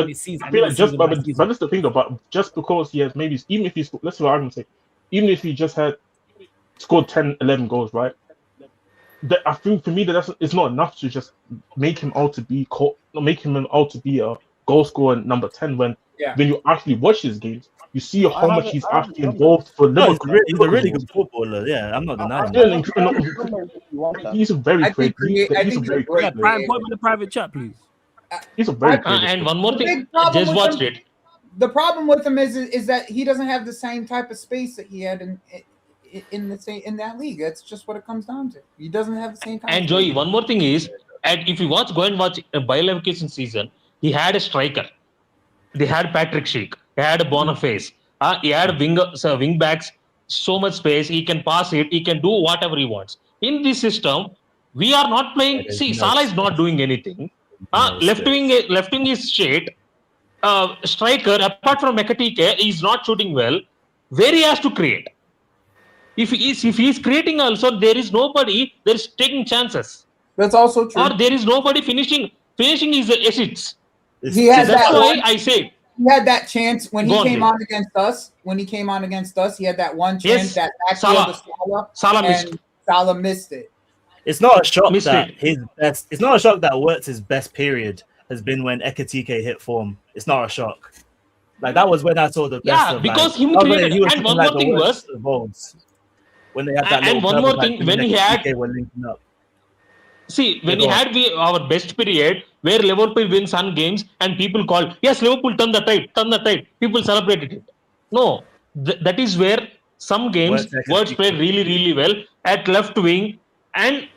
feel like but this is the thing though. But just because he has maybe even if he's let's say argument say even if he just had scored 10, 11 goals, right? I think for me it's not enough to just make him out to be a goal scorer number 10 when you actually watch his games, you see how much he's actually involved for Liverpool. He's a really good footballer. Yeah, I'm not denying that. He's a very creative. He's a very creative. Brian, put him in the private chat, please. He's a very creative. And one more thing, just watched it. The problem with him is that he doesn't have the same type of space that he had in that league. That's just what it comes down to. He doesn't have the same kind. And Joey, one more thing is, and if you go and watch a Bayer Leverkusen season, he had a striker. They had Patrick Schick. He had a Boniface. He had wing backs, so much space. He can pass it. He can do whatever he wants. In this system, we are not playing. See, Salah is not doing anything. Left wing is straight. Striker, apart from Ekatike, is not shooting well. Where he has to create. If he is creating also, there is nobody. There is taking chances. That's also true. Or there is nobody finishing his assists. That's why I say he had that chance when he came on against us. When he came on against us, he had that one chance that actually Salah missed it. It's not a shock that his best. It's not a shock that Wirtz's best period has been when Ekatike hit form. It's not a shock. Like that was when I saw the best. Yeah, because him created. And one more thing was when they had that. And one more thing when he had. See, when he had our best period where Liverpool wins some games and people called, yes, Liverpool turn the tide. People celebrated it. No, that is where some games Wirtz played really, really well at left wing and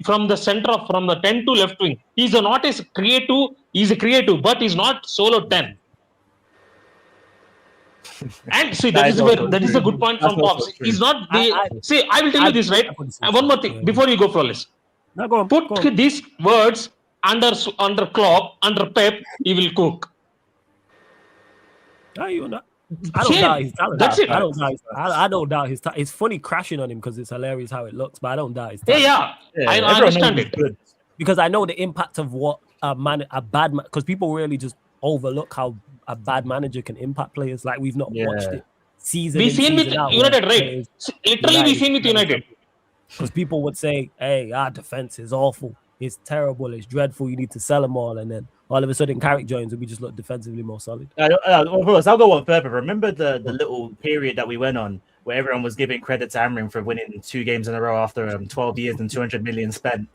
from the 10 to left wing. He's not as creative. He's a creative, but he's not solo 10. And see, that is a good point from Pops. He's not. I will tell you this, right? And one more thing before you go, Flawless. No, go on, Put these words under Klopp, under Pep, he will cook. No, you're not. I don't doubt his talent. That's it. I don't doubt his talent. It's funny crashing on him because it's hilarious how it looks, but I don't doubt his talent. I understand it. Because I know the impact of what a bad man. Because people really just overlook how a bad manager can impact players. Like we've not watched it season. We've seen with United, right? Literally, we've seen with United. Because people would say, hey, our defense is awful. It's terrible. It's dreadful. You need to sell them all. And then all of a sudden, Carrick joins and we just look defensively more solid. Of course, I'll go one further. Remember the little period that we went on where everyone was giving credit to Amrin for winning 2 games in a row after 12 years and 200 million spent.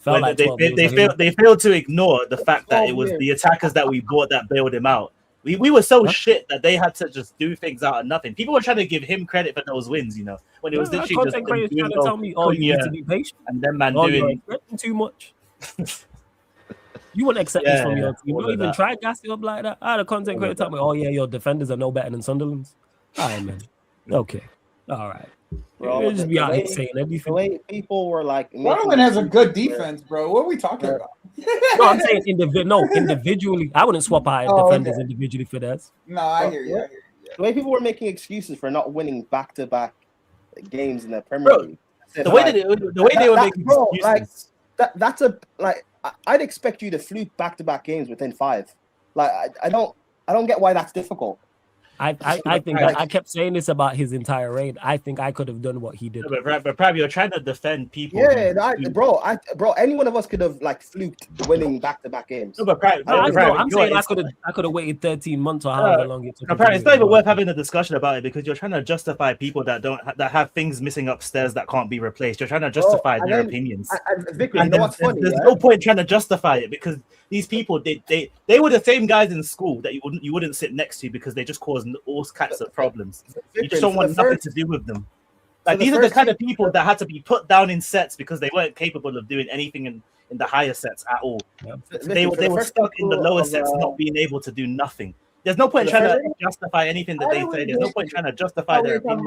Like they failed to ignore the fact that it was the attackers that we bought that bailed him out. We were so shit that they had to just do things out of nothing. People were trying to give him credit for those wins, when it was literally just trying to tell me, you need to be patient. And then man doing too much. You wouldn't accept this from your team. You don't even try gas it up like that. The content creator tell me, oh yeah, your defenders are no better than Sunderland's. All right, man. Okay. All right. Bro, just be out here saying everything. The way people were like, Sunderland has a good defense, bro. What are we talking about? No, I'm saying individually. I wouldn't swap out defenders individually for theirs. No, I hear you. The way people were making excuses for not winning back-to-back games in the Premier League. The way they were making excuses. That's I'd expect you to fluke back-to-back games within 5. Like I don't get why that's difficult. I think I kept saying this about his entire reign. I think I could have done what he did. But probably you're trying to defend people. Yeah, bro, any one of us could have fluked winning back-to-back games. I'm saying I could have waited 13 months or however long it took. It's not even worth having a discussion about it because you're trying to justify people that have things missing upstairs that can't be replaced. You're trying to justify their opinions. Victor, you know what's funny? There's no point trying to justify it because these people they were the same guys in school that you wouldn't sit next to because they just caused all kinds of problems. You just don't want nothing to do with them. Like these are the kind of people that had to be put down in sets because they weren't capable of doing anything in the higher sets at all. Yeah. They were stuck in the lower sets, not being able to do nothing. There's no point in trying to justify anything that they say. There's no point in trying to justify their opinion.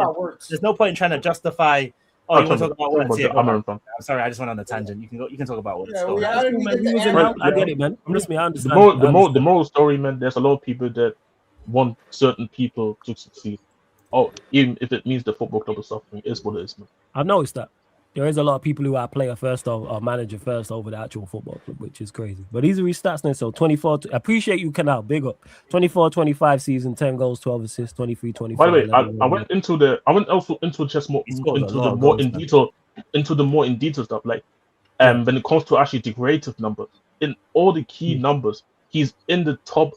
There's no point in trying to justify. Oh, you want to talk about words? Yeah, I'm sorry, I just went on a tangent. You can talk about words. I get it, man. I understand. The moral story, man. There's a lot of people that want certain people to succeed. Oh, even if it means the football club is suffering, it's what it is, man. I've noticed that there is a lot of people who are player first or manager first over the actual football club, which is crazy. But these are his stats now. So 24, appreciate you, Canal, big up. 24-25 season, 10 goals, 12 assists, 23-25. By the way, I went also into just more into the more in detail stuff. Like when it comes to actually the creative numbers, in all the key numbers, he's in the top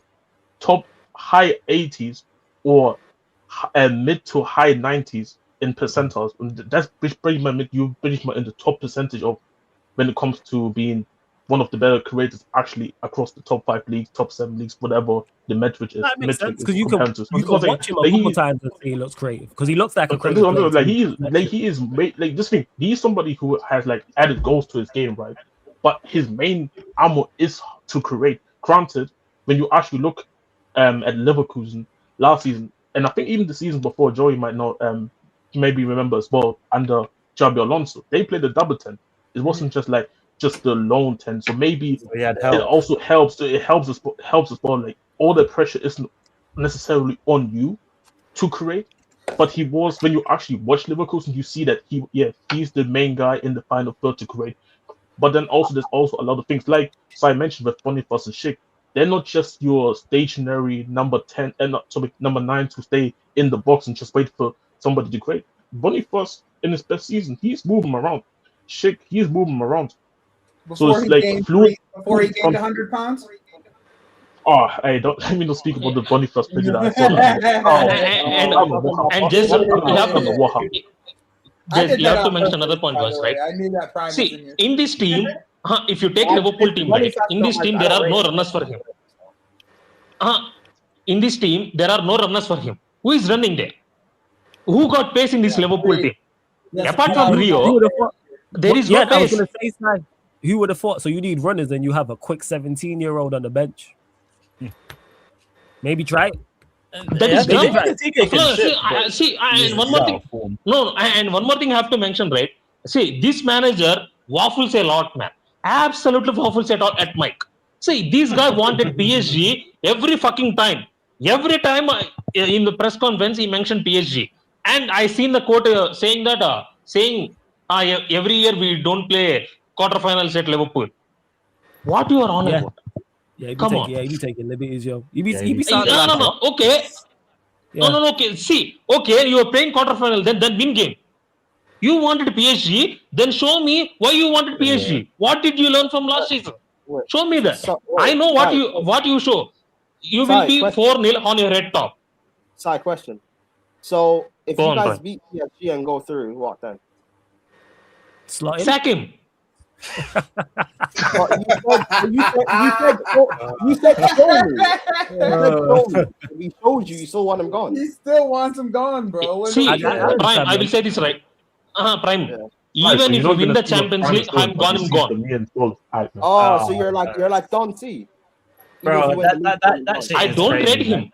high 80s or mid to high 90s in percentiles. That's pretty much you in the top percentage of when it comes to being one of the better creators actually across the top 5 leagues, top 7 leagues, whatever the metric is. That makes sense because you can watch him a couple times and say he looks creative because he looks like a creative player. This thing. He's somebody who has added goals to his game, right? But his main ammo is to create. Granted, when you actually look at Leverkusen last season, and I think even the season before, Joey might not maybe remember as well, under Xabi Alonso, they played a double 10. It wasn't just the lone 10. So maybe it also helps. It helps us well. Like all the pressure isn't necessarily on you to create, but he was. When you actually watch Leverkusen, you see that he's the main guy in the final third to create. But then also there's also a lot of things like I mentioned with Boniface and Schick. They're not just your stationary number 10 and number 9 to stay in the box and just wait for somebody to create. Boniface in his best season, he's moving around. Schick, he's moving around. Before he gained 100 pounds. Oh, hey, let me not speak about the Boniface picture that I saw. And just you have to mention another point, was right. I knew that. See, in this team, if you take Liverpool team, right, in this team there are no runners for him. In this team there are no runners for him. Who is running there? Who got pace in this Liverpool team? Apart from Rio, there is no pace. Who would have thought? So you need runners, and you have a quick 17-year-old on the bench. Maybe try it. That is dumb. And one more thing. And one more thing I have to mention, right? See, this manager waffles a lot, man. Absolutely waffles at all at Mike. See, this guy wanted PSG every fucking time. Every time in the press conference, he mentioned PSG. And I seen the quote saying every year we don't play quarterfinals at Liverpool. What you are on about? Yeah, he be taking liberties, yo. He be no. Okay. Yeah. No. Okay. See, okay, you are playing quarterfinal, then win game. You wanted PSG, then show me why you wanted PSG. What did you learn from last season? Show me that. I know what you show. You will be 4-0 on your red top. Side question. So if Go you on, guys Brian. beat PSG and go through, what then? Sack him. But you said show me. He showed you. You still want him gone. He still wants him gone, bro. See, Prime, I will say this right. Prime. Even if you win the Champions League, I'm gone and gone. Oh, so you're like Don C. Bro, that shit I is don't crazy, rate man. him.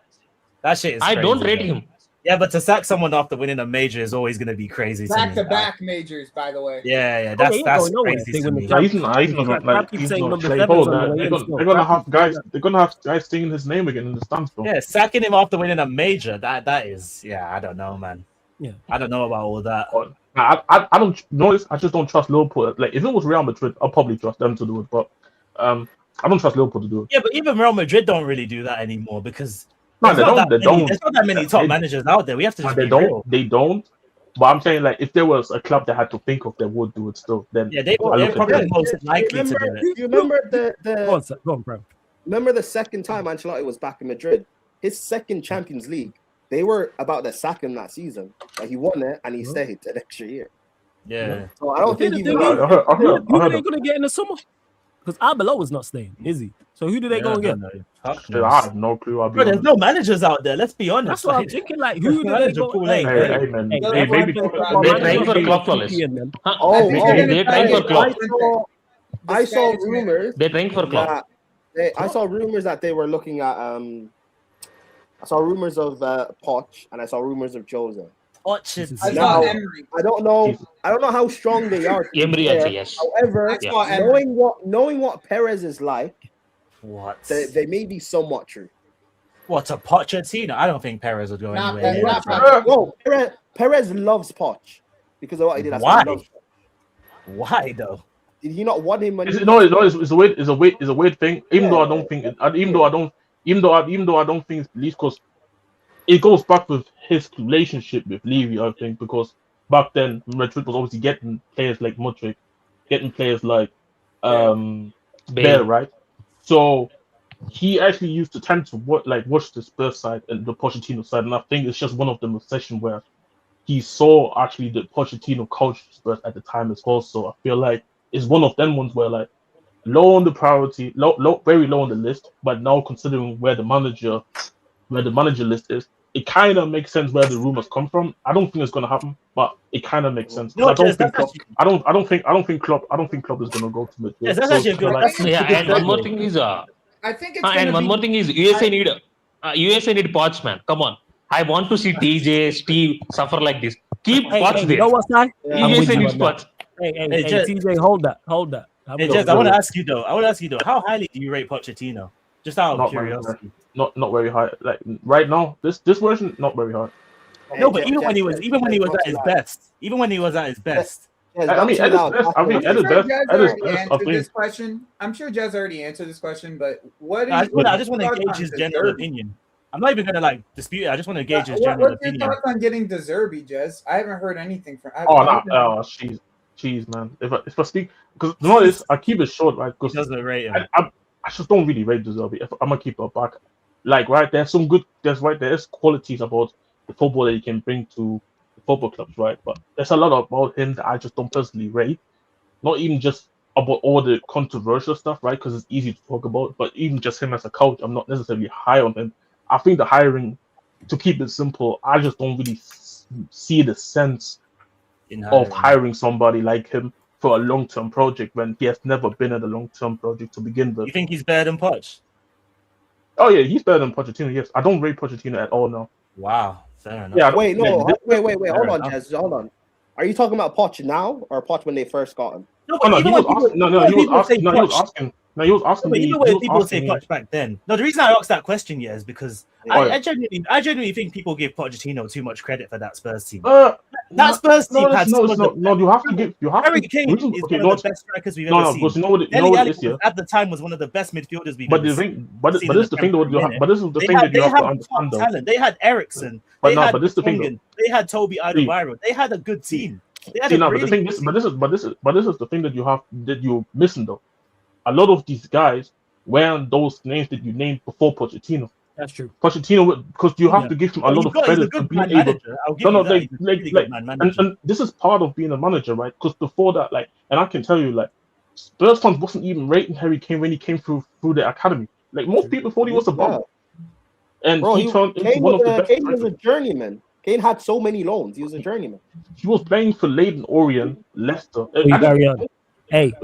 That shit is I crazy, don't rate man. him. Yeah, but to sack someone after winning a major is always going to be crazy to me. Back-to-back majors, by the way. Yeah, that's crazy to me. He's not like, hold on, they're gonna have guys singing his name again in the stands, bro. Yeah, sacking him after winning a major, that is, I don't know, man. Yeah, I don't know about all that. I don't notice. I just don't trust Liverpool. Like, if it was Real Madrid, I'll probably trust them to do it. But I don't trust Liverpool to do it. Yeah, but even Real Madrid don't really do that anymore because No, they don't. There's not that many top managers out there. We have to just They be don't. real. They don't. But I'm saying, like, if there was a club that had to think of, they would do it still. Then they're probably most likely to do it. You remember the Go on, bro. Remember the second time Ancelotti was back in Madrid? His second Champions League. They were about to sack him that season, but he won it and he stayed an extra year. Yeah. So I don't think he. Who are they going to get in the summer? Because Arbeloa is not staying, is he? So who do they go and get? I have no clue. Bro, there's no managers out there. Let's be honest. That's what I'm thinking. Like, who do they go? Hey, man. They train for Klopp. They train for Klopp. I saw rumors. They train for Klopp. I saw rumors that they were looking at. I saw rumors of Poch and I saw rumors of Jose. Now, I don't know how strong they are. Emery also, yes. However, knowing what Perez is like, they may be somewhat true. What, a Pochettino? I don't think Perez would go anywhere. No, Perez loves Poch because of what he did. Why? Why though? Did he not want him? When it's a weird thing. Even though I don't think it's least because it goes back with his relationship with Levy, I think, because back then Madrid was obviously getting players like Modric, getting players like Bale, right? So he actually used to tend to watch the Spurs side and the Pochettino side, and I think it's just one of them a session where he saw actually the Pochettino coach Spurs at the time as well. So I feel like it's one of them ones where like low on the priority, very low on the list, but now considering where the manager list is, it kind of makes sense where the rumors come from. I don't think it's gonna happen, but it kind of makes sense. I don't think Klopp is gonna go to Madrid. Yes, that's actually a good. And one more thing is, I think it's and one more thing is, USA need Poch, man. Come on, I want to see TJ, Steve suffer like this. Keep Poch there. You know what's that? USA needs Poch. Hey, TJ, hold that. Hey, Jez, I want to ask you though. How highly do you rate Pochettino? Just out of curiosity. Not very high. Like right now, this version not very high. No, but even when he was at his best. I mean, at his best. This question. I'm sure Jez already answered this question, but I just want to gauge his general opinion. I'm not even gonna dispute it. I just want to gauge his general opinion. What's your thoughts on getting De Zerbi, Jez? I haven't heard anything from. Jeez, man. If I speak, because the one is I keep it short, right? Because doesn't rate him. I just don't really rate De Zerbi. I'm gonna keep it back. Like, right, there's qualities about the football that he can bring to the football clubs, right? But there's a lot about him that I just don't personally rate. Not even just about all the controversial stuff, right? Because it's easy to talk about, but even just him as a coach, I'm not necessarily high on him. I think the hiring, to keep it simple, I just don't really see the sense of hiring somebody like him for a long-term project when he has never been at a long-term project to begin with. You think he's better than Poch? Oh yeah, he's better than Pochettino. Yes, I don't rate Pochettino at all now. Wow, fair enough. Yeah, wait, hold on, Jez, hold on. Are you talking about Poch now or Poch when they first got him? He was asking. Even when people say Poch back then. No, the reason I asked that question, is because I genuinely think people give Pochettino too much credit for that Spurs team. That Spurs team had you have to give. Harry Kane is one of the best strikers we've ever seen. But you know what it is, yeah? At the time was one of the best midfielders we've ever seen. But this is the thing that you have to understand. Talent. They had Eriksen. They had Toby Alderweireld. They had a good team. See now, but the thing is, but this is the thing that you're missing though. A lot of these guys weren't those names that you named before Pochettino. That's true. Pochettino, because you have to give him a lot of credit for being able. And this is part of being a manager, right? Because before that, like, and I can tell you, like, Spurs fans wasn't even rating Harry Kane when he came through the academy. Like most people thought he was a bum, and he turned into one of the best. Kane was a journeyman. Kane had so many loans. He was a journeyman. He was playing for Leyton Orient, Leicester. Hey,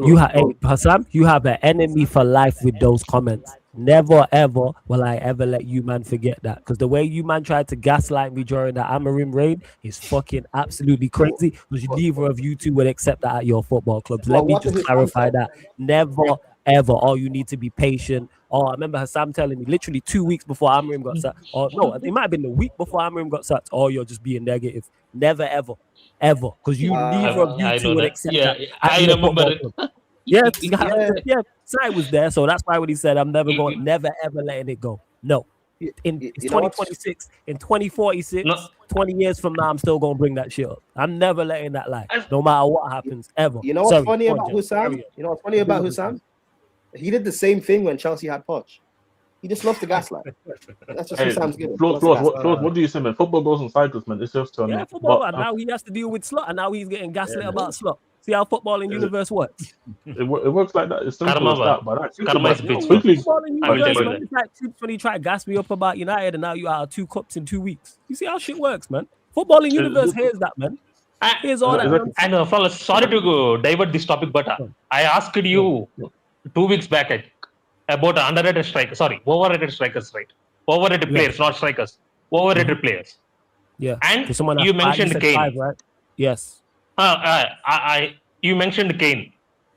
Hassan, you have an enemy for life with those comments. Never ever will I ever let you man forget that, because the way you man tried to gaslight me during that Amarim raid is fucking absolutely crazy. Because neither of you two would accept that at your football clubs. Let me just clarify that. Never ever. Oh, you need to be patient. Oh, I remember Hassan telling me literally 2 weeks before Amarim got sacked. Or no, it might have been the week before Amarim got sacked. Oh, you're just being negative. Never ever. Ever. Because neither of you two would accept that. I remember it. Yeah, Sai was there, so that's why when he said, "I'm never ever letting it go." No, in 2026, in 2046, 20 years from now, I'm still gonna bring that shit up. I'm never letting that lie, no matter what happens ever. You know what's funny about Hussam? You know what's funny about Hussam? He did the same thing when Chelsea had Poch. He just loves to gaslight. That's just Hussam's good. What do you say, man? Football goes in cycles, man. It's just football. And now he has to deal with Slot, and now he's getting gaslit about Slot. See how football in universe works. It works like that. It's simple as that. But when he tried to gas me up about United, and now you out of 2 cups in 2 weeks. You see how shit works, man. Football in universe hears that, man. Here's all that. And fellas, sorry to divert this topic, but I asked you 2 weeks back about underrated strikers. Sorry, overrated strikers, right? Overrated players, not strikers. Overrated players. Yeah. And you mentioned Kane. 5, right? Yes. You mentioned Kane.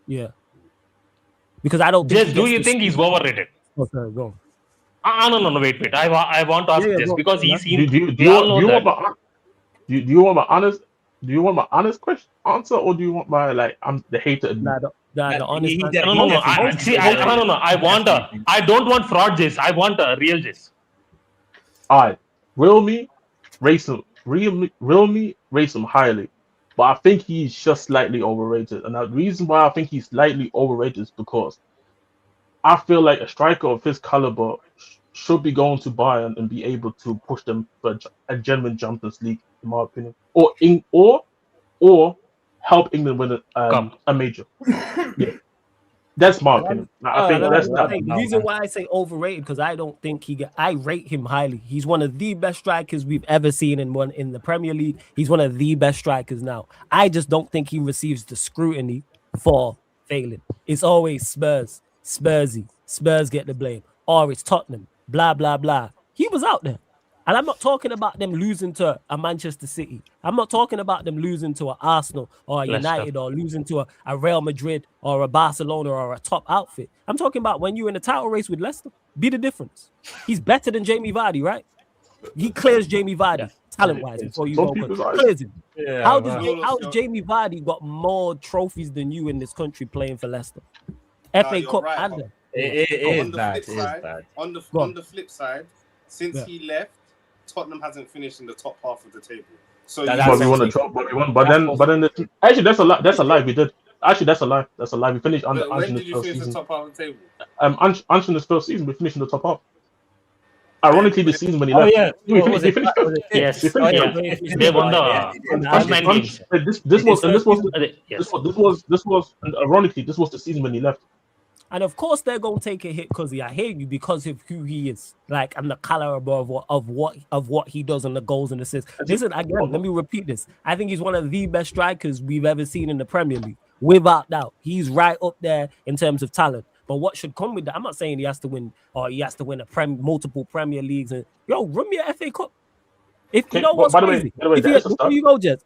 Yeah. Because I don't. Just do you think he's overrated? Okay, go. No. Wait. I want to ask this because he's. Do you want my honest question answer, or do you want my I'm the hater? The honest. No. I don't want fraud Jace. I want a real Jace. Alright, rate him highly. But I think he's just slightly overrated. And the reason why I think he's slightly overrated is because I feel like a striker of his caliber should be going to Bayern and be able to push them for a genuine Champions League, in my opinion. Or help England win a major. Yeah. That's my opinion. The reason why I say overrated, because I don't think I rate him highly. He's one of the best strikers we've ever seen in the Premier League. He's one of the best strikers now. I just don't think he receives the scrutiny for failing. It's always Spursy. Spurs get the blame. Or it's Tottenham. Blah, blah, blah. He was out there. And I'm not talking about them losing to a Manchester City. I'm not talking about them losing to an Arsenal or a United or losing to a Real Madrid or a Barcelona or a top outfit. I'm talking about when you're in a title race with Leicester. Be the difference. He's better than Jamie Vardy, right? He clears Jamie Vardy talent-wise before you go. Clears him. Yeah, how does Jamie Vardy got more trophies than you in this country playing for Leicester? FA Cup and it is bad. On the flip side, since he left, Tottenham hasn't finished in the top half of the table. So we won the top, but then actually that's a lie. We did. Actually, that's a lie. That's a lie. We finished under. When did you finish the top half of the table? Ancelott's first season, we finished in the top half. Ironically, the season when he left, they finished. Yes, they won the first 9 games. This was ironically this was the season when he left. And of course they're gonna take a hit because I hate you because of who he is, and the caliber of what he does and the goals and assists. Listen again, let me repeat this. I think he's one of the best strikers we've ever seen in the Premier League, without doubt. He's right up there in terms of talent. But what should come with that? I'm not saying he has to win multiple Premier Leagues and run me a FA Cup. If you know what's crazy,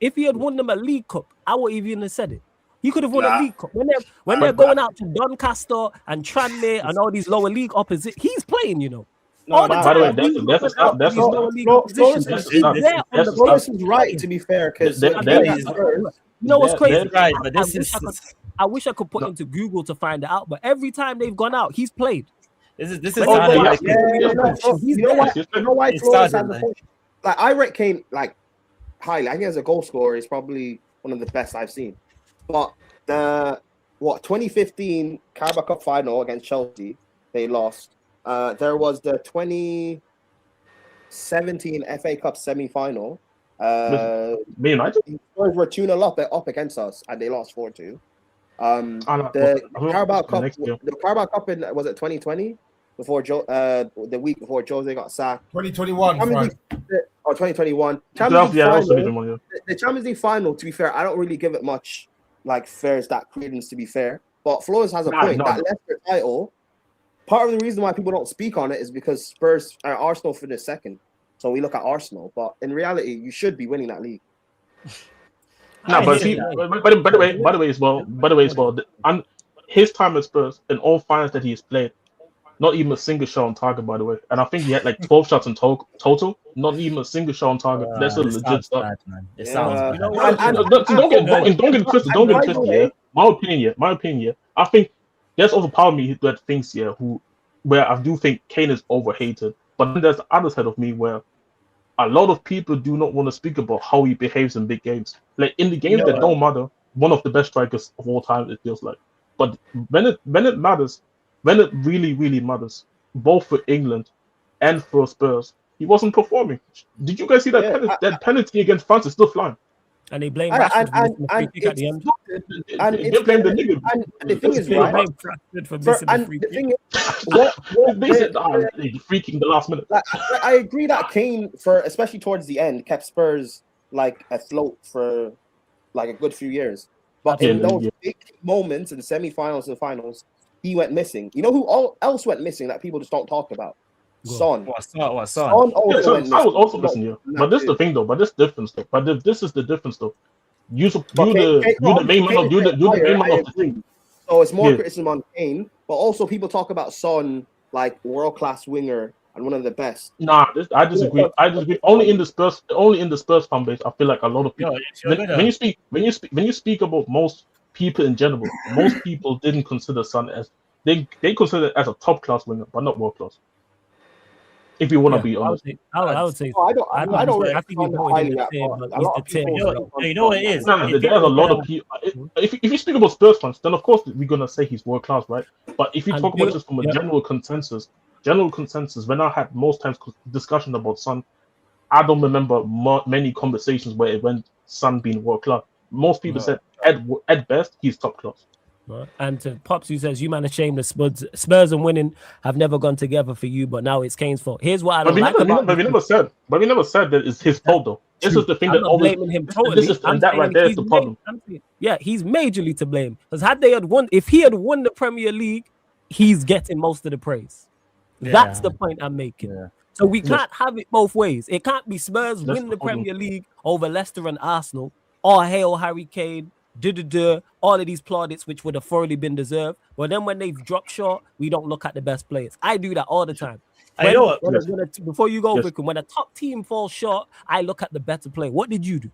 if he had won them a League Cup, I would even have said it. He could have won a League Cup. When they're going out to Doncaster and Tranmere and all these lower league opposites, he's playing, all the time. This is right, to be fair, because what's crazy? Right, but I wish I could put into Google to find it out, but every time they've gone out, he's played. This is you know why Flores had the like I rate Kane highly. I think as a goal scorer, he's probably one of the best I've seen. But the 2015 Carabao Cup final against Chelsea, they lost. There was the 2017 FA Cup semi-final. United? Spurs were 2-0 up against us, and they lost 4-2. The Carabao Cup, was it 2020? Before the week before Jose got sacked. 2021. 2021. The Champions League final, to be fair, I don't really give it much fares that credence, to be fair. But Flores has a point. That Leicester title, part of the reason why people don't speak on it is because Arsenal finished second. So we look at Arsenal. But in reality, you should be winning that league. By the way as well, and his time at Spurs in all finals that he has played, not even a single shot on target, by the way. And I think he had 12 shots in total. Not even a single shot on target. That's a legit stuff. It sounds bad. Don't get it twisted. Don't get it twisted. Yeah. My opinion. I think there's also part of me that thinks where I do think Kane is overhated. But then there's the other side of me where a lot of people do not want to speak about how he behaves in big games. Like in the games that don't matter, one of the best strikers of all time, it feels like. But when it matters, when it really, really matters, both for England and for Spurs, he wasn't performing. Did you guys see that that penalty against France is still flying? And they blame Rashford for missing the free kick at the end. And the thing is, right? They said the free kick in the last minute. I agree that Kane, especially towards the end, kept Spurs afloat for a good few years. But in those big moments in the semi-finals and finals, he went missing. You know who else went missing that people just don't talk about? Son. Son? Son also went missing. I was also missing here. But this is the thing, though. But this difference, though. This is the difference, though. You're the main man of the team. So it's more criticism on Kane, but also people talk about Son world-class winger and one of the best. Nah, I disagree. Only in the Spurs fan base, I feel like a lot of people. When you speak about most people in general, most people didn't consider Son as they consider it as a top-class winger, but not world-class. If you want to be honest, I would say. I don't. I think he's highly at you know what it is. There's a lot of people. If you speak about Spurs fans, then of course we're gonna say he's world class, right? But if you talk about just from a general consensus, when I had most times discussion about Son, I don't remember many conversations where it went Son being world class. Most people said at best he's top class. Right. And to Pops, who says, you man are shameless. Spurs and winning have never gone together for you, but now it's Kane's fault. Here's what I don't like about But we never said that it's his fault, though. This is the thing that always blaming him totally. That right there is the problem. Yeah, he's majorly to blame. Because if he had won the Premier League, he's getting most of the praise. That's the point I'm making. Yeah. So we can't have it both ways. It can't be Spurs win the Premier League over Leicester and Arsenal, or hail Harry Kane, all of these plaudits which would have thoroughly been deserved. But then when they've dropped short, we don't look at the best players. I do that all the time. Before you go, Rick, when a top team falls short, I look at the better player. What did you do?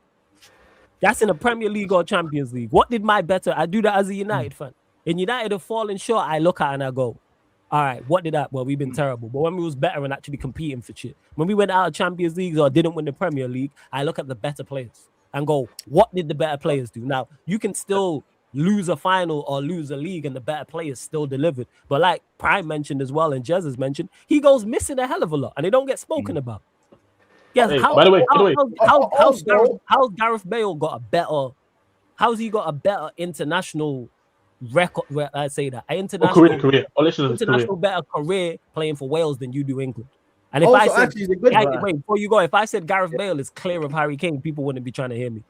That's in the Premier League or Champions League. What did I do that as a United fan. In United have fallen short, I look at it and I go, all right, what did that? Well, we've been terrible. But when we was better and actually competing for shit, when we went out of Champions Leagues or didn't win the Premier League, I look at the better players and go, what did the better players do? Now, you can still lose a final or lose a league and the better players still delivered. But like Prime mentioned as well and Jez has mentioned, he goes missing a hell of a lot and they don't get spoken about. Yes, how's Gareth Bale got a better, how's he got a better international record? I say that international better career playing for Wales than you do England. And if before you go, if I said Gareth Bale is clear of Harry Kane, people wouldn't be trying to hear me.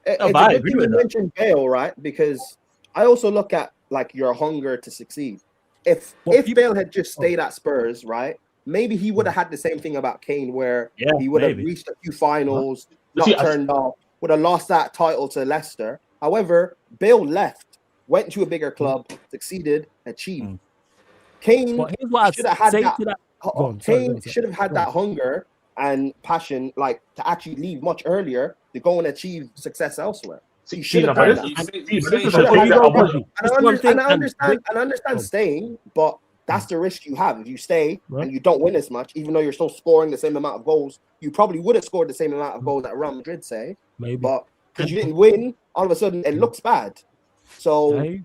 It's a good thing you mentioned Bale, right? Because I also look at your hunger to succeed. If Bale had just stayed at Spurs, right, maybe he would have had the same thing about Kane, where he would have reached a few finals, not turned off, would have lost that title to Leicester. However, Bale left, went to a bigger club, succeeded, achieved. Kane should have had that. Kane should have had that hunger and passion, to actually leave much earlier to go and achieve success elsewhere. So you should have done that. I understand staying, but that's the risk you have. If you stay and you don't win as much, even though you're still scoring the same amount of goals, you probably would have scored the same amount of goals that Real Madrid say. Maybe. But because you didn't win, all of a sudden it looks bad. So,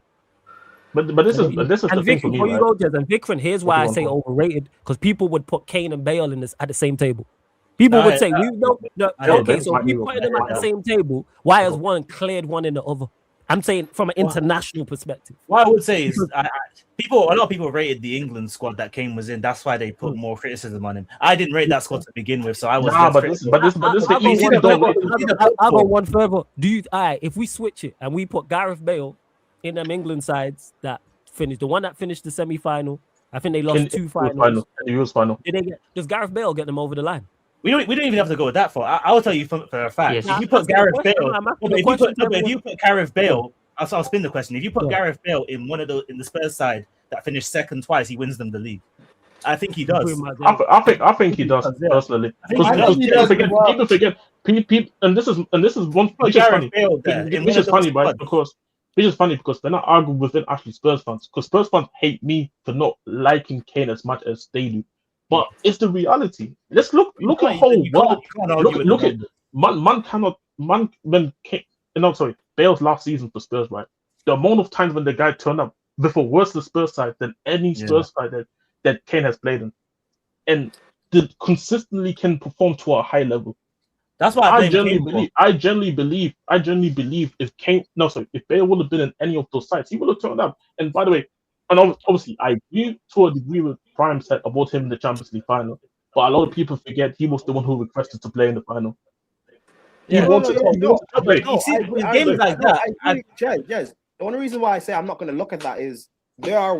but this is the thing for me, before right? you go, Jez, and Vikram, here's why I Okay, say go on. overrated, because people would put Kane and Bale in this at the same table. People would say, okay, so if we put them at the same table, why has one cleared one in the other? I'm saying from an international perspective. What I would say is, a lot of people rated the England squad that Kane was in. That's why they put more criticism on him. I didn't rate that squad to begin with, so I was. But this the easy I'll go one further. If we switch it and we put Gareth Bale in them England sides that finished, the one that finished the semi-final, I think they lost two finals. The Euros final. Does Gareth Bale get them over the line? We don't even have to go that far. I will tell you for a fact. Yes. If you put Gareth Bale, if you put Gareth Bale, I'll spin the question. If you put Gareth Bale in in the Spurs side that finished second twice, he wins them the league. I think he does. I think he does personally. Because people forget. And this is one which is funny. Which is funny, right? Because which is funny because they're not arguing within actually Spurs fans. Because Spurs fans hate me for not liking Kane as much as they do. But it's the reality. Let's look at whole world. Look at Bale's last season for Spurs, right? The amount of times when the guy turned up before worse the Spurs side than any Spurs side that Kane has played in, and consistently can perform to a high level. That's why I genuinely believe if Bale would have been in any of those sides, he would have turned up. And by the way, and obviously, I agree to a degree with Prime said about him in the Champions League final. But a lot of people forget he was the one who requested to play in the final. Games like that. Yes. The only reason why I say I'm not going to look at that is there are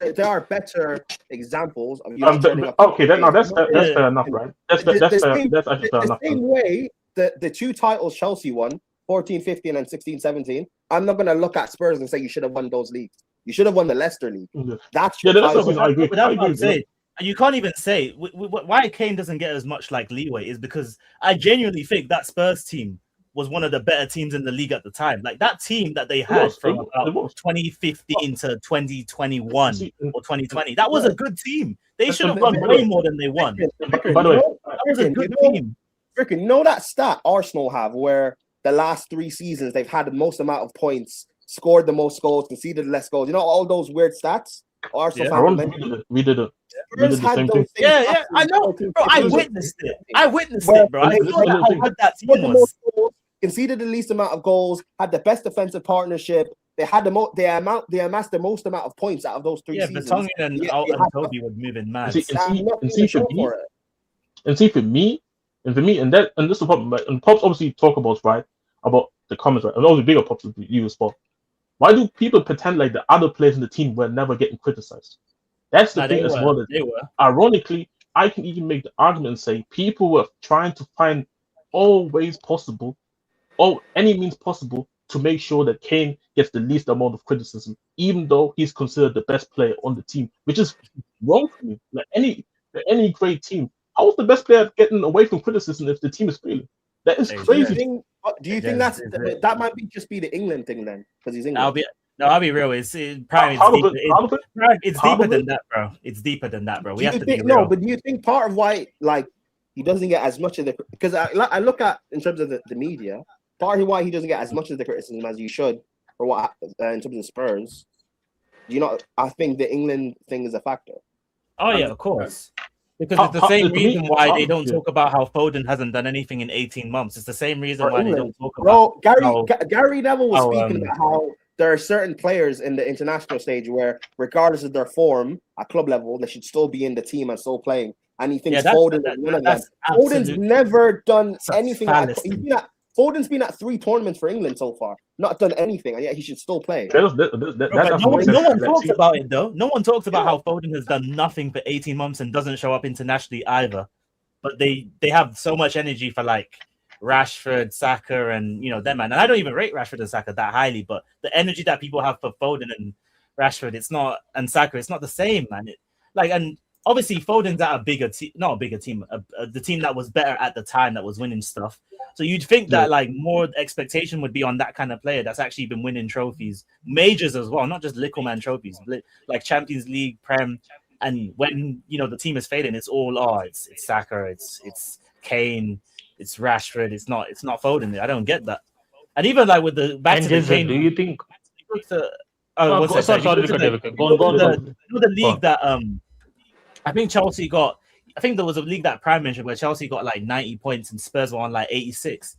there are better examples of you turning up. Okay, that's fair enough, right? That's actually fair enough. The same way the two titles Chelsea won, 14-15 and 16-17, I'm not going to look at Spurs and say you should have won those leagues. You should have won the Leicester League. That's what I'm saying. And you can't even say why Kane doesn't get as much like leeway is because I genuinely think that Spurs team was one of the better teams in the league at the time. Like that team that they had from about 2015 to 2021 or 2020, that was a good team. They should have won way more than they won. By the way, that was a good team. Frickin', you know that stat Arsenal have where the last 3 seasons they've had the most amount of points, scored the most goals, conceded less goals. You know all those weird stats? Arsenal we did it. Same thing. Yeah, I know, bro. I witnessed it, bro. I saw how good that team was. Conceded the least amount of goals, had the best defensive partnership. They had they amassed the most amount of points out of those 3 seasons. Yeah, but Tongan and Toby were moving mad. And for me, and this is the problem. Right? And Pops obviously talk about the comments, right? And obviously bigger Pops with you as well. Why do people pretend like the other players in the team were never getting criticized? That's the thing as well. They were. Ironically, I can even make the argument and say people were trying to find all ways possible, or any means possible, to make sure that Kane gets the least amount of criticism, even though he's considered the best player on the team, which is wrong for me. Like any great team, how is the best player getting away from criticism if the team is failing? That is crazy. Do you think that might just be the England thing then? Because he's England. I'll be real. It's deeper than that, bro. It's deeper than that, bro. We have to be real. But do you think part of why he doesn't get as much of the, because I look at in terms of the media, part of why he doesn't get as much of the criticism as you should for what in terms of Spurs. I think the England thing is a factor. Oh yeah, of course. Because it's the same reason why they don't talk about how Foden hasn't done anything in 18 months. It's the same reason why they don't talk about. Gary Neville was speaking about how there are certain players in the international stage where, regardless of their form at club level, they should still be in the team and still playing. And he thinks Foden is one of them. Foden's never done anything. Foden's been at 3 tournaments for England so far, not done anything, and yet he should still play. No one talks about it though. No one talks about how Foden has done nothing for 18 months and doesn't show up internationally either. But they have so much energy for like Rashford, Saka, and them, man. And I don't even rate Rashford and Saka that highly, but the energy that people have for Foden and Rashford, and Saka, it's not the same, man. And obviously Foden's at a bigger team, not a bigger team, the team that was better at the time, that was winning stuff. So you'd think that like more expectation would be on that kind of player that's actually been winning trophies, majors as well, not just little man trophies, like Champions League, Prem. And when the team is failing, it's all it's Saka, it's Kane, it's Rashford, it's not Foden. I don't get that. And even like with the back And to the Jason, Kane, do you think? sorry, Sorry, go on. the league that I think Chelsea got. I think there was a league that Prime mentioned where Chelsea got like 90 points and Spurs were on like 86.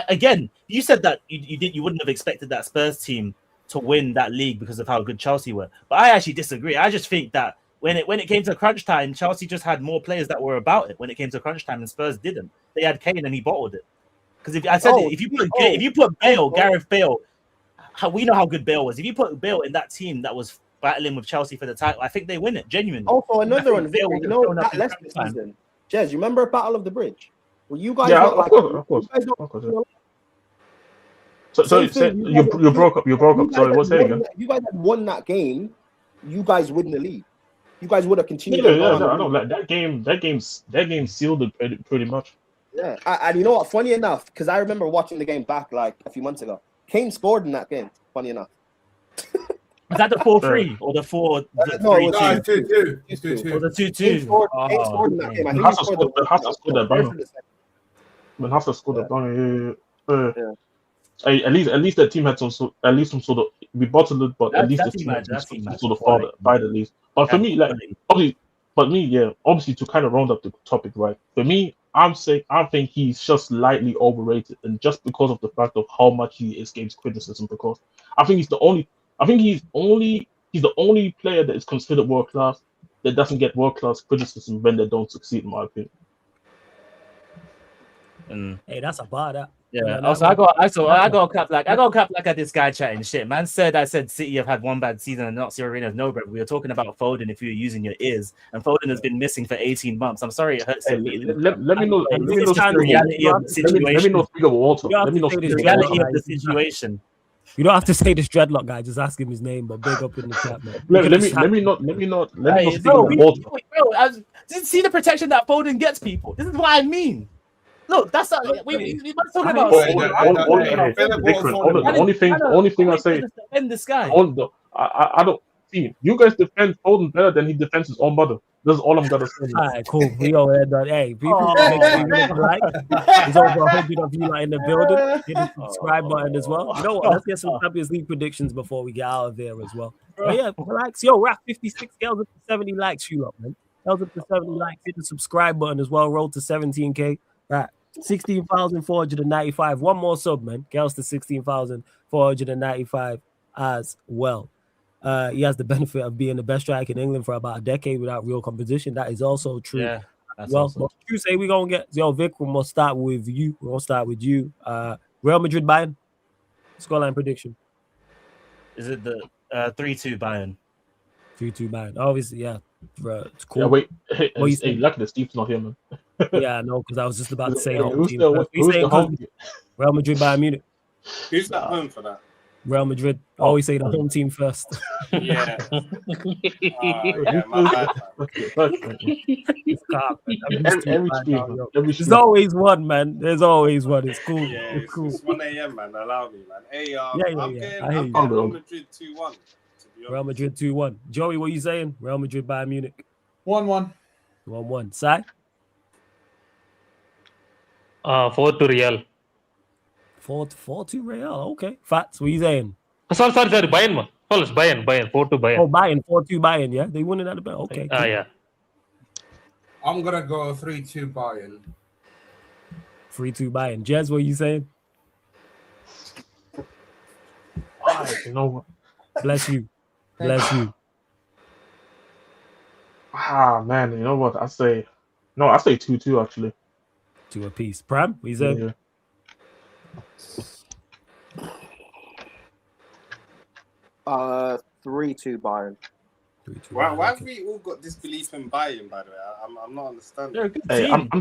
Again, you said that you wouldn't have expected that Spurs team to win that league because of how good Chelsea were. But I actually disagree. I just think that when it came to crunch time, Chelsea just had more players that were about it when it came to crunch time, and Spurs didn't. They had Kane and he bottled it. Because if you put Bale, Gareth Bale, we know how good Bale was. If you put Bale in that team that was battling with Chelsea for the title, I think they win it genuinely. Also, another one. Bale You know that Leicester season, Jez. You remember Battle of the Bridge? Well, you guys Yeah, not like. of course. So you broke up. You broke up. Sorry, what's that again? You guys had won that game. You guys win the league. You guys would have continued. Yeah, I don't like that game. That game sealed it pretty much. Yeah, and you know what? Funny enough, because I remember watching the game back like a few months ago. Kane scored in that game. Funny enough. Was that the 4-3 or the 4? No, it was 2-2. It's 2-2. Or the 2-2. Kane scored in that game. I think he scored that banner. When Hafsa scored that banner, at least the team had some sort of we bottled it, but at least the team had some sort of fight at least. But for me, obviously to kind of round up the topic, right? For me, I think he's just slightly overrated, and just because of the fact of how much he escapes criticism, because I think he's the only player that is considered world class that doesn't get world class criticism when they don't succeed, in my opinion. Hey, that's a bar. Yeah. Also, I got cap like at this guy chatting shit. Man said I said City have had one bad season and not Arenas. No, bro. We were talking about Foden if you were using your ears, and Foden has been missing for 18 months. I'm sorry it hurts. Hey, let me know. Let me know the reality of the situation. Let me know Walter. Let me know the reality of the situation. You don't have to say this dreadlock guy. Just ask him his name, but big up in the chat, man. Let me not. Bro, see the protection that Foden gets people. This is what I mean. Look, that's we must talk about. The only thing I say. Defend this guy. I don't see. You guys defend Foden better than he defends his own mother. That's all I'm gonna say. All right, cool. We all had that. Hey, people, make sure you leave a like. There's over 100 of you in the building. Hit the subscribe button as well. You know what? Let's get some Champions League predictions before we get out of there as well. But yeah, relax. Yo, we're at 56 scales up to 70 likes. You up, man. Scales up to 70 likes. Hit the subscribe button as well. Roll to 17K. Right. 16,495. One more sub, man. Gals to 16,495 as well. He has the benefit of being the best striker in England for about a decade without real competition. That is also true. Yeah, well, but you say we're gonna get Vic. We'll start with you. We're gonna start with you. Real Madrid Bayern. Scoreline prediction. Is it the 3-2 Bayern? 3-2 Bayern. Obviously, yeah. It's cool. Yeah, wait. Hey, lucky that Steve's not here, man. Yeah, no, because I was just about to say who's the home? Real Madrid Bayern Munich. Who's that home for that? Real Madrid. Always say the home team first. Yeah. There's always one, man. There's always one. It's cool. Yeah, it's cool. It's 1 a.m., man. Allow me, man. Hey, I'm getting Real Madrid 2-1. Real Madrid 2-1. Joey, what are you saying? Real Madrid Bayern Munich. 1-1. 1-1. Sai? 4-2 Real. 4-2 Real. Okay. Fats, what are you saying? Sorry. Bayern, man. Bayern. 4-2 Bayern. Oh, Bayern. 4-2 Bayern, yeah? They won it at the bell. Okay. Cool. Yeah. I'm going to go 3-2 Bayern. 3-2 Bayern. Jez, what are you saying? You know what? Bless you. Bless you. Man, you know what? I say 2-2 actually. 2 apiece. Pram, what you saying? Yeah. 3-2 Bayern. Why have we all got this belief in Bayern, by the way? I'm not understanding. Hey, I'm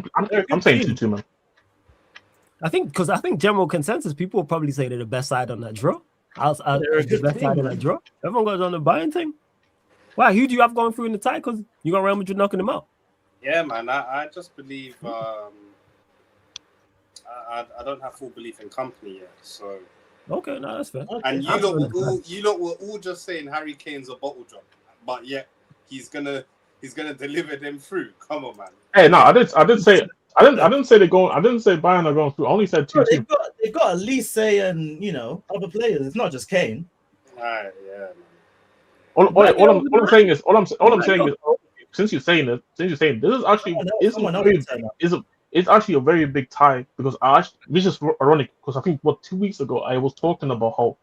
saying 2-2, man. I think general consensus, people will probably say they're the best side on that draw. The best side on that draw. Everyone goes on the Bayern thing. Why? Who do you have going through in the tie? Because you got Real Madrid knocking them out. Yeah, man. I just believe. I don't have full belief in company yet. So. Okay, no, that's fair. And you lot were all just saying Harry Kane's a bottle drop, but yet he's gonna deliver them through. Come on, man. Hey, no, I did say I didn't say they're going. I didn't say Bayern are going through. I only said 2-2. They've got Elise and other players. It's not just Kane. Right, yeah. All I'm saying is since you're saying this is actually it's actually a very big tie because which is ironic because I think 2 weeks ago I was talking about how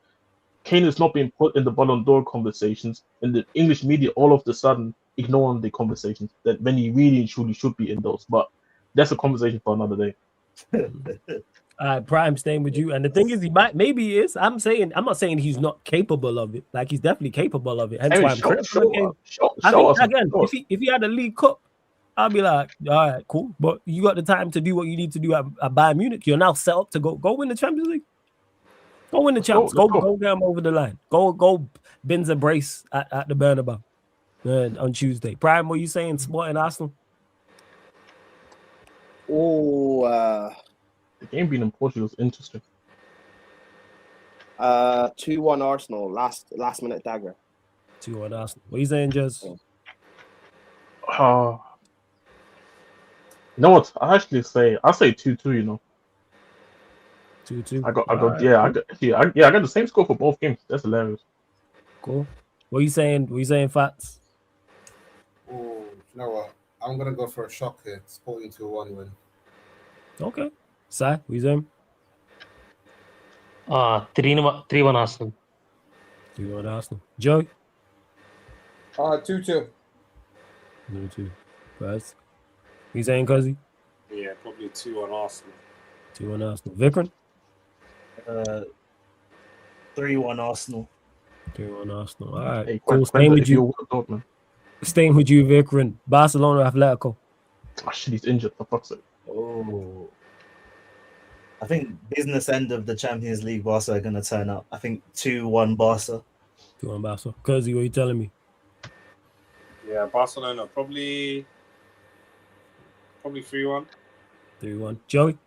Kane is not being put in the Ballon d'Or conversations and the English media all of a sudden ignoring the conversations that when he really and truly should be in those, but that's a conversation for another day. Prime, staying with you, and the thing is, maybe he is. I'm not saying he's not capable of it. Like he's definitely capable of it. Hence why I'm critical. I think again, if he had a League Cup, I'll be like, all right, cool. But you got the time to do what you need to do at Bayern Munich. You're now set up to go win the Champions League. Go win the champs. Go get him over the line. Go bins a brace at the Bernabeu on Tuesday. Prime, what are you saying? Sporting Arsenal. Oh. The game being in Portugal is interesting. 2-1 Arsenal, last minute dagger. 2-1 Arsenal. What are you saying, Jez? You know what? I'll say 2-2, you know. 2-2. I got the same score for both games. That's hilarious. Cool. What are you saying? Fats? Oh, you know what? I'm gonna go for a shock here. Sporting 2-1 win. Okay. Sai, what you saying? 3-1 Arsenal. 3-1 Arsenal. Joe? 2-2. 2-2. Guys? You saying, Cuzzy? Yeah, probably 2-1 Arsenal. 2-1 Arsenal. Vikram? 3-1 Arsenal. 3-1 Arsenal. All right. Hey, cool. Staying with you, Vikram. Barcelona Atletico. Oh shit, he's injured for fuck's sake. Oh. I think business end of the Champions League, Barca are going to turn up. I think 2-1 Barca. 2-1 Barca. Cuzzy, what are you telling me? Yeah, Barcelona probably 3-1. 3-1. Joey?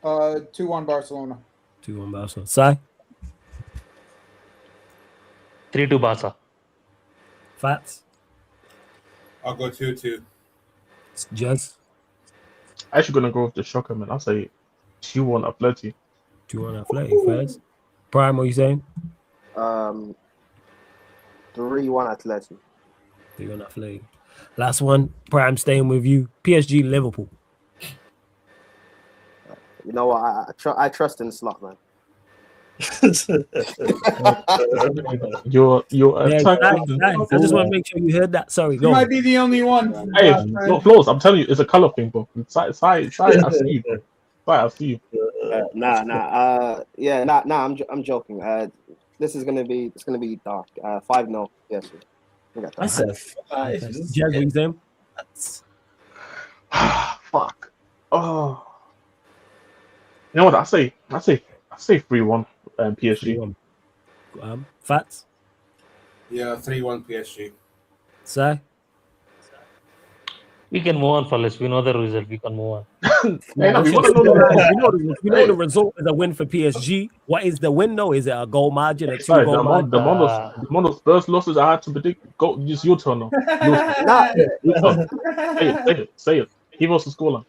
2-1 Barcelona. 2-1 Barca. Sai? 3-2 Barca. Fats? I'll go 2-2. Jez? I'm actually gonna go with the shocker, man. I'll say 2-1 Atleti. 2-1 Atleti. Fats? Prime, what are you saying? 3-1 Atleti. 3-1 Atleti. Last one. Prime, staying with you. PSG Liverpool. You know what? I trust in Slot, man. You're I just want to make sure you heard that. Sorry, go. You might be the only one. Hey, no, Flows, I'm telling you, it's a color thing, bro. I see you, bro. I see you. I'm joking. This is gonna be dark. 5-0. Yes. I said 5. Jez, what you saying? Fuck. Oh. You know what? I say 3-1 PSG. 3-1. Fats? Yeah, 3-1 PSG. Sai? We can move on, fellas. We know the result. We can move on. We know the result is a win for PSG. What is the win, though? Is it a goal margin, a 2-goal margin? The amount of Spurs losses I had to predict. Go, just your turn now. Say it. He was the scoreline.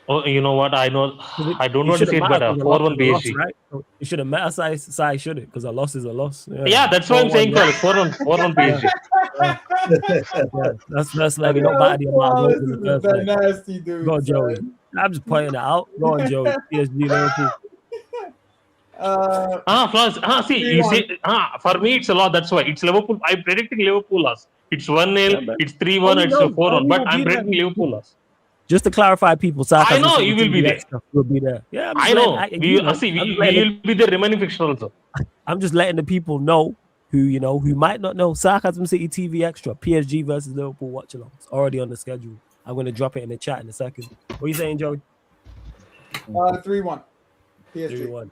Oh, you know what? I don't want to say it, but 4-1 PSG. Right? It shouldn't matter, Sai, should it? Because a loss is a loss. Yeah, that's what I'm saying, fellas. 4-1 PSG. That's like not bad. That nasty dude. Go on, Joey. I'm just pointing it out. Go on, Joey. PSG Liverpool. See, you see, for me it's a lot. That's why it's Liverpool. I'm predicting Liverpool loss. It's 1-0, it's 3-1, it's 4-1. But I'm predicting Liverpool loss. Just to clarify, people, I know you will be there. We'll be there. Yeah, I know. We will be the remaining fixture also. I'm just letting the people know who might not know. Sarcasm City TV Extra, PSG versus Liverpool watch along. It's already on the schedule. I'm going to drop it in the chat in a second. What are you saying, Joey? 3-1. PSG. 3-1. What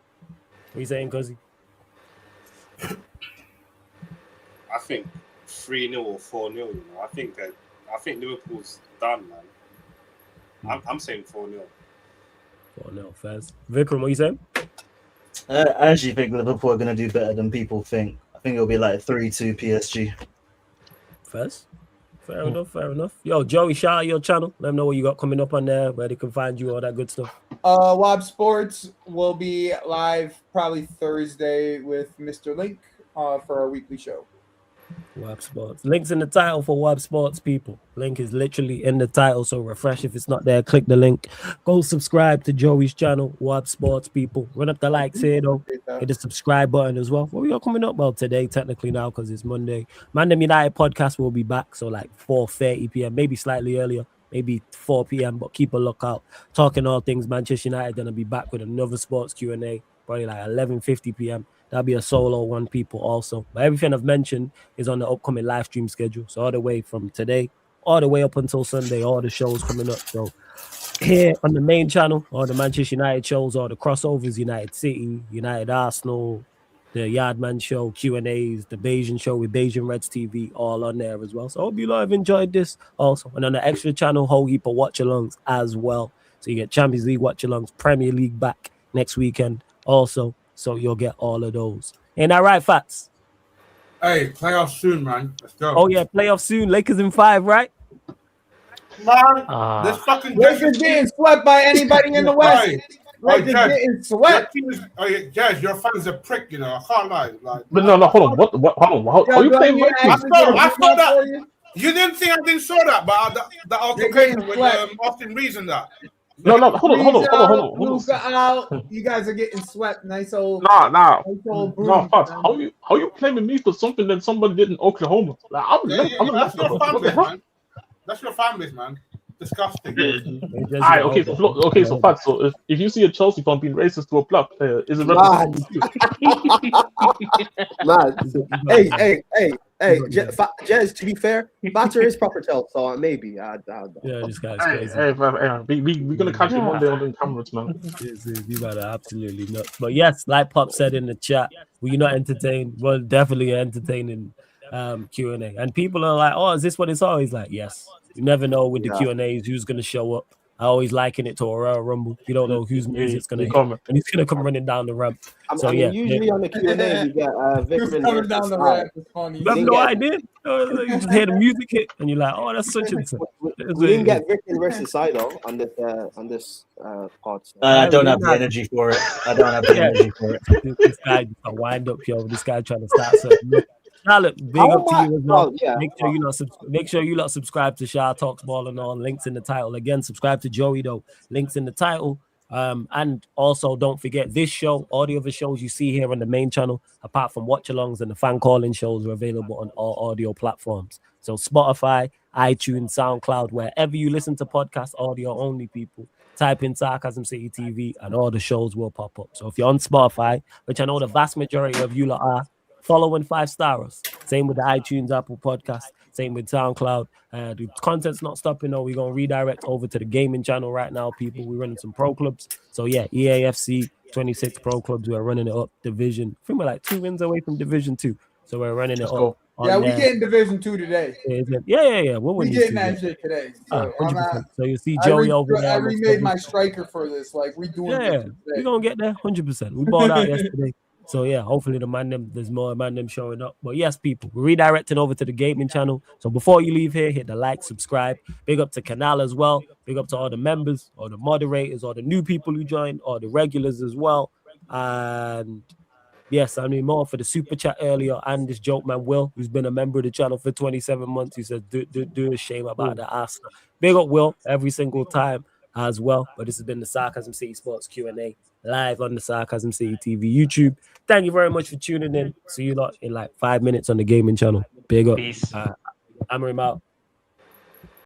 are you saying, Cuzzy? I think 3-0 or 4-0. You know, I think Liverpool's done, man. I'm saying 4-0. 4-0, Faz. Vikram, what are you saying? I actually think Liverpool are going to do better than people think. I think it'll be like 3-2 PSG. Faz? Fair enough. Yo, Joey, shout out your channel. Let them know what you got coming up on there, where they can find you, all that good stuff. Wob Sports will be live probably Thursday with Mr. Link for our weekly show. Wob Sports. Link's in the title for Wob Sports, people. Link is literally in the title, so refresh if it's not there. Click the link. Go subscribe to Joey's channel, Wob Sports, people. Run up the likes here, though. Hit the subscribe button as well. What we got coming up? Well, today, technically now, because it's Monday. Mandem United podcast will be back, so like 4:30 p.m., maybe slightly earlier, maybe 4 p.m., but keep a lookout. Talking all things Manchester United, going to be back with another sports Q&A, probably like 11:50 p.m. That'll be a solo one, people, also. But everything I've mentioned is on the upcoming live stream schedule. So all the way from today, all the way up until Sunday, all the shows coming up. So here on the main channel, all the Manchester United shows, all the crossovers, United City, United Arsenal, the Yardman show, Q&As, the Bayesian show with Bayesian Reds TV, all on there as well. So I hope you lot have enjoyed this also. And on the extra channel, whole heap of watch-alongs as well. So you get Champions League watch-alongs, Premier League back next weekend also. So you'll get all of those. Ain't that right, Fats? Hey, playoffs soon, man. Let's go. Oh, yeah, playoffs soon. Lakers in 5, right? Man, this fucking Lakers getting swept by anybody in the West. Lakers Jazz, getting swept. Jazz, your fans a prick, you know. I can't lie. Like, But no, hold on. Hold on. How you playing my team? I saw that. You didn't think I didn't saw that, but that altercation with Austin Reeves and that. No, hold on. Out. You guys are getting swept. Nice old. Nah. Fats, how you blaming me for something that somebody did in Oklahoma? Like, that's your fan base, man. That's your fan base, man. Disgusting. Alright, okay, so Fats, so if you see a Chelsea fan being racist to a black player, is it Man. Hey, Jez, to be fair, Batter is proper tell, so maybe. Yeah, this guy's crazy. Hey, we're going to catch him one day on the cameras, man. You got absolutely nuts. But yes, like Pop said in the chat, were you not entertained? Well, definitely entertaining Q&A. And people are like, oh, is this what it's always like? Yes. You never know with the Q&As who's going to show up. I always liken it to a Royal Rumble. You don't know whose music's going to come, and he's going to come running down the ramp. Usually on the Q&A, we get Victor coming down the ramp. It's funny. You have no idea. You just hear the music hit, and you're like, "Oh, that's such and such." We didn't get Victor versus Sido on this pod. I don't have the energy for it. This guy just a wind up, yo. This guy trying to start something. Charlotte, big up to you as well. Make sure you lot subscribe to Shah Talks Ball and all. Links in the title. Again, subscribe to Joey though. Links in the title. And also don't forget this show, all the other shows you see here on the main channel, apart from watch-alongs and the fan calling shows, are available on all audio platforms. So Spotify, iTunes, SoundCloud, wherever you listen to podcasts, audio only, people. Type in Sarcasm City TV and all the shows will pop up. So if you're on Spotify, which I know the vast majority of you lot are, following 5 stars. Same with the iTunes, Apple Podcast. Same with SoundCloud. The content's not stopping though. We're going to redirect over to the gaming channel right now, people. We're running some pro clubs. So yeah, EAFC 26 pro clubs. We're running it up division. I think we're like 2 wins away from Division 2. So we're running it up. Yeah, we getting Division 2 today. Yeah. We getting that shit today. So, so you see Joey over there. I remade my striker for this. Like, we doing it today. We're going to get there 100%. We bought out yesterday. So yeah, hopefully there's more them showing up. But yes, people, we're redirecting over to the gaming channel. So before you leave here, hit the like, subscribe. Big up to Canal as well. Big up to all the members, or the moderators, or the new people who joined, or the regulars as well. And yes, I mean more for the super chat earlier, and this joke man Will, who's been a member of the channel for 27 months. He said, do a shame about the Arsenal. Big up Will every single time as well. But this has been the Sarcasm City Sports Q&A live on the Sarcasm City TV YouTube. Thank you very much for tuning in. See you lot in like 5 minutes on the gaming channel. Big up. Peace. I'm out.